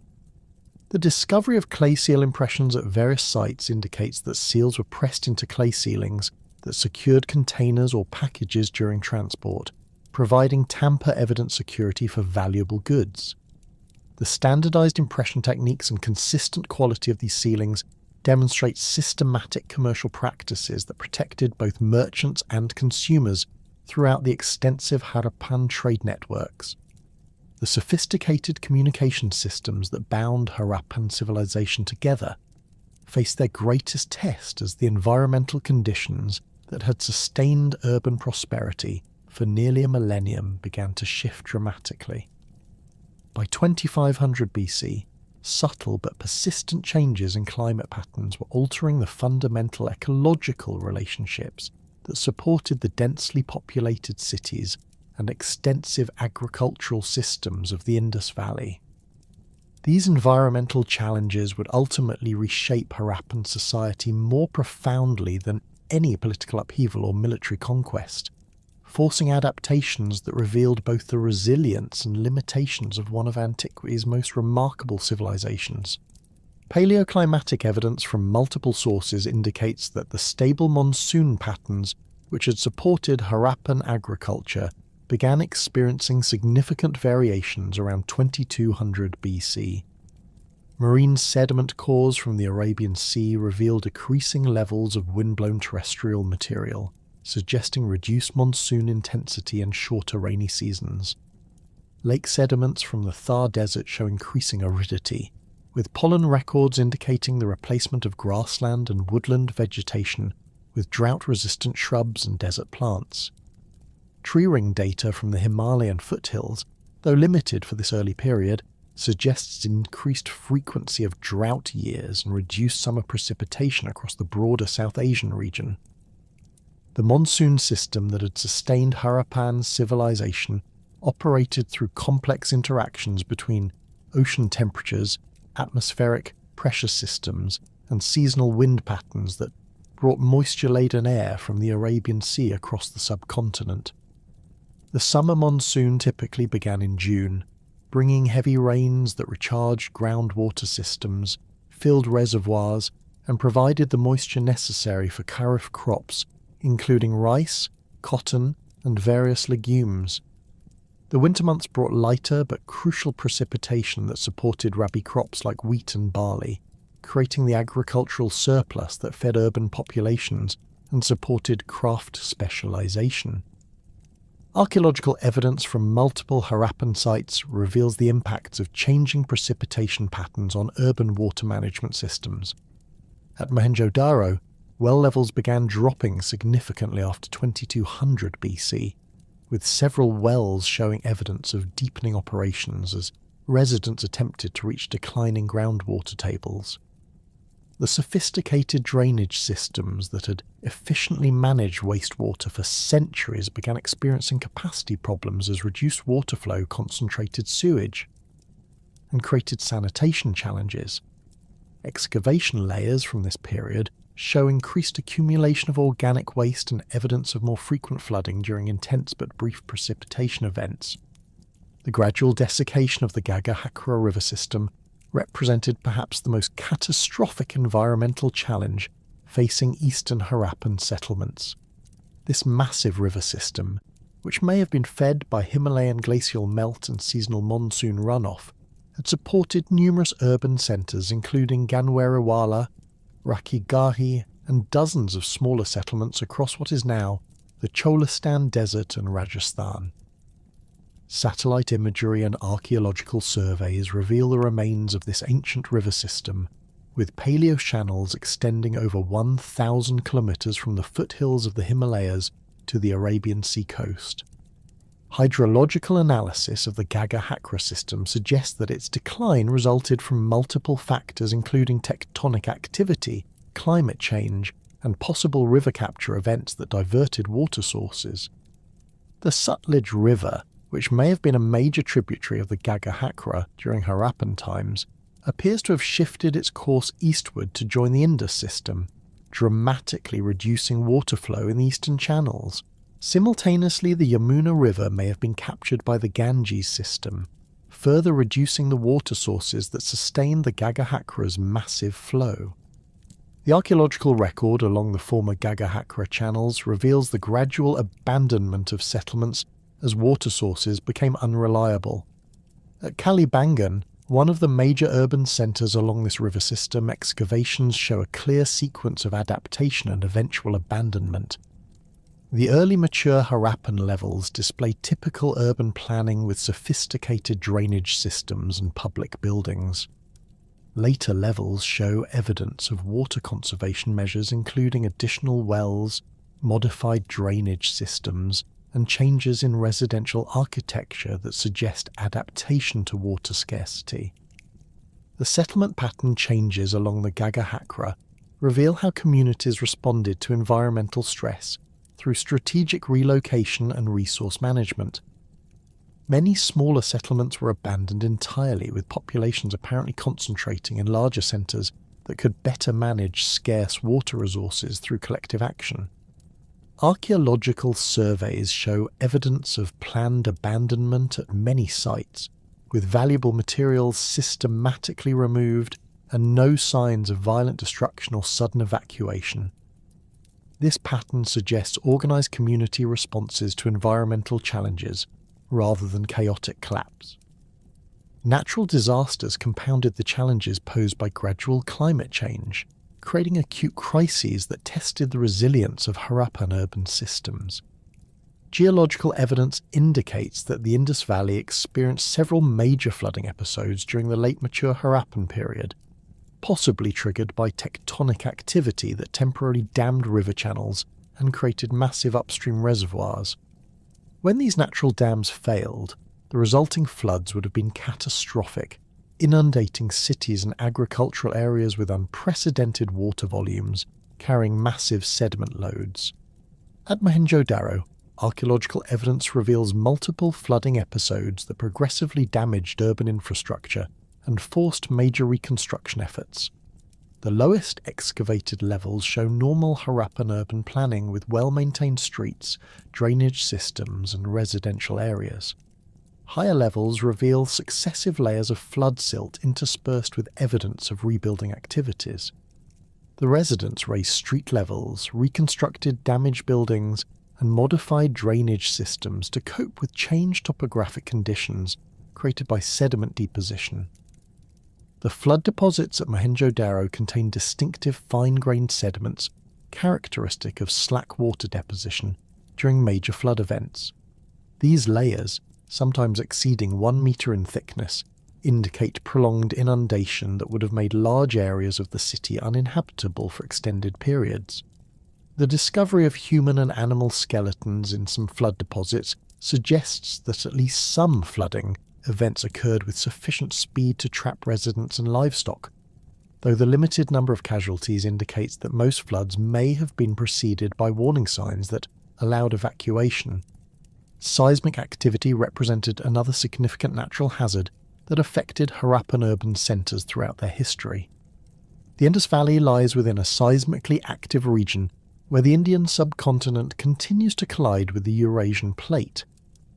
S1: The discovery of clay seal impressions at various sites indicates that seals were pressed into clay sealings that secured containers or packages during transport, providing tamper-evident security for valuable goods. The standardized impression techniques and consistent quality of these sealings demonstrate systematic commercial practices that protected both merchants and consumers throughout the extensive Harappan trade networks. The sophisticated communication systems that bound Harappan civilization together faced their greatest test as the environmental conditions that had sustained urban prosperity for nearly a millennium began to shift dramatically. By 2500 BC, subtle but persistent changes in climate patterns were altering the fundamental ecological relationships that supported the densely populated cities and extensive agricultural systems of the Indus Valley. These environmental challenges would ultimately reshape Harappan society more profoundly than any political upheaval or military conquest, forcing adaptations that revealed both the resilience and limitations of one of antiquity's most remarkable civilizations. Paleoclimatic evidence from multiple sources indicates that the stable monsoon patterns which had supported Harappan agriculture began experiencing significant variations around 2200 BC. Marine sediment cores from the Arabian Sea revealed decreasing levels of windblown terrestrial material, suggesting reduced monsoon intensity and shorter rainy seasons. Lake sediments from the Thar Desert show increasing aridity, with pollen records indicating the replacement of grassland and woodland vegetation with drought-resistant shrubs and desert plants. Tree ring data from the Himalayan foothills, though limited for this early period, suggests increased frequency of drought years and reduced summer precipitation across the broader South Asian region. The monsoon system that had sustained Harappan civilization operated through complex interactions between ocean temperatures, atmospheric pressure systems, and seasonal wind patterns that brought moisture-laden air from the Arabian Sea across the subcontinent. The summer monsoon typically began in June, bringing heavy rains that recharged groundwater systems, filled reservoirs, and provided the moisture necessary for kharif crops, including rice, cotton, and various legumes. The winter months brought lighter but crucial precipitation that supported rabi crops like wheat and barley, creating the agricultural surplus that fed urban populations and supported craft specialization. Archaeological evidence from multiple Harappan sites reveals the impacts of changing precipitation patterns on urban water management systems. At Mohenjo-Daro, well levels began dropping significantly after 2200 BC, with several wells showing evidence of deepening operations as residents attempted to reach declining groundwater tables. The sophisticated drainage systems that had efficiently managed wastewater for centuries began experiencing capacity problems as reduced water flow concentrated sewage and created sanitation challenges. Excavation layers from this period show increased accumulation of organic waste and evidence of more frequent flooding during intense but brief precipitation events. The gradual desiccation of the Gagahakra river system represented perhaps the most catastrophic environmental challenge facing eastern Harappan settlements. This massive river system, which may have been fed by Himalayan glacial melt and seasonal monsoon runoff, had supported numerous urban centres including Ganweriwala, Rakhigahi, and dozens of smaller settlements across what is now the Cholistan Desert and Rajasthan. Satellite imagery and archaeological surveys reveal the remains of this ancient river system, with paleo-channels extending over 1,000 kilometres from the foothills of the Himalayas to the Arabian Sea coast. Hydrological analysis of the Gagahakra system suggests that its decline resulted from multiple factors including tectonic activity, climate change, and possible river capture events that diverted water sources. The Sutlej River, which may have been a major tributary of the Gagahakra during Harappan times, appears to have shifted its course eastward to join the Indus system, dramatically reducing water flow in the eastern channels. Simultaneously, the Yamuna River may have been captured by the Ganges system, further reducing the water sources that sustained the Gagahakra's massive flow. The archaeological record along the former Gagahakra channels reveals the gradual abandonment of settlements as water sources became unreliable. At Kalibangan, one of the major urban centres along this river system, excavations show a clear sequence of adaptation and eventual abandonment. The early mature Harappan levels display typical urban planning with sophisticated drainage systems and public buildings. Later levels show evidence of water conservation measures including additional wells, modified drainage systems, and changes in residential architecture that suggest adaptation to water scarcity. The settlement pattern changes along the Gagahakra reveal how communities responded to environmental stress through strategic relocation and resource management. Many smaller settlements were abandoned entirely, with populations apparently concentrating in larger centres that could better manage scarce water resources through collective action. Archaeological surveys show evidence of planned abandonment at many sites, with valuable materials systematically removed and no signs of violent destruction or sudden evacuation. This pattern suggests organised community responses to environmental challenges rather than chaotic collapse. Natural disasters compounded the challenges posed by gradual climate change, creating acute crises that tested the resilience of Harappan urban systems. Geological evidence indicates that the Indus Valley experienced several major flooding episodes during the late mature Harappan period, possibly triggered by tectonic activity that temporarily dammed river channels and created massive upstream reservoirs. When these natural dams failed, the resulting floods would have been catastrophic, inundating cities and agricultural areas with unprecedented water volumes, carrying massive sediment loads. At Mohenjo-Daro, archaeological evidence reveals multiple flooding episodes that progressively damaged urban infrastructure and forced major reconstruction efforts. The lowest excavated levels show normal Harappan urban planning with well-maintained streets, drainage systems, and residential areas. Higher levels reveal successive layers of flood silt interspersed with evidence of rebuilding activities. The residents raised street levels, reconstructed damaged buildings, and modified drainage systems to cope with changed topographic conditions created by sediment deposition. The flood deposits at Mohenjo-Daro contain distinctive fine-grained sediments characteristic of slack water deposition during major flood events. These layers, sometimes exceeding 1 metre in thickness, indicate prolonged inundation that would have made large areas of the city uninhabitable for extended periods. The discovery of human and animal skeletons in some flood deposits suggests that at least some flooding events occurred with sufficient speed to trap residents and livestock, though the limited number of casualties indicates that most floods may have been preceded by warning signs that allowed evacuation. Seismic activity represented another significant natural hazard that affected Harappan urban centres throughout their history. The Indus Valley lies within a seismically active region where the Indian subcontinent continues to collide with the Eurasian plate,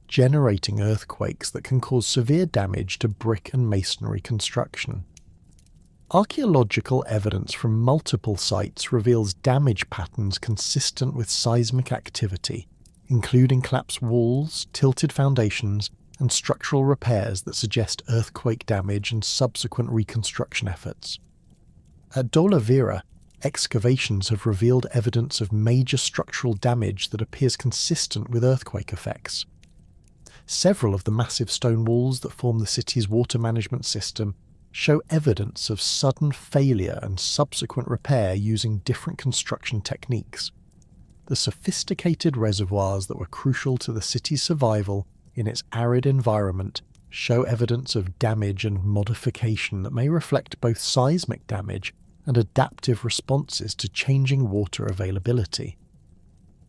S1: generating earthquakes that can cause severe damage to brick and masonry construction. Archaeological evidence from multiple sites reveals damage patterns consistent with seismic activity, including collapsed walls, tilted foundations, and structural repairs that suggest earthquake damage and subsequent reconstruction efforts. At Dholavira, excavations have revealed evidence of major structural damage that appears consistent with earthquake effects. Several of the massive stone walls that form the city's water management system show evidence of sudden failure and subsequent repair using different construction techniques. The sophisticated reservoirs that were crucial to the city's survival in its arid environment show evidence of damage and modification that may reflect both seismic damage and adaptive responses to changing water availability.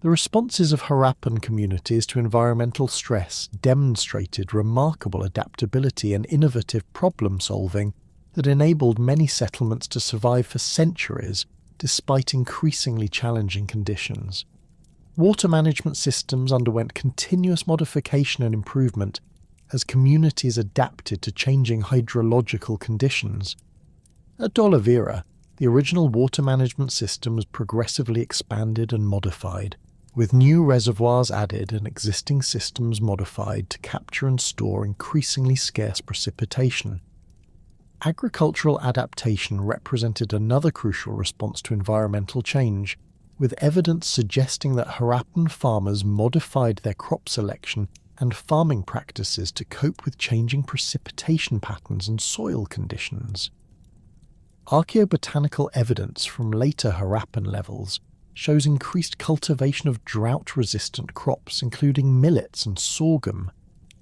S1: The responses of Harappan communities to environmental stress demonstrated remarkable adaptability and innovative problem-solving that enabled many settlements to survive for centuries despite increasingly challenging conditions. Water management systems underwent continuous modification and improvement as communities adapted to changing hydrological conditions. At Dholavira, the original water management system was progressively expanded and modified, with new reservoirs added and existing systems modified to capture and store increasingly scarce precipitation. Agricultural adaptation represented another crucial response to environmental change, with evidence suggesting that Harappan farmers modified their crop selection and farming practices to cope with changing precipitation patterns and soil conditions. Archaeobotanical evidence from later Harappan levels shows increased cultivation of drought-resistant crops including millets and sorghum,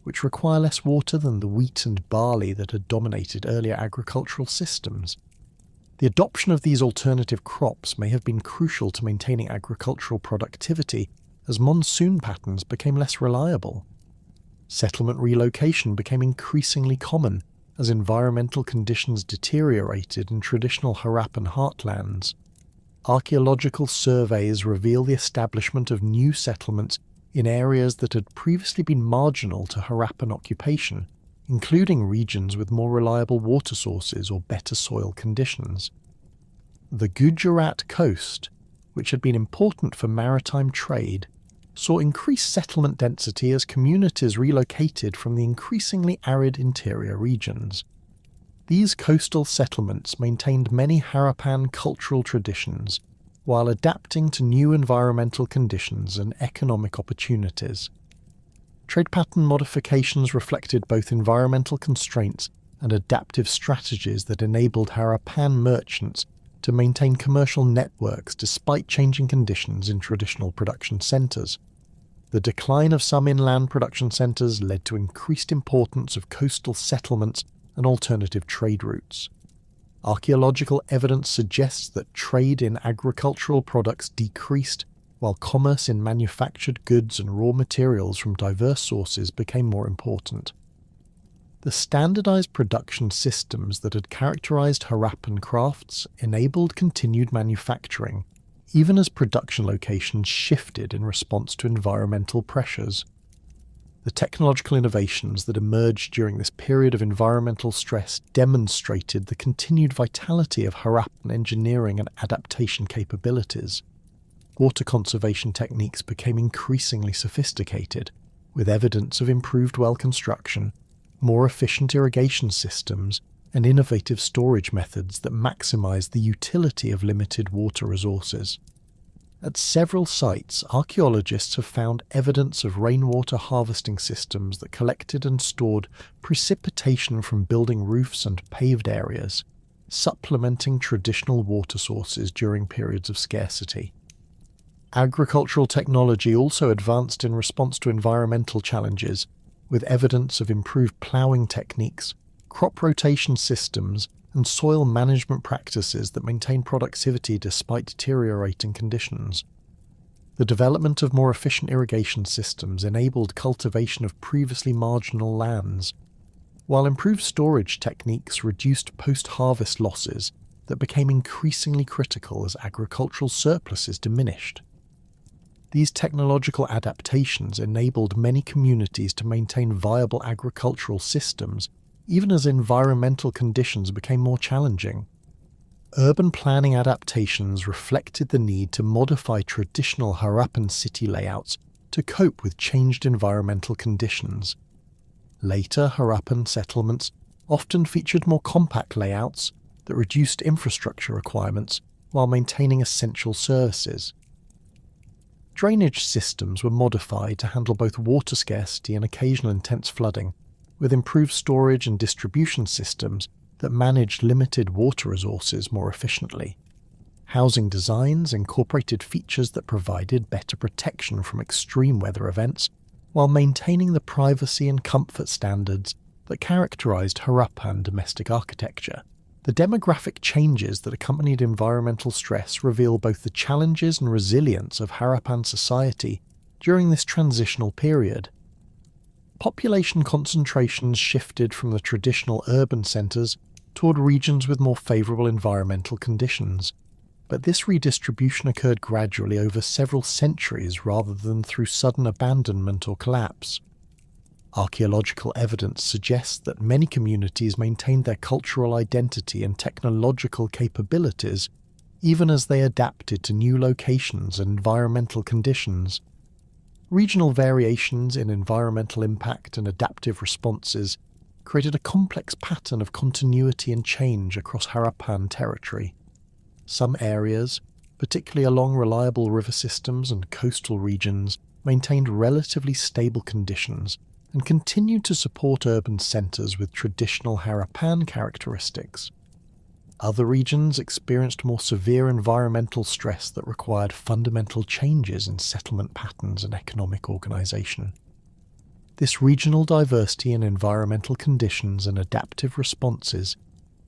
S1: which require less water than the wheat and barley that had dominated earlier agricultural systems. The adoption of these alternative crops may have been crucial to maintaining agricultural productivity as monsoon patterns became less reliable. Settlement relocation became increasingly common as environmental conditions deteriorated in traditional Harappan heartlands. Archaeological surveys reveal the establishment of new settlements in areas that had previously been marginal to Harappan occupation, including regions with more reliable water sources or better soil conditions. The Gujarat coast, which had been important for maritime trade, saw increased settlement density as communities relocated from the increasingly arid interior regions. These coastal settlements maintained many Harappan cultural traditions while adapting to new environmental conditions and economic opportunities. Trade pattern modifications reflected both environmental constraints and adaptive strategies that enabled Harappan merchants to maintain commercial networks despite changing conditions in traditional production centres. The decline of some inland production centres led to increased importance of coastal settlements and alternative trade routes. Archaeological evidence suggests that trade in agricultural products decreased, while commerce in manufactured goods and raw materials from diverse sources became more important. The standardized production systems that had characterized Harappan crafts enabled continued manufacturing, even as production locations shifted in response to environmental pressures. The technological innovations that emerged during this period of environmental stress demonstrated the continued vitality of Harappan engineering and adaptation capabilities. Water conservation techniques became increasingly sophisticated, with evidence of improved well construction, more efficient irrigation systems, and innovative storage methods that maximized the utility of limited water resources. At several sites, archaeologists have found evidence of rainwater harvesting systems that collected and stored precipitation from building roofs and paved areas, supplementing traditional water sources during periods of scarcity. Agricultural technology also advanced in response to environmental challenges, with evidence of improved ploughing techniques, crop rotation systems, and soil management practices that maintain productivity despite deteriorating conditions. The development of more efficient irrigation systems enabled cultivation of previously marginal lands, while improved storage techniques reduced post-harvest losses that became increasingly critical as agricultural surpluses diminished. These technological adaptations enabled many communities to maintain viable agricultural systems even as environmental conditions became more challenging. Urban planning adaptations reflected the need to modify traditional Harappan city layouts to cope with changed environmental conditions. Later Harappan settlements often featured more compact layouts that reduced infrastructure requirements while maintaining essential services. Drainage systems were modified to handle both water scarcity and occasional intense flooding, with improved storage and distribution systems that managed limited water resources more efficiently. Housing designs incorporated features that provided better protection from extreme weather events while maintaining the privacy and comfort standards that characterized Harappan domestic architecture. The demographic changes that accompanied environmental stress reveal both the challenges and resilience of Harappan society during this transitional period. Population concentrations shifted from the traditional urban centres toward regions with more favourable environmental conditions, but this redistribution occurred gradually over several centuries rather than through sudden abandonment or collapse. Archaeological evidence suggests that many communities maintained their cultural identity and technological capabilities even as they adapted to new locations and environmental conditions. Regional variations in environmental impact and adaptive responses created a complex pattern of continuity and change across Harappan territory. Some areas, particularly along reliable river systems and coastal regions, maintained relatively stable conditions and continued to support urban centres with traditional Harappan characteristics. Other regions experienced more severe environmental stress that required fundamental changes in settlement patterns and economic organisation. This regional diversity in environmental conditions and adaptive responses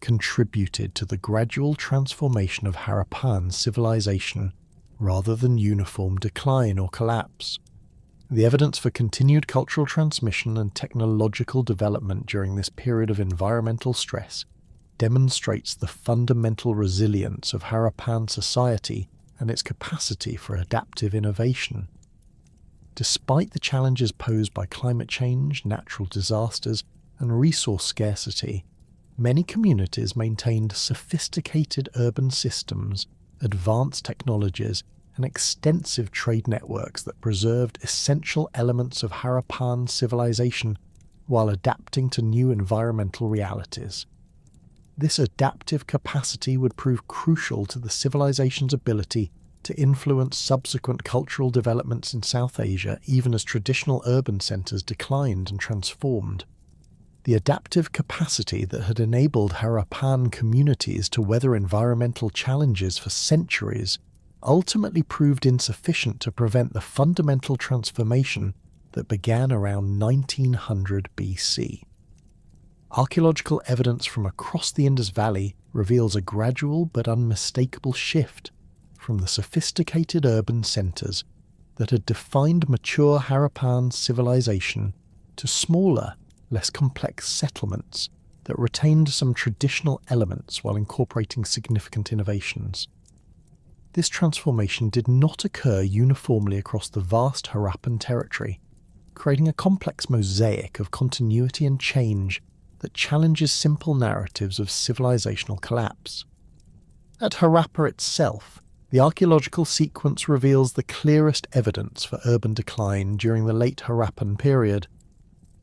S1: contributed to the gradual transformation of Harappan civilization rather than uniform decline or collapse. The evidence for continued cultural transmission and technological development during this period of environmental stress demonstrates the fundamental resilience of Harappan society and its capacity for adaptive innovation. Despite the challenges posed by climate change, natural disasters, and resource scarcity, many communities maintained sophisticated urban systems, advanced technologies, and extensive trade networks that preserved essential elements of Harappan civilization while adapting to new environmental realities. This adaptive capacity would prove crucial to the civilization's ability to influence subsequent cultural developments in South Asia even as traditional urban centres declined and transformed. The adaptive capacity that had enabled Harappan communities to weather environmental challenges for centuries ultimately proved insufficient to prevent the fundamental transformation that began around 1900 BC. Archaeological evidence from across the Indus Valley reveals a gradual but unmistakable shift from the sophisticated urban centres that had defined mature Harappan civilization to smaller, less complex settlements that retained some traditional elements while incorporating significant innovations. This transformation did not occur uniformly across the vast Harappan territory, creating a complex mosaic of continuity and change that challenges simple narratives of civilizational collapse. At Harappa itself, the archaeological sequence reveals the clearest evidence for urban decline during the late Harappan period.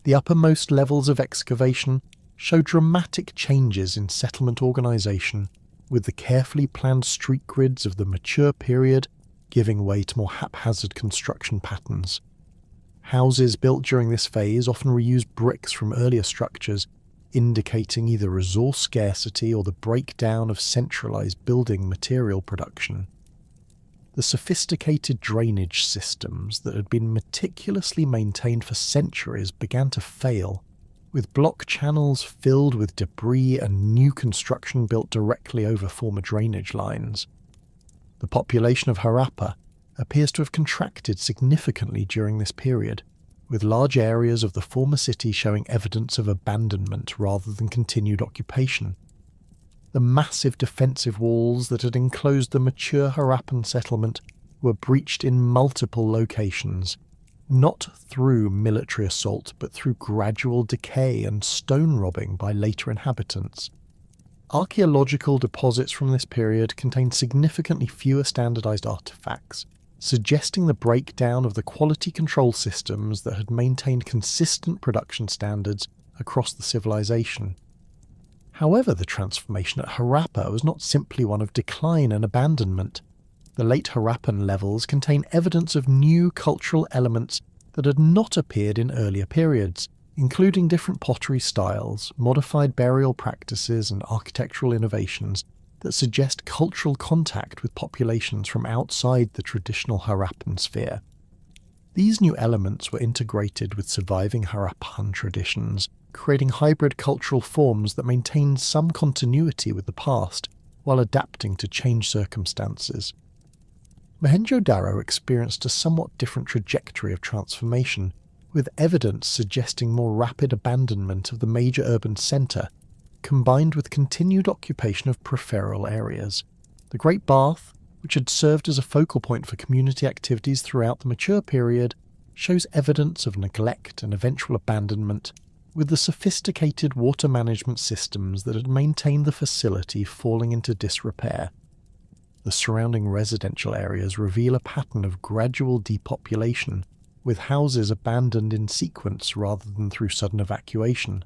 S1: The uppermost levels of excavation show dramatic changes in settlement organisation, with the carefully planned street grids of the mature period giving way to more haphazard construction patterns. Houses built during this phase often reused bricks from earlier structures, indicating either resource scarcity or the breakdown of centralised building material production. The the sophisticated drainage systems that had been meticulously maintained for centuries began to fail, with block channels filled with debris and new construction built directly over former drainage lines. The population of Harappa appears to have contracted significantly during this period, with large areas of the former city showing evidence of abandonment rather than continued occupation. The massive defensive walls that had enclosed the mature Harappan settlement were breached in multiple locations, not through military assault but through gradual decay and stone robbing by later inhabitants. Archaeological deposits from this period contain significantly fewer standardized artifacts, suggesting the breakdown of the quality control systems that had maintained consistent production standards across the civilization. However, the transformation at Harappa was not simply one of decline and abandonment. The late Harappan levels contain evidence of new cultural elements that had not appeared in earlier periods, including different pottery styles, modified burial practices, and architectural innovations that suggest cultural contact with populations from outside the traditional Harappan sphere. These new elements were integrated with surviving Harappan traditions, creating hybrid cultural forms that maintained some continuity with the past while adapting to changed circumstances. Mohenjo-Daro experienced a somewhat different trajectory of transformation, with evidence suggesting more rapid abandonment of the major urban centre, combined with continued occupation of peripheral areas. The Great Bath, which had served as a focal point for community activities throughout the mature period, shows evidence of neglect and eventual abandonment, with the sophisticated water management systems that had maintained the facility falling into disrepair. The surrounding residential areas reveal a pattern of gradual depopulation, with houses abandoned in sequence rather than through sudden evacuation.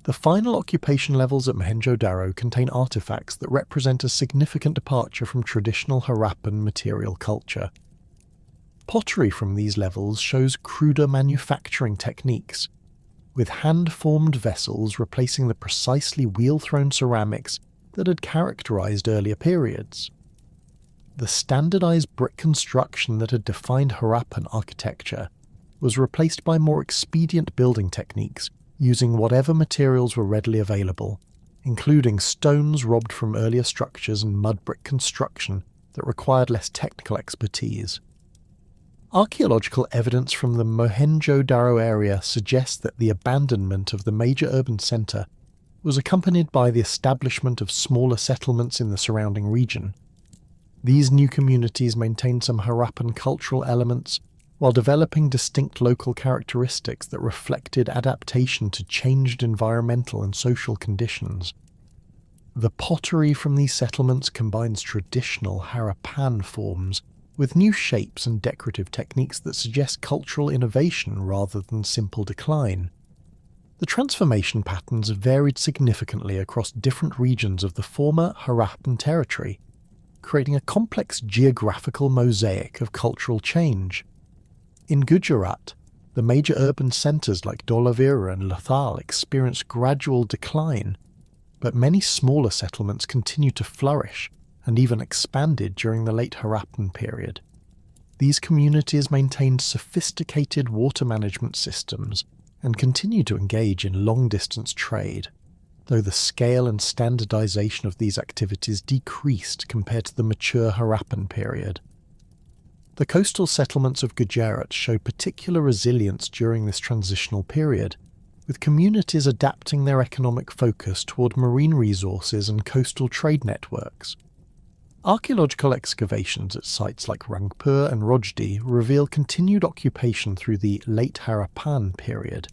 S1: The final occupation levels at Mohenjo-Daro contain artifacts that represent a significant departure from traditional Harappan material culture. Pottery from these levels shows cruder manufacturing techniques, with hand-formed vessels replacing the precisely wheel-thrown ceramics that had characterized earlier periods. The standardized brick construction that had defined Harappan architecture was replaced by more expedient building techniques using whatever materials were readily available, including stones robbed from earlier structures and mud brick construction that required less technical expertise. Archaeological evidence from the Mohenjo-Daro area suggests that the abandonment of the major urban centre was accompanied by the establishment of smaller settlements in the surrounding region. These new communities maintained some Harappan cultural elements while developing distinct local characteristics that reflected adaptation to changed environmental and social conditions. The pottery from these settlements combines traditional Harappan forms with new shapes and decorative techniques that suggest cultural innovation rather than simple decline. The transformation patterns varied significantly across different regions of the former Harappan territory, creating a complex geographical mosaic of cultural change. In Gujarat, the major urban centres like Dholavira and Lothal experienced gradual decline, but many smaller settlements continued to flourish and even expanded during the late Harappan period. These communities maintained sophisticated water management systems and continued to engage in long-distance trade, though the scale and standardization of these activities decreased compared to the mature Harappan period. The coastal settlements of Gujarat show particular resilience during this transitional period, with communities adapting their economic focus toward marine resources and coastal trade networks. Archaeological excavations at sites like Rangpur and Rojdi reveal continued occupation through the late Harappan period,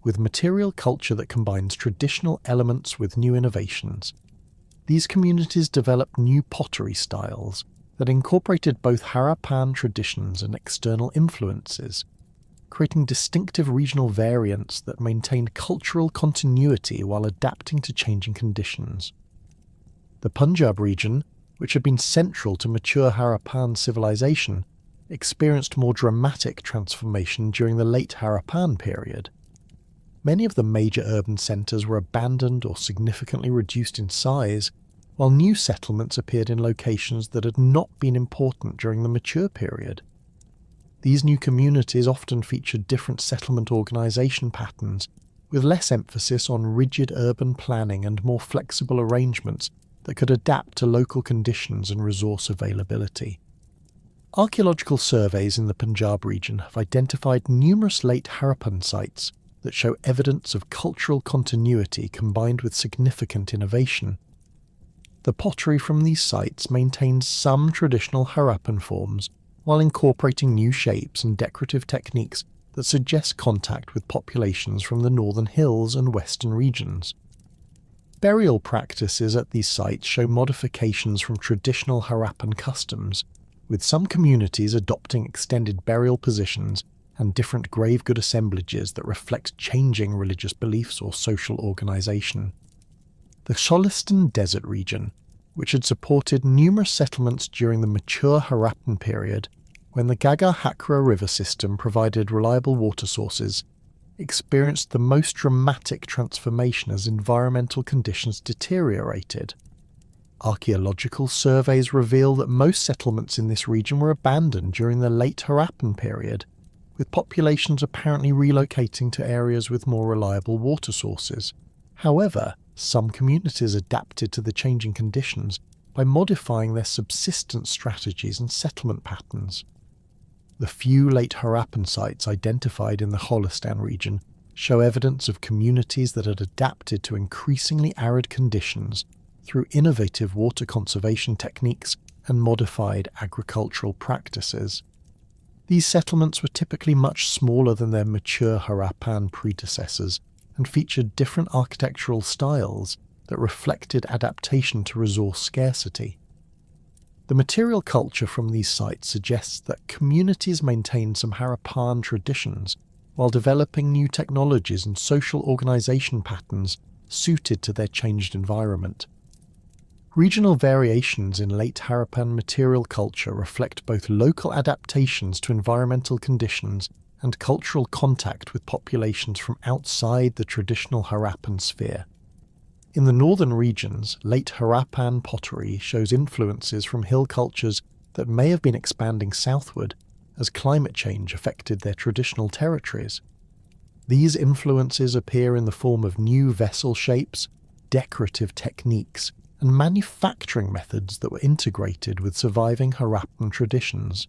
S1: with material culture that combines traditional elements with new innovations. These communities developed new pottery styles that incorporated both Harappan traditions and external influences, creating distinctive regional variants that maintained cultural continuity while adapting to changing conditions. The Punjab region, which had been central to mature Harappan civilization, experienced more dramatic transformation during the late Harappan period. Many of the major urban centres were abandoned or significantly reduced in size, while new settlements appeared in locations that had not been important during the mature period. These new communities often featured different settlement organisation patterns, with less emphasis on rigid urban planning and more flexible arrangements that could adapt to local conditions and resource availability. Archaeological surveys in the Punjab region have identified numerous late Harappan sites that show evidence of cultural continuity combined with significant innovation. The pottery from these sites maintains some traditional Harappan forms while incorporating new shapes and decorative techniques that suggest contact with populations from the northern hills and western regions. Burial practices at these sites show modifications from traditional Harappan customs, with some communities adopting extended burial positions and different gravegood assemblages that reflect changing religious beliefs or social organisation. The Cholistan Desert region, which had supported numerous settlements during the mature Harappan period, when the Ghaggar-Hakra river system provided reliable water sources, experienced the most dramatic transformation as environmental conditions deteriorated. Archaeological surveys reveal that most settlements in this region were abandoned during the late Harappan period, with populations apparently relocating to areas with more reliable water sources. However, some communities adapted to the changing conditions by modifying their subsistence strategies and settlement patterns. The few late Harappan sites identified in the Cholistan region show evidence of communities that had adapted to increasingly arid conditions through innovative water conservation techniques and modified agricultural practices. These settlements were typically much smaller than their mature Harappan predecessors and featured different architectural styles that reflected adaptation to resource scarcity. The material culture from these sites suggests that communities maintained some Harappan traditions while developing new technologies and social organisation patterns suited to their changed environment. Regional variations in late Harappan material culture reflect both local adaptations to environmental conditions and cultural contact with populations from outside the traditional Harappan sphere. In the northern regions, late Harappan pottery shows influences from hill cultures that may have been expanding southward as climate change affected their traditional territories. These influences appear in the form of new vessel shapes, decorative techniques, and manufacturing methods that were integrated with surviving Harappan traditions.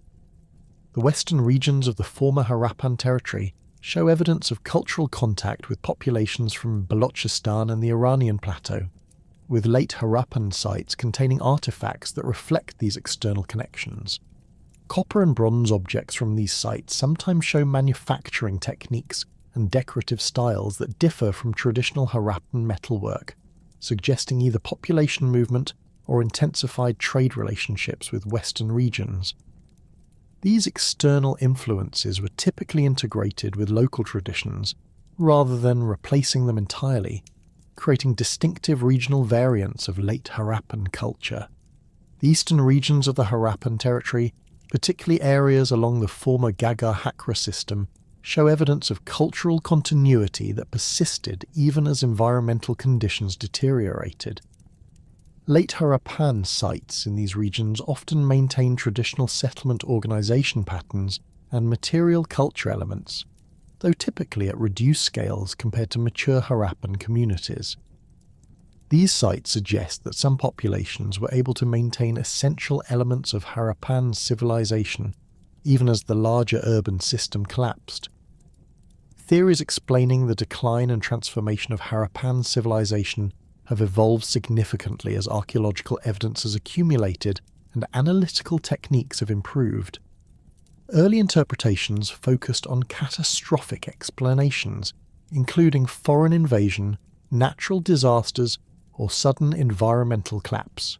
S1: The western regions of the former Harappan territory show evidence of cultural contact with populations from Balochistan and the Iranian plateau, with late Harappan sites containing artifacts that reflect these external connections. Copper and bronze objects from these sites sometimes show manufacturing techniques and decorative styles that differ from traditional Harappan metalwork, suggesting either population movement or intensified trade relationships with western regions. These external influences were typically integrated with local traditions, rather than replacing them entirely, creating distinctive regional variants of late Harappan culture. The eastern regions of the Harappan territory, particularly areas along the former Ghaggar-Hakra system, show evidence of cultural continuity that persisted even as environmental conditions deteriorated. Late Harappan sites in these regions often maintain traditional settlement organisation patterns and material culture elements, though typically at reduced scales compared to mature Harappan communities. These sites suggest that some populations were able to maintain essential elements of Harappan civilization even as the larger urban system collapsed. Theories explaining the decline and transformation of Harappan civilization have evolved significantly as archaeological evidence has accumulated and analytical techniques have improved. Early interpretations focused on catastrophic explanations, including foreign invasion, natural disasters, or sudden environmental collapse.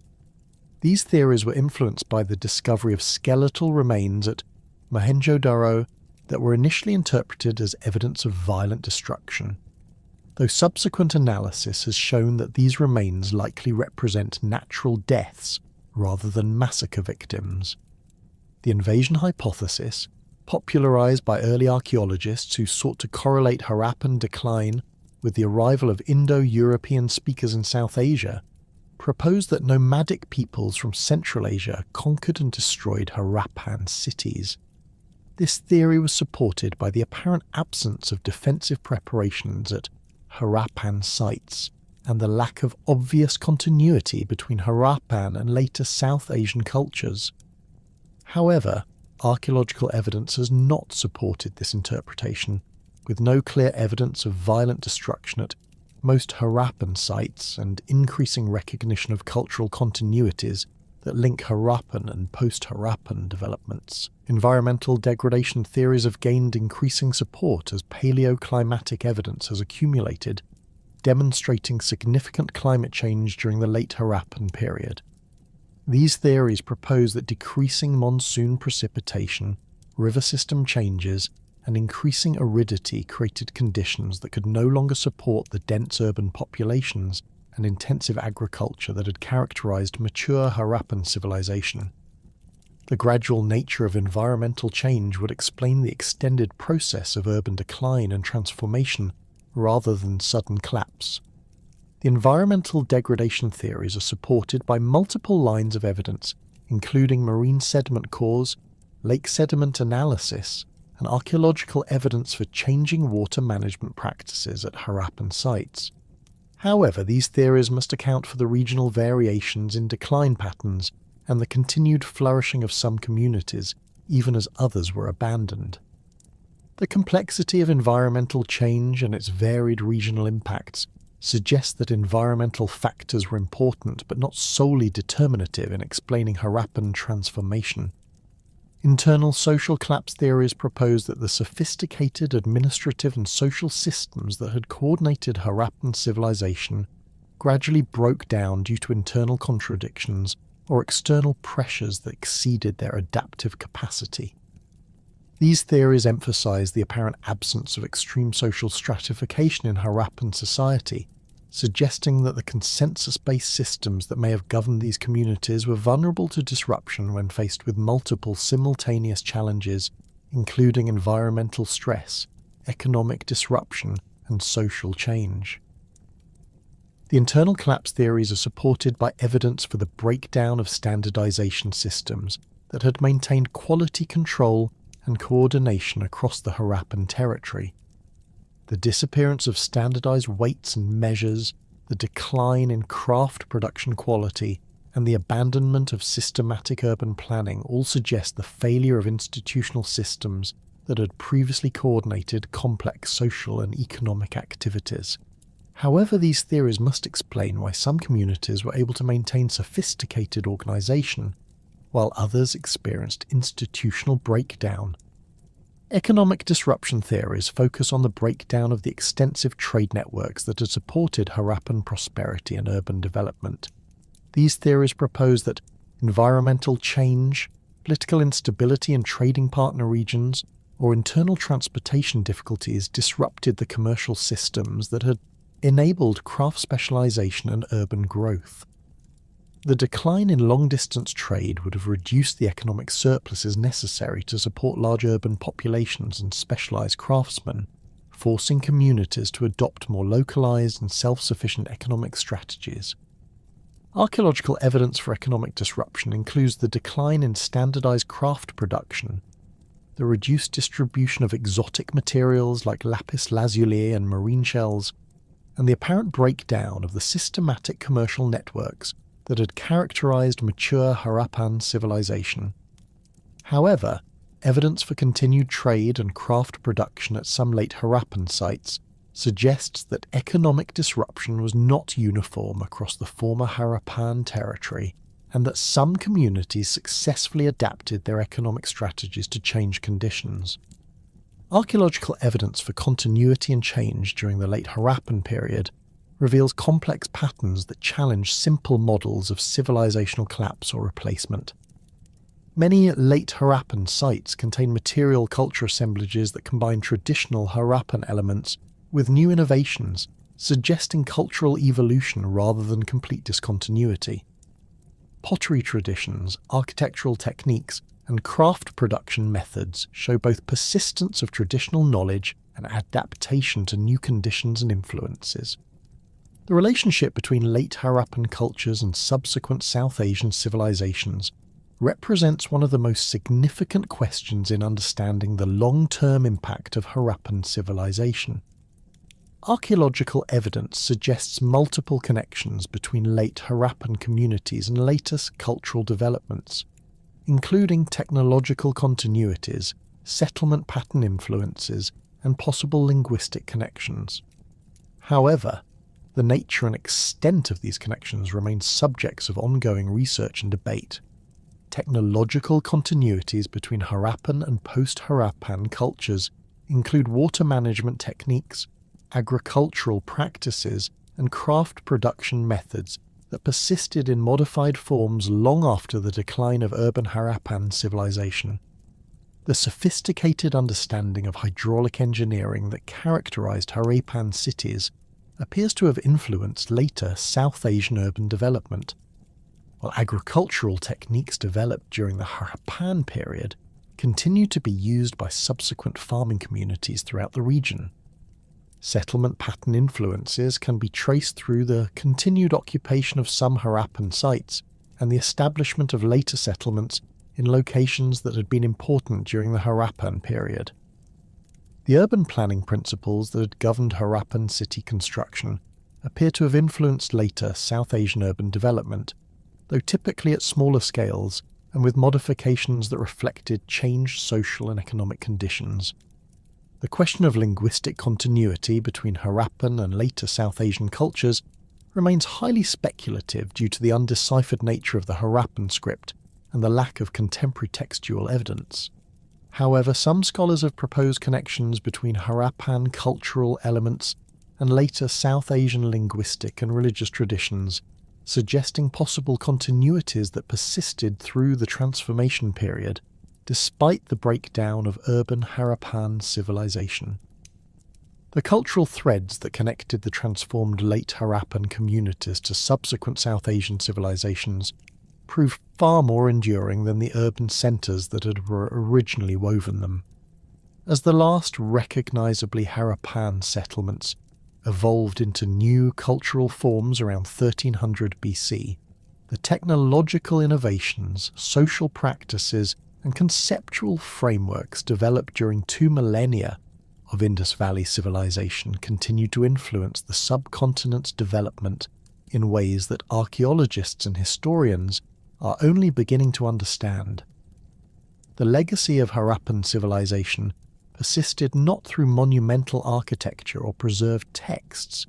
S1: These theories were influenced by the discovery of skeletal remains at Mohenjo-Daro that were initially interpreted as evidence of violent destruction, though subsequent analysis has shown that these remains likely represent natural deaths rather than massacre victims. The invasion hypothesis, popularized by early archaeologists who sought to correlate Harappan decline with the arrival of Indo-European speakers in South Asia, proposed that nomadic peoples from Central Asia conquered and destroyed Harappan cities. This theory was supported by the apparent absence of defensive preparations at Harappan sites and the lack of obvious continuity between Harappan and later South Asian cultures. However, archaeological evidence has not supported this interpretation, with no clear evidence of violent destruction at most Harappan sites and increasing recognition of cultural continuities that link Harappan and post-Harappan developments. Environmental degradation theories have gained increasing support as paleoclimatic evidence has accumulated, demonstrating significant climate change during the late Harappan period. These theories propose that decreasing monsoon precipitation, river system changes, and increasing aridity created conditions that could no longer support the dense urban populations and intensive agriculture that had characterized mature Harappan civilization. The gradual nature of environmental change would explain the extended process of urban decline and transformation rather than sudden collapse. The environmental degradation theories are supported by multiple lines of evidence, including marine sediment cores, lake sediment analysis, and archaeological evidence for changing water management practices at Harappan sites. However, these theories must account for the regional variations in decline patterns and the continued flourishing of some communities, even as others were abandoned. The complexity of environmental change and its varied regional impacts suggests that environmental factors were important but not solely determinative in explaining Harappan transformation. Internal social collapse theories propose that the sophisticated administrative and social systems that had coordinated Harappan civilization gradually broke down due to internal contradictions or external pressures that exceeded their adaptive capacity. These theories emphasize the apparent absence of extreme social stratification in Harappan society, suggesting that the consensus-based systems that may have governed these communities were vulnerable to disruption when faced with multiple simultaneous challenges, including environmental stress, economic disruption, and social change. The internal collapse theories are supported by evidence for the breakdown of standardization systems that had maintained quality control and coordination across the Harappan territory. The disappearance of standardized weights and measures, the decline in craft production quality, and the abandonment of systematic urban planning all suggest the failure of institutional systems that had previously coordinated complex social and economic activities. However, these theories must explain why some communities were able to maintain sophisticated organization, while others experienced institutional breakdown. Economic disruption theories focus on the breakdown of the extensive trade networks that had supported Harappan prosperity and urban development. These theories propose that environmental change, political instability in trading partner regions, or internal transportation difficulties disrupted the commercial systems that had enabled craft specialization and urban growth. The decline in long-distance trade would have reduced the economic surpluses necessary to support large urban populations and specialized craftsmen, forcing communities to adopt more localized and self-sufficient economic strategies. Archaeological evidence for economic disruption includes the decline in standardized craft production, the reduced distribution of exotic materials like lapis lazuli and marine shells, and the apparent breakdown of the systematic commercial networks that had characterized mature Harappan civilization. However, evidence for continued trade and craft production at some late Harappan sites suggests that economic disruption was not uniform across the former Harappan territory, and that some communities successfully adapted their economic strategies to change conditions. Archaeological evidence for continuity and change during the late Harappan period reveals complex patterns that challenge simple models of civilizational collapse or replacement. Many late Harappan sites contain material culture assemblages that combine traditional Harappan elements with new innovations, suggesting cultural evolution rather than complete discontinuity. Pottery traditions, architectural techniques, and craft production methods show both persistence of traditional knowledge and adaptation to new conditions and influences. The relationship between late Harappan cultures and subsequent South Asian civilizations represents one of the most significant questions in understanding the long-term impact of Harappan civilization. Archaeological evidence suggests multiple connections between late Harappan communities and latest cultural developments, including technological continuities, settlement pattern influences, and possible linguistic connections. However, the nature and extent of these connections remain subjects of ongoing research and debate. Technological continuities between Harappan and post-Harappan cultures include water management techniques, agricultural practices, and craft production methods that persisted in modified forms long after the decline of urban Harappan civilization. The sophisticated understanding of hydraulic engineering that characterized Harappan cities appears to have influenced later South Asian urban development, while agricultural techniques developed during the Harappan period continue to be used by subsequent farming communities throughout the region. Settlement pattern influences can be traced through the continued occupation of some Harappan sites and the establishment of later settlements in locations that had been important during the Harappan period. The urban planning principles that had governed Harappan city construction appear to have influenced later South Asian urban development, though typically at smaller scales and with modifications that reflected changed social and economic conditions. The question of linguistic continuity between Harappan and later South Asian cultures remains highly speculative due to the undeciphered nature of the Harappan script and the lack of contemporary textual evidence. However, some scholars have proposed connections between Harappan cultural elements and later South Asian linguistic and religious traditions, suggesting possible continuities that persisted through the transformation period, despite the breakdown of urban Harappan civilization. The cultural threads that connected the transformed late Harappan communities to subsequent South Asian civilizations proved far more enduring than the urban centres that had originally woven them. As the last recognisably Harappan settlements evolved into new cultural forms around 1300 BC, the technological innovations, social practices, and conceptual frameworks developed during 2 millennia of Indus Valley Civilization continued to influence the subcontinent's development in ways that archaeologists and historians are only beginning to understand. The legacy of Harappan civilization persisted not through monumental architecture or preserved texts,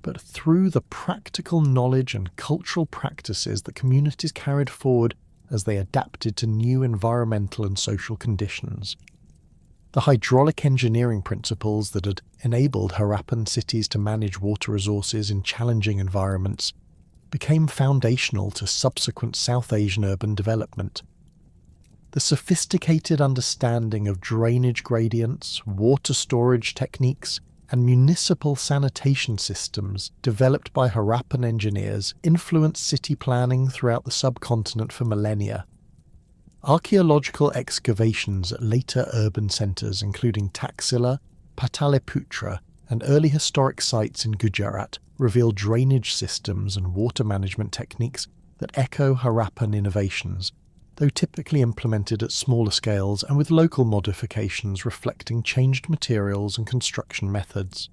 S1: but through the practical knowledge and cultural practices that communities carried forward as they adapted to new environmental and social conditions. The hydraulic engineering principles that had enabled Harappan cities to manage water resources in challenging environments became foundational to subsequent South Asian urban development. The sophisticated understanding of drainage gradients, water storage techniques, and municipal sanitation systems developed by Harappan engineers influenced city planning throughout the subcontinent for millennia. Archaeological excavations at later urban centres including Taxila, Pataliputra, and early historic sites in Gujarat reveal drainage systems and water management techniques that echo Harappan innovations, though typically implemented at smaller scales and with local modifications reflecting changed materials and construction methods.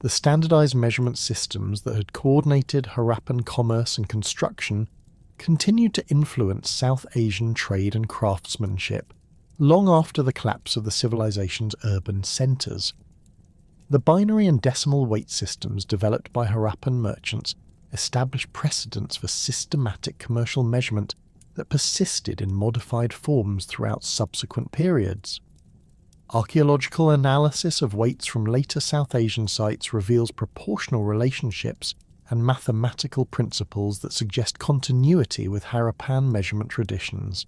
S1: The standardized measurement systems that had coordinated Harappan commerce and construction continued to influence South Asian trade and craftsmanship long after the collapse of the civilization's urban centers. The binary and decimal weight systems developed by Harappan merchants established precedents for systematic commercial measurement that persisted in modified forms throughout subsequent periods. Archaeological analysis of weights from later South Asian sites reveals proportional relationships and mathematical principles that suggest continuity with Harappan measurement traditions,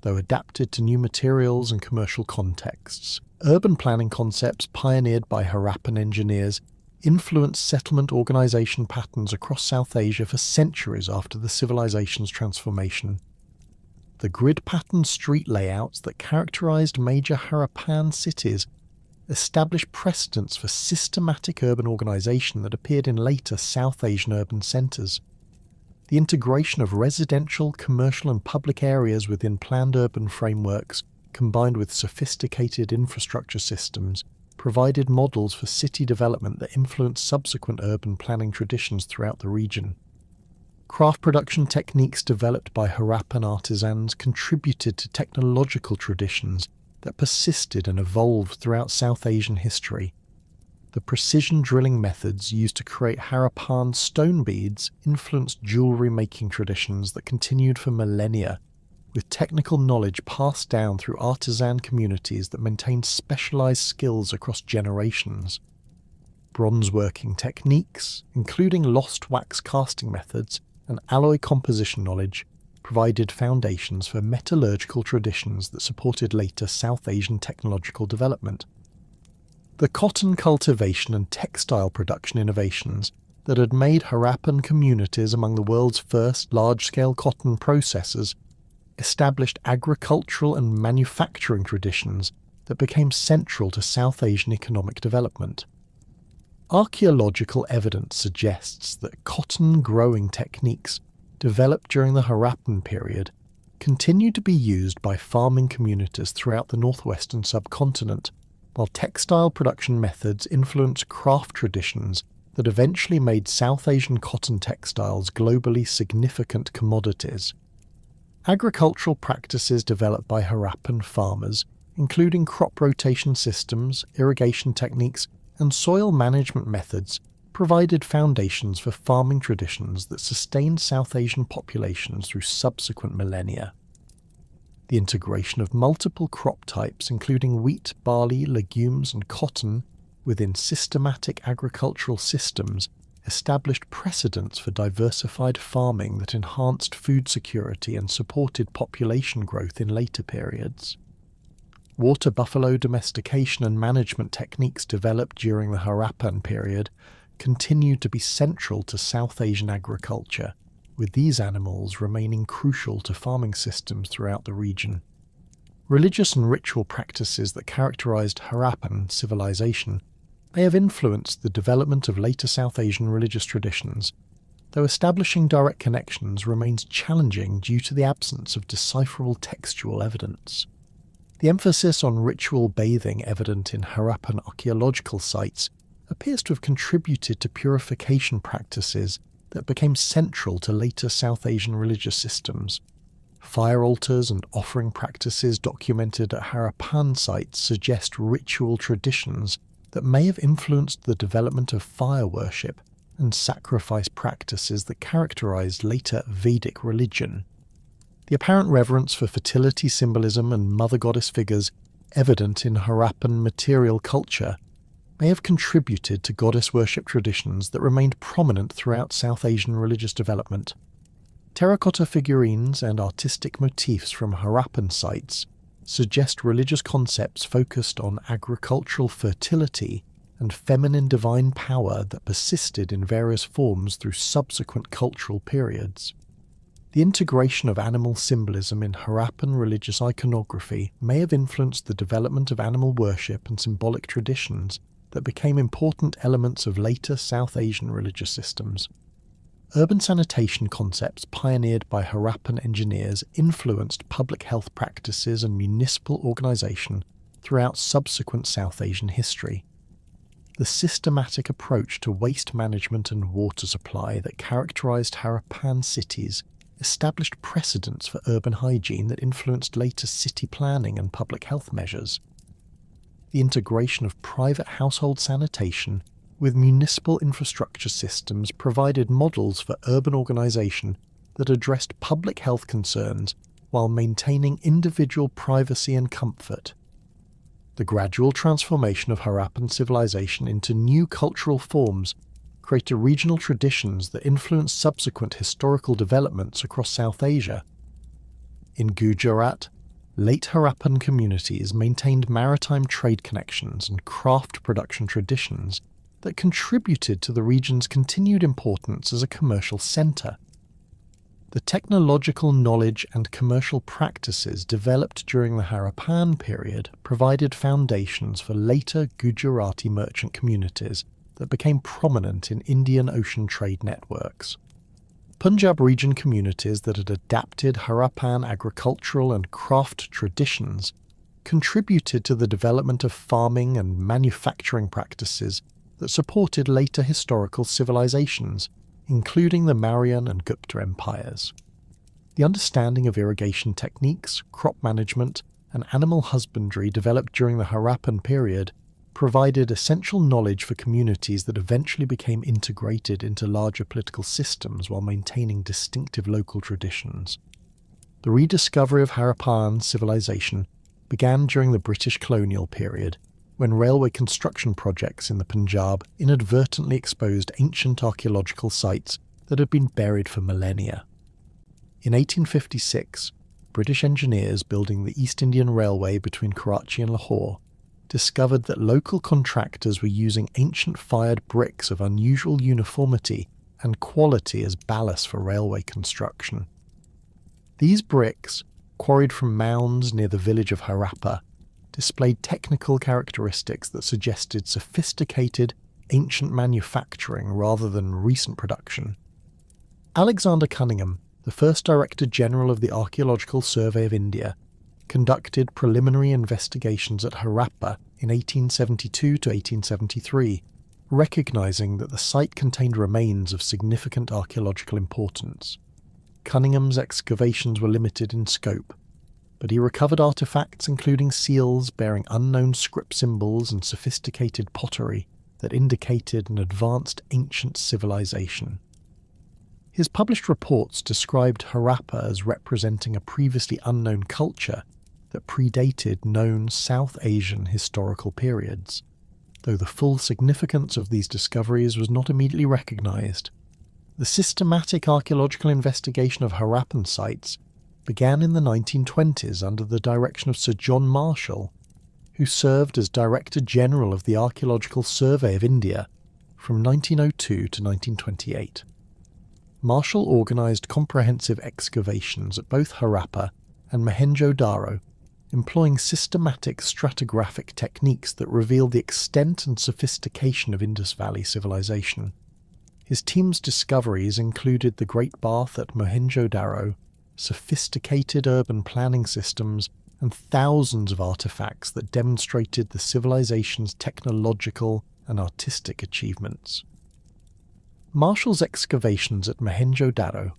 S1: though adapted to new materials and commercial contexts. Urban planning concepts pioneered by Harappan engineers influenced settlement organisation patterns across South Asia for centuries after the civilization's transformation. The grid-pattern street layouts that characterised major Harappan cities established precedents for systematic urban organisation that appeared in later South Asian urban centres. The integration of residential, commercial and public areas within planned urban frameworks, combined with sophisticated infrastructure systems, provided models for city development that influenced subsequent urban planning traditions throughout the region. Craft production techniques developed by Harappan artisans contributed to technological traditions that persisted and evolved throughout South Asian history. The precision drilling methods used to create Harappan stone beads influenced jewellery-making traditions that continued for millennia, with technical knowledge passed down through artisan communities that maintained specialised skills across generations. Bronze-working techniques, including lost wax casting methods and alloy composition knowledge, provided foundations for metallurgical traditions that supported later South Asian technological development. The cotton cultivation and textile production innovations that had made Harappan communities among the world's first large-scale cotton processors established agricultural and manufacturing traditions that became central to South Asian economic development. Archaeological evidence suggests that cotton growing techniques developed during the Harappan period continued to be used by farming communities throughout the northwestern subcontinent, while textile production methods influenced craft traditions that eventually made South Asian cotton textiles globally significant commodities. Agricultural practices developed by Harappan farmers, including crop rotation systems, irrigation techniques, and soil management methods, provided foundations for farming traditions that sustained South Asian populations through subsequent millennia. The integration of multiple crop types, including wheat, barley, legumes, and cotton, within systematic agricultural systems established precedents for diversified farming that enhanced food security and supported population growth in later periods. Water buffalo domestication and management techniques developed during the Harappan period continued to be central to South Asian agriculture, with these animals remaining crucial to farming systems throughout the region. Religious and ritual practices that characterized Harappan civilization may have influenced the development of later South Asian religious traditions, though establishing direct connections remains challenging due to the absence of decipherable textual evidence. The emphasis on ritual bathing evident in Harappan archaeological sites appears to have contributed to purification practices that became central to later South Asian religious systems. Fire altars and offering practices documented at Harappan sites suggest ritual traditions that may have influenced the development of fire worship and sacrifice practices that characterized later Vedic religion. The apparent reverence for fertility symbolism and mother goddess figures evident in Harappan material culture may have contributed to goddess worship traditions that remained prominent throughout South Asian religious development. Terracotta figurines and artistic motifs from Harappan sites suggest religious concepts focused on agricultural fertility and feminine divine power that persisted in various forms through subsequent cultural periods. The integration of animal symbolism in Harappan religious iconography may have influenced the development of animal worship and symbolic traditions that became important elements of later South Asian religious systems. Urban sanitation concepts pioneered by Harappan engineers influenced public health practices and municipal organisation throughout subsequent South Asian history. The systematic approach to waste management and water supply that characterised Harappan cities established precedents for urban hygiene that influenced later city planning and public health measures. The integration of private household sanitation with municipal infrastructure systems provided models for urban organisation that addressed public health concerns while maintaining individual privacy and comfort. The gradual transformation of Harappan civilization into new cultural forms created regional traditions that influenced subsequent historical developments across South Asia. In Gujarat, late Harappan communities maintained maritime trade connections and craft production traditions that contributed to the region's continued importance as a commercial centre. The technological knowledge and commercial practices developed during the Harappan period provided foundations for later Gujarati merchant communities that became prominent in Indian Ocean trade networks. Punjab region communities that had adapted Harappan agricultural and craft traditions contributed to the development of farming and manufacturing practices that supported later historical civilizations, including the Mauryan and Gupta empires. The understanding of irrigation techniques, crop management, and animal husbandry developed during the Harappan period provided essential knowledge for communities that eventually became integrated into larger political systems while maintaining distinctive local traditions. The rediscovery of Harappan civilization began during the British colonial period, when railway construction projects in the Punjab inadvertently exposed ancient archaeological sites that had been buried for millennia. In 1856, British engineers building the East Indian Railway between Karachi and Lahore discovered that local contractors were using ancient fired bricks of unusual uniformity and quality as ballast for railway construction. These bricks, quarried from mounds near the village of Harappa, displayed technical characteristics that suggested sophisticated, ancient manufacturing rather than recent production. Alexander Cunningham, the first Director General of the Archaeological Survey of India, conducted preliminary investigations at Harappa in 1872 to 1873, recognizing that the site contained remains of significant archaeological importance. Cunningham's excavations were limited in scope, but he recovered artifacts including seals bearing unknown script symbols and sophisticated pottery that indicated an advanced ancient civilization. His published reports described Harappa as representing a previously unknown culture that predated known South Asian historical periods, though the full significance of these discoveries was not immediately recognized. The systematic archaeological investigation of Harappan sites began in the 1920s under the direction of Sir John Marshall, who served as Director General of the Archaeological Survey of India from 1902 to 1928. Marshall organised comprehensive excavations at both Harappa and Mohenjo-Daro, employing systematic stratigraphic techniques that revealed the extent and sophistication of Indus Valley Civilization. His team's discoveries included the Great Bath at Mohenjo-Daro, sophisticated urban planning systems, and thousands of artifacts that demonstrated the civilization's technological and artistic achievements. Marshall's excavations at Mohenjo-Daro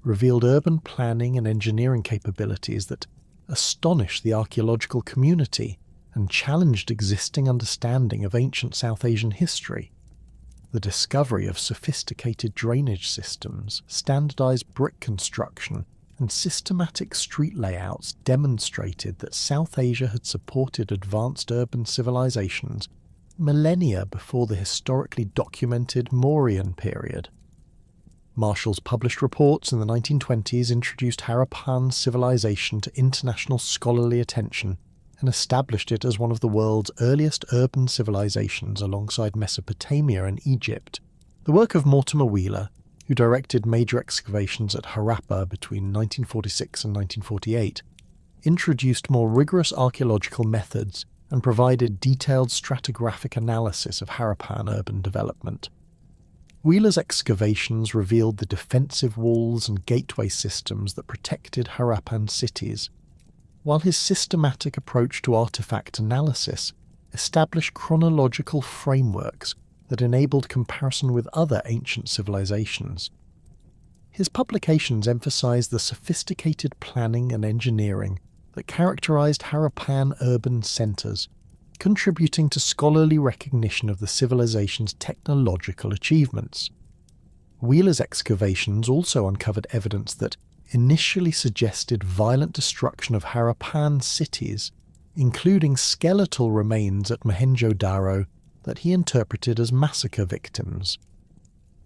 S1: revealed urban planning and engineering capabilities that astonished the archaeological community and challenged existing understanding of ancient South Asian history. The discovery of sophisticated drainage systems, standardized brick construction, and systematic street layouts demonstrated that South Asia had supported advanced urban civilizations millennia before the historically documented Mauryan period. Marshall's published reports in the 1920s introduced Harappan civilization to international scholarly attention and established it as one of the world's earliest urban civilizations alongside Mesopotamia and Egypt. The work of Mortimer Wheeler, who directed major excavations at Harappa between 1946 and 1948, introduced more rigorous archaeological methods and provided detailed stratigraphic analysis of Harappan urban development. Wheeler's excavations revealed the defensive walls and gateway systems that protected Harappan cities, while his systematic approach to artifact analysis established chronological frameworks that enabled comparison with other ancient civilizations. His publications emphasized the sophisticated planning and engineering that characterized Harappan urban centers, contributing to scholarly recognition of the civilization's technological achievements. Wheeler's excavations also uncovered evidence that initially suggested violent destruction of Harappan cities, including skeletal remains at Mohenjo-Daro that he interpreted as massacre victims.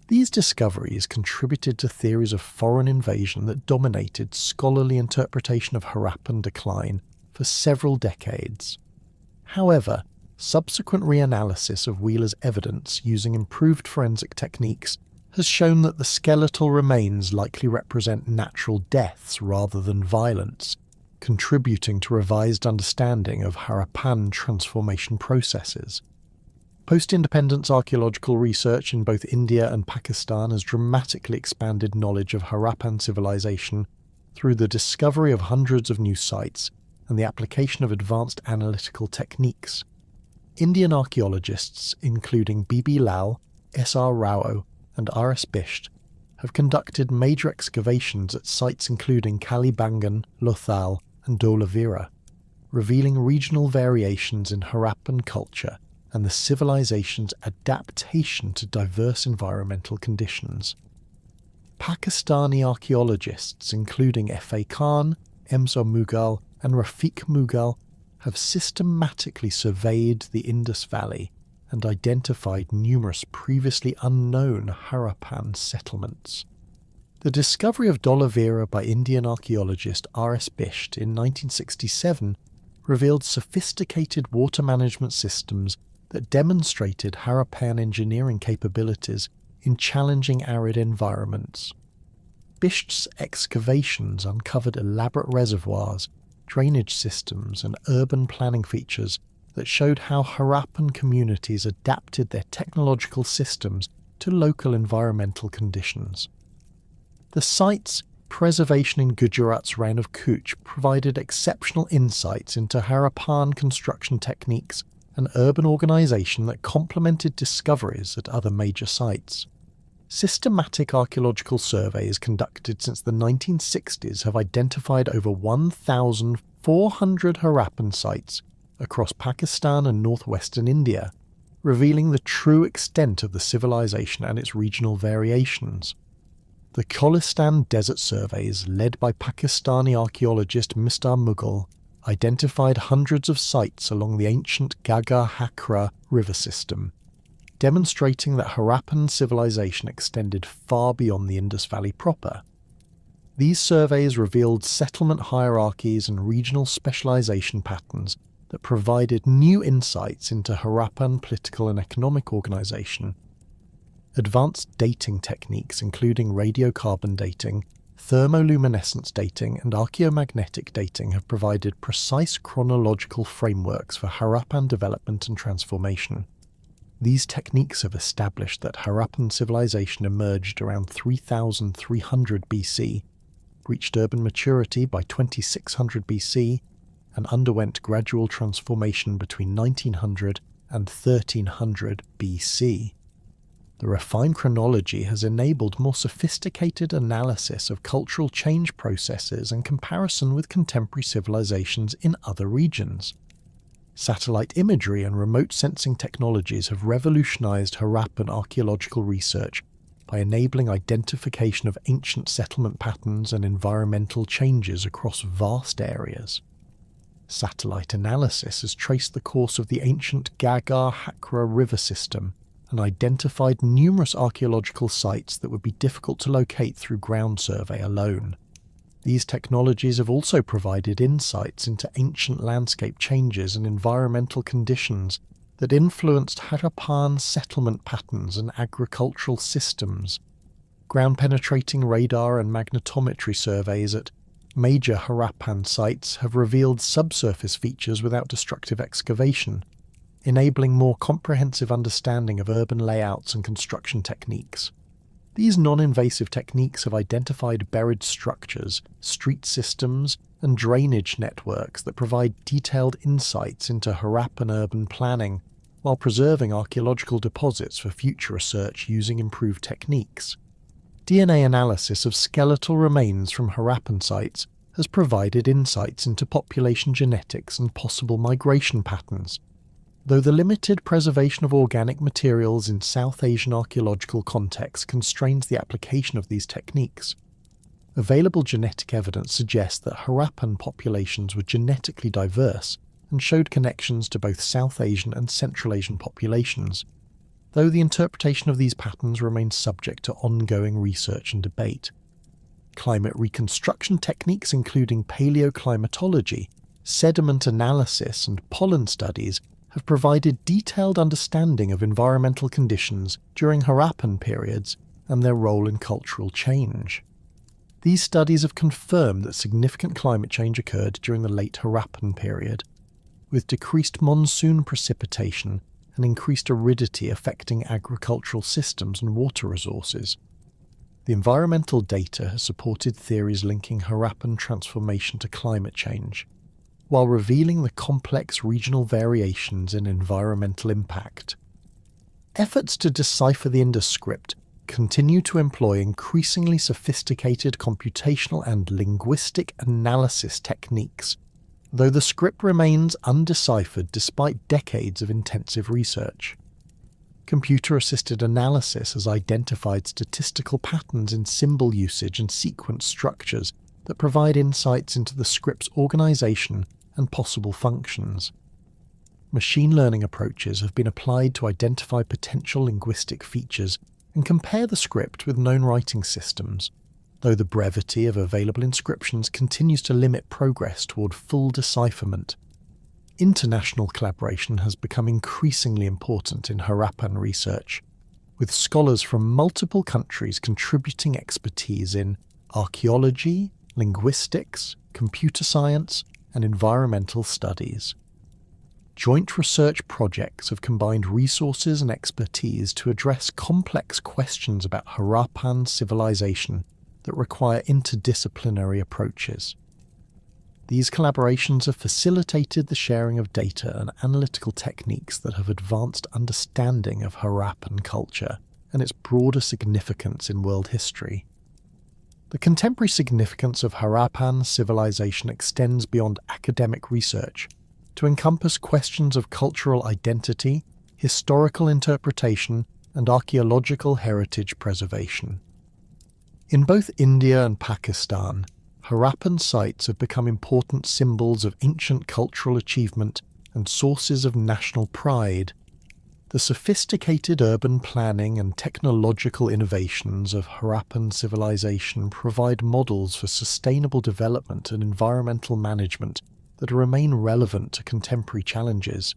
S1: These discoveries contributed to theories of foreign invasion that dominated scholarly interpretation of Harappan decline for several decades. However, subsequent reanalysis of Wheeler's evidence using improved forensic techniques has shown that the skeletal remains likely represent natural deaths rather than violence, contributing to revised understanding of Harappan transformation processes. Post-independence archaeological research in both India and Pakistan has dramatically expanded knowledge of Harappan civilization through the discovery of hundreds of new sites and the application of advanced analytical techniques. Indian archaeologists, including B.B. Lal, S.R. Rao, and R.S. Bisht, have conducted major excavations at sites including Kalibangan, Lothal, and Dholavira, revealing regional variations in Harappan culture and the civilization's adaptation to diverse environmental conditions. Pakistani archaeologists, including F.A. Khan, Emzar Mughal, and Rafiq Mughal, have systematically surveyed the Indus Valley and identified numerous previously unknown Harappan settlements. The discovery of Dholavira by Indian archaeologist R.S. Bisht in 1967 revealed sophisticated water management systems that demonstrated Harappan engineering capabilities in challenging arid environments. Bisht's excavations uncovered elaborate reservoirs, drainage systems, and urban planning features that showed how Harappan communities adapted their technological systems to local environmental conditions. The site's preservation in Gujarat's Reign of Kutch provided exceptional insights into Harappan construction techniques and urban organisation that complemented discoveries at other major sites. Systematic archaeological surveys conducted since the 1960s have identified over 1,400 Harappan sites across Pakistan and northwestern India, revealing the true extent of the civilization and its regional variations. The Kholistan Desert Surveys, led by Pakistani archaeologist Mistar Mughal, identified hundreds of sites along the ancient Ghaggar-Hakra river system, demonstrating that Harappan civilization extended far beyond the Indus Valley proper. These surveys revealed settlement hierarchies and regional specialization patterns that provided new insights into Harappan political and economic organization. Advanced dating techniques including radiocarbon dating, thermoluminescence dating, and archaeomagnetic dating have provided precise chronological frameworks for Harappan development and transformation. These techniques have established that Harappan civilization emerged around 3300 BC, reached urban maturity by 2600 BC, and underwent gradual transformation between 1900 and 1300 BC. The refined chronology has enabled more sophisticated analysis of cultural change processes and comparison with contemporary civilizations in other regions. Satellite imagery and remote sensing technologies have revolutionized Harappan archaeological research by enabling identification of ancient settlement patterns and environmental changes across vast areas. Satellite analysis has traced the course of the ancient Ghaggar-Hakra river system and identified numerous archaeological sites that would be difficult to locate through ground survey alone. These technologies have also provided insights into ancient landscape changes and environmental conditions that influenced Harappan settlement patterns and agricultural systems. Ground-penetrating radar and magnetometry surveys at major Harappan sites have revealed subsurface features without destructive excavation, enabling more comprehensive understanding of urban layouts and construction techniques. These non-invasive techniques have identified buried structures, street systems, and drainage networks that provide detailed insights into Harappan urban planning, while preserving archaeological deposits for future research using improved techniques. DNA analysis of skeletal remains from Harappan sites has provided insights into population genetics and possible migration patterns, though the limited preservation of organic materials in South Asian archaeological contexts constrains the application of these techniques. Available genetic evidence suggests that Harappan populations were genetically diverse and showed connections to both South Asian and Central Asian populations, though the interpretation of these patterns remains subject to ongoing research and debate. Climate reconstruction techniques including paleoclimatology, sediment analysis, and pollen studies have provided detailed understanding of environmental conditions during Harappan periods and their role in cultural change. These studies have confirmed that significant climate change occurred during the late Harappan period, with decreased monsoon precipitation and increased aridity affecting agricultural systems and water resources. The environmental data has supported theories linking Harappan transformation to climate change, while revealing the complex regional variations in environmental impact. Efforts to decipher the Indus script continue to employ increasingly sophisticated computational and linguistic analysis techniques, though the script remains undeciphered despite decades of intensive research. Computer-assisted analysis has identified statistical patterns in symbol usage and sequence structures that provide insights into the script's organization and possible functions. Machine learning approaches have been applied to identify potential linguistic features and compare the script with known writing systems, though the brevity of available inscriptions continues to limit progress toward full decipherment. International collaboration has become increasingly important in Harappan research, with scholars from multiple countries contributing expertise in archaeology, linguistics, computer science, and environmental studies. Joint research projects have combined resources and expertise to address complex questions about Harappan civilization that require interdisciplinary approaches. These collaborations have facilitated the sharing of data and analytical techniques that have advanced understanding of Harappan culture and its broader significance in world history. The contemporary significance of Harappan civilization extends beyond academic research to encompass questions of cultural identity, historical interpretation, and archaeological heritage preservation. In both India and Pakistan, Harappan sites have become important symbols of ancient cultural achievement and sources of national pride. The sophisticated urban planning and technological innovations of Harappan civilization provide models for sustainable development and environmental management that remain relevant to contemporary challenges.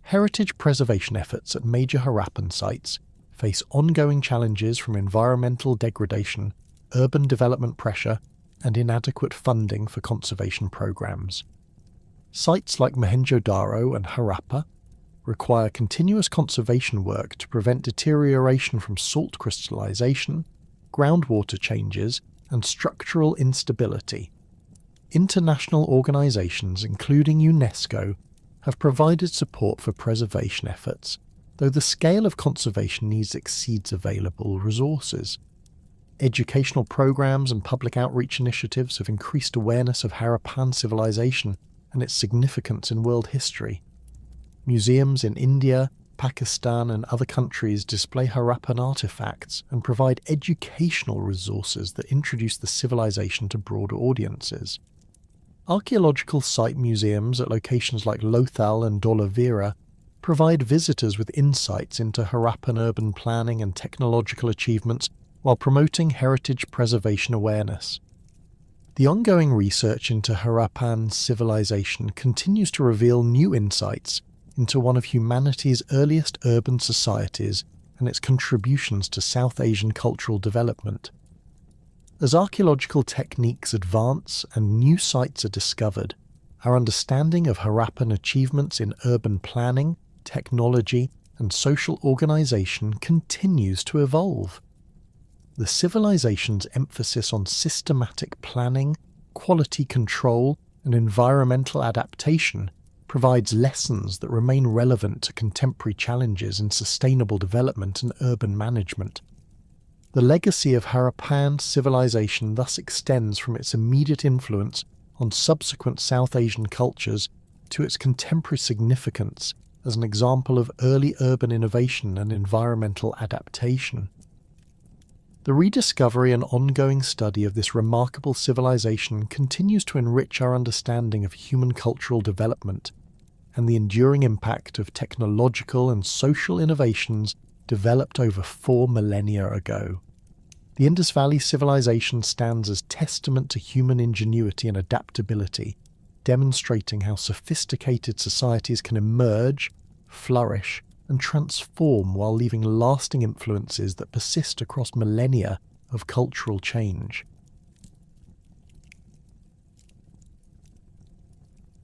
S1: Heritage preservation efforts at major Harappan sites face ongoing challenges from environmental degradation, urban development pressure, and inadequate funding for conservation programs. Sites like Mohenjo-Daro and Harappa require continuous conservation work to prevent deterioration from salt crystallization, groundwater changes, and structural instability. International organizations, including UNESCO, have provided support for preservation efforts, though the scale of conservation needs exceeds available resources. Educational programs and public outreach initiatives have increased awareness of Harappan civilization and its significance in world history. Museums in India, Pakistan, and other countries display Harappan artifacts and provide educational resources that introduce the civilization to broader audiences. Archaeological site museums at locations like Lothal and Dholavira provide visitors with insights into Harappan urban planning and technological achievements while promoting heritage preservation awareness. The ongoing research into Harappan civilization continues to reveal new insights into one of humanity's earliest urban societies and its contributions to South Asian cultural development. As archaeological techniques advance and new sites are discovered, our understanding of Harappan achievements in urban planning, technology, and social organization continues to evolve. The civilization's emphasis on systematic planning, quality control, and environmental adaptation provides lessons that remain relevant to contemporary challenges in sustainable development and urban management. The legacy of Harappan civilization thus extends from its immediate influence on subsequent South Asian cultures to its contemporary significance as an example of early urban innovation and environmental adaptation. The rediscovery and ongoing study of this remarkable civilization continues to enrich our understanding of human cultural development and the enduring impact of technological and social innovations developed over 4 millennia ago. The Indus Valley Civilization stands as testament to human ingenuity and adaptability, demonstrating how sophisticated societies can emerge, flourish, and transform while leaving lasting influences that persist across millennia of cultural change.